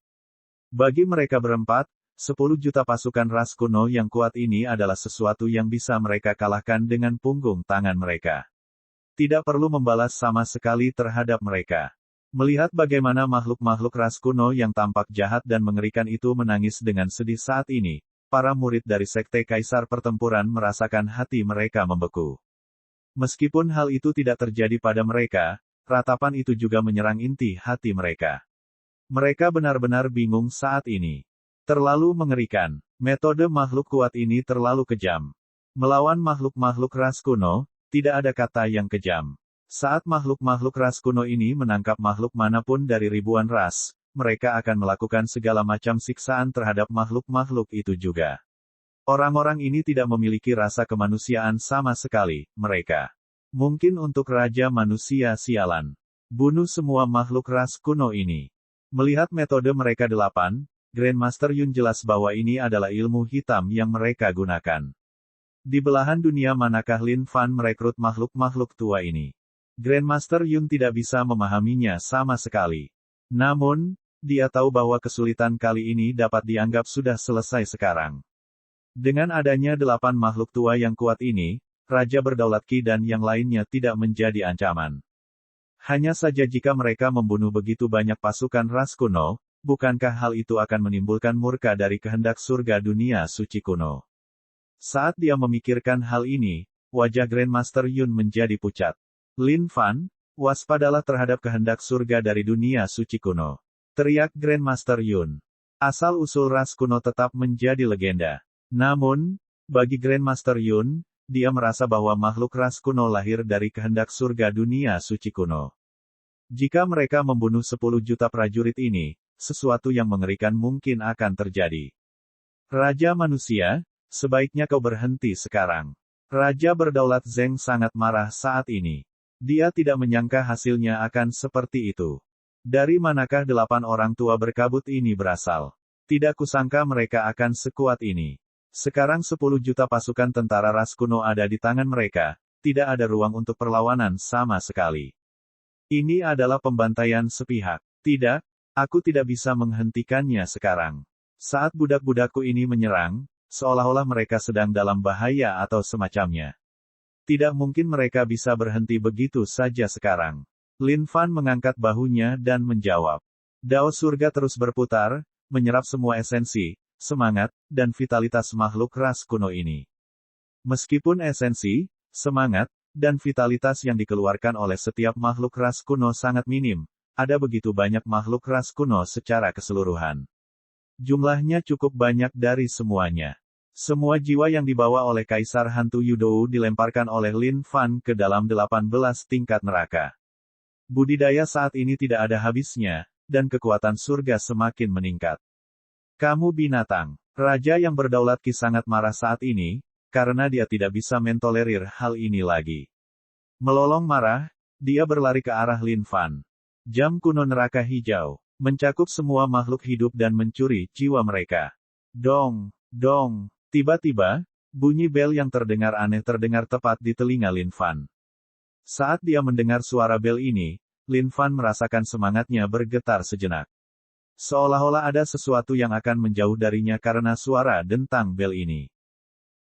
Bagi mereka berempat, 10 juta pasukan ras kuno yang kuat ini adalah sesuatu yang bisa mereka kalahkan dengan punggung tangan mereka. Tidak perlu membalas sama sekali terhadap mereka. Melihat bagaimana makhluk-makhluk ras kuno yang tampak jahat dan mengerikan itu menangis dengan sedih saat ini, para murid dari Sekte Kaisar Pertempuran merasakan hati mereka membeku. Meskipun hal itu tidak terjadi pada mereka, ratapan itu juga menyerang inti hati mereka. Mereka benar-benar bingung saat ini. Terlalu mengerikan. Metode makhluk kuat ini terlalu kejam. Melawan makhluk-makhluk ras kuno, tidak ada kata yang kejam. Saat makhluk-makhluk ras kuno ini menangkap makhluk manapun dari ribuan ras, mereka akan melakukan segala macam siksaan terhadap makhluk-makhluk itu juga. Orang-orang ini tidak memiliki rasa kemanusiaan sama sekali, mereka. Mungkin untuk Raja Manusia sialan. Bunuh semua makhluk ras kuno ini. Melihat metode mereka 8, Grandmaster Yun jelas bahwa ini adalah ilmu hitam yang mereka gunakan. Di belahan dunia manakah Lin Fan merekrut makhluk-makhluk tua ini? Grandmaster Yun tidak bisa memahaminya sama sekali. Namun, dia tahu bahwa kesulitan kali ini dapat dianggap sudah selesai sekarang. Dengan adanya 8 makhluk tua yang kuat ini, Raja Berdaulat Qi dan yang lainnya tidak menjadi ancaman. Hanya saja jika mereka membunuh begitu banyak pasukan ras kuno, bukankah hal itu akan menimbulkan murka dari kehendak surga dunia suci kuno? Saat dia memikirkan hal ini, wajah Grandmaster Yun menjadi pucat. Lin Fan, waspadalah terhadap kehendak surga dari dunia suci kuno. Teriak Grandmaster Yun. Asal-usul ras kuno tetap menjadi legenda. Namun, bagi Grandmaster Yun, dia merasa bahwa makhluk ras kuno lahir dari kehendak surga dunia suci kuno. Jika mereka membunuh 10 juta prajurit ini, sesuatu yang mengerikan mungkin akan terjadi. Raja Manusia, sebaiknya kau berhenti sekarang. Raja Berdaulat Zeng sangat marah saat ini. Dia tidak menyangka hasilnya akan seperti itu. Dari manakah 8 orang tua berkabut ini berasal? Tidak kusangka mereka akan sekuat ini. Sekarang 10 juta pasukan tentara ras kuno ada di tangan mereka, tidak ada ruang untuk perlawanan sama sekali. Ini adalah pembantaian sepihak. Tidak, aku tidak bisa menghentikannya sekarang. Saat budak-budakku ini menyerang, seolah-olah mereka sedang dalam bahaya atau semacamnya. Tidak mungkin mereka bisa berhenti begitu saja sekarang. Lin Fan mengangkat bahunya dan menjawab. Dao surga terus berputar, menyerap semua esensi, semangat, dan vitalitas makhluk ras kuno ini. Meskipun esensi, semangat, dan vitalitas yang dikeluarkan oleh setiap makhluk ras kuno sangat minim, ada begitu banyak makhluk ras kuno secara keseluruhan. Jumlahnya cukup banyak dari semuanya. Semua jiwa yang dibawa oleh Kaisar Hantu Yudou dilemparkan oleh Lin Fan ke dalam 18 tingkat neraka. Budidaya saat ini tidak ada habisnya, dan kekuatan surga semakin meningkat. Kamu binatang. Raja yang berdaulat Qi sangat marah saat ini, karena dia tidak bisa mentolerir hal ini lagi. Melolong marah, dia berlari ke arah Lin Fan. Jam kuno neraka hijau, mencakup semua makhluk hidup dan mencuri jiwa mereka. Dong, dong, tiba-tiba, bunyi bel yang terdengar aneh terdengar tepat di telinga Lin Fan. Saat dia mendengar suara bel ini, Lin Fan merasakan semangatnya bergetar sejenak. Seolah-olah ada sesuatu yang akan menjauh darinya karena suara dentang bel ini.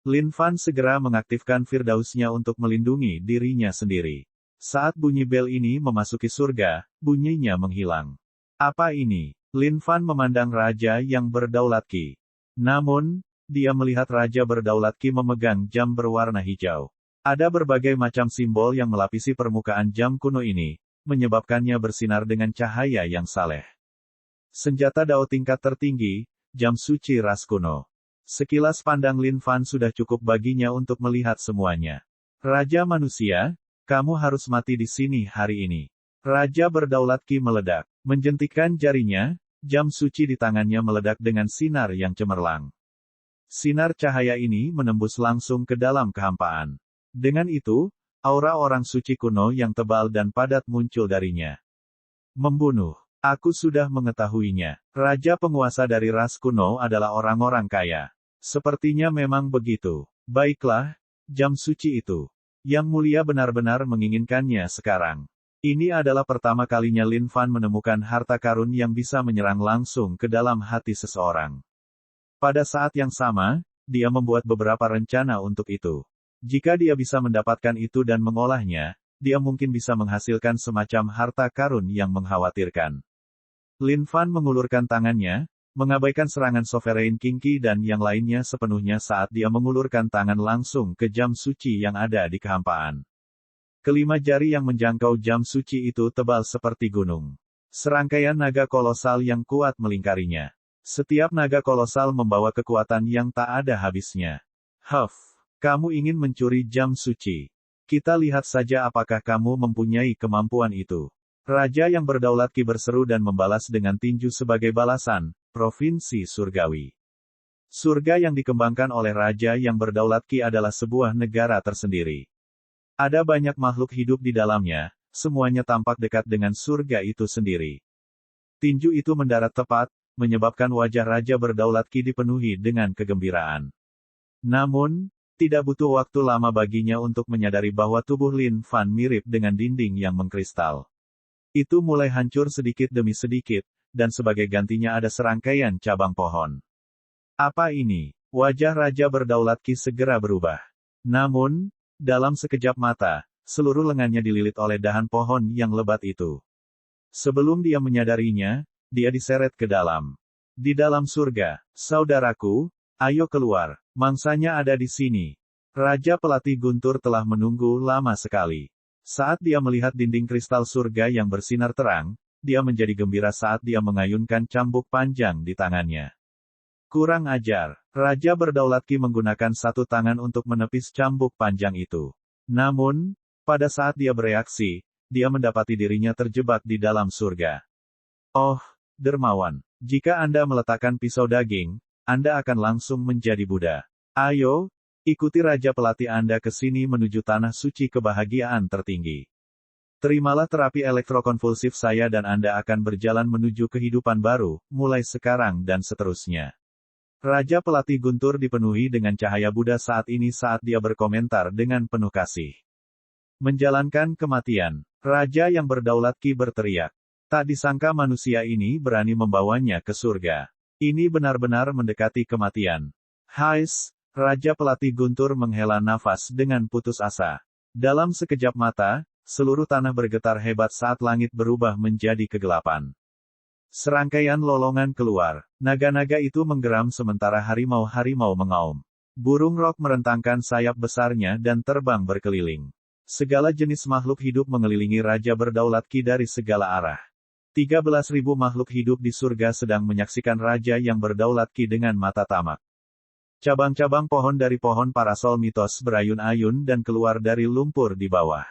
Lin Fan segera mengaktifkan Firdausnya untuk melindungi dirinya sendiri. Saat bunyi bel ini memasuki surga, bunyinya menghilang. Apa ini? Lin Fan memandang raja yang berdaulat Qi. Namun, dia melihat raja berdaulat Qi memegang jam berwarna hijau. Ada berbagai macam simbol yang melapisi permukaan jam kuno ini, menyebabkannya bersinar dengan cahaya yang saleh. Senjata Dao tingkat tertinggi, jam suci ras kuno. Sekilas pandang Lin Fan sudah cukup baginya untuk melihat semuanya. Raja manusia, kamu harus mati di sini hari ini. Raja berdaulat Qi meledak. Menjentikkan jarinya, jam suci di tangannya meledak dengan sinar yang cemerlang. Sinar cahaya ini menembus langsung ke dalam kehampaan. Dengan itu, aura orang suci kuno yang tebal dan padat muncul darinya. Membunuh. Aku sudah mengetahuinya. Raja penguasa dari ras kuno adalah orang-orang kaya. Sepertinya memang begitu. Baiklah, jam suci itu. Yang mulia benar-benar menginginkannya sekarang. Ini adalah pertama kalinya Lin Fan menemukan harta karun yang bisa menyerang langsung ke dalam hati seseorang. Pada saat yang sama, dia membuat beberapa rencana untuk itu. Jika dia bisa mendapatkan itu dan mengolahnya, dia mungkin bisa menghasilkan semacam harta karun yang mengkhawatirkan. Lin Fan mengulurkan tangannya, mengabaikan serangan Sovereign King Qi dan yang lainnya sepenuhnya saat dia mengulurkan tangan langsung ke jam suci yang ada di kehampaan. Kelima jari yang menjangkau jam suci itu tebal seperti gunung. Serangkaian naga kolosal yang kuat melingkarinya. Setiap naga kolosal membawa kekuatan yang tak ada habisnya. Kamu ingin mencuri jam suci. Kita lihat saja apakah kamu mempunyai kemampuan itu. Raja yang berdaulat Qi berseru dan membalas dengan tinju sebagai balasan, Provinsi Surgawi. Surga yang dikembangkan oleh Raja yang berdaulat Qi adalah sebuah negara tersendiri. Ada banyak makhluk hidup di dalamnya, semuanya tampak dekat dengan surga itu sendiri. Tinju itu mendarat tepat, menyebabkan wajah Raja berdaulat Qi dipenuhi dengan kegembiraan. Namun, tidak butuh waktu lama baginya untuk menyadari bahwa tubuh Lin Fan mirip dengan dinding yang mengkristal. Itu mulai hancur sedikit demi sedikit, dan sebagai gantinya ada serangkaian cabang pohon. Apa ini? Wajah Raja berdaulat Qi segera berubah. Namun, dalam sekejap mata, seluruh lengannya dililit oleh dahan pohon yang lebat itu. Sebelum dia menyadarinya, dia diseret ke dalam. Di dalam surga, saudaraku, ayo keluar, mangsanya ada di sini. Raja pelatih guntur telah menunggu lama sekali. Saat dia melihat dinding kristal surga yang bersinar terang, dia menjadi gembira saat dia mengayunkan cambuk panjang di tangannya. Kurang ajar, Raja berdaulat Qi menggunakan satu tangan untuk menepis cambuk panjang itu. Namun, pada saat dia bereaksi, dia mendapati dirinya terjebak di dalam surga. Oh, dermawan, jika Anda meletakkan pisau daging, Anda akan langsung menjadi Buddha. Ayo, ikuti Raja pelatih Anda ke sini menuju tanah suci kebahagiaan tertinggi. Terimalah terapi elektrokonvulsif saya dan Anda akan berjalan menuju kehidupan baru, mulai sekarang dan seterusnya. Raja Pelatih Guntur dipenuhi dengan cahaya Buddha saat ini saat dia berkomentar dengan penuh kasih. Menjalankan kematian. Raja yang berdaulat Ki berteriak. Tak disangka manusia ini berani membawanya ke surga. Ini benar-benar mendekati kematian. Hais, Raja Pelatih Guntur menghela nafas dengan putus asa. Dalam sekejap mata, seluruh tanah bergetar hebat saat langit berubah menjadi kegelapan. Serangkaian lolongan keluar. Naga-naga itu menggeram sementara harimau-harimau mengaum. Burung rok merentangkan sayap besarnya dan terbang berkeliling. Segala jenis makhluk hidup mengelilingi Raja berdaulat Ki dari segala arah. 13.000 makhluk hidup di surga sedang menyaksikan Raja yang berdaulat Ki dengan mata tamak. Cabang-cabang pohon dari pohon parasol mitos berayun-ayun dan keluar dari lumpur di bawah.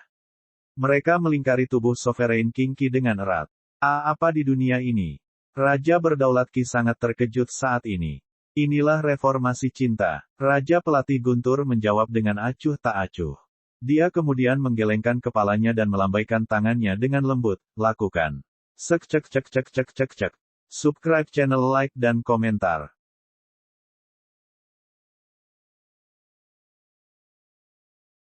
Mereka melingkari tubuh Sovereign King Ki dengan erat. Apa di dunia ini? Raja berdaulat Ki sangat terkejut saat ini. Inilah reformasi cinta. Raja Pelatih Guntur menjawab dengan acuh tak acuh. Dia kemudian menggelengkan kepalanya dan melambaikan tangannya dengan lembut. Lakukan. Subscribe channel, like dan komentar.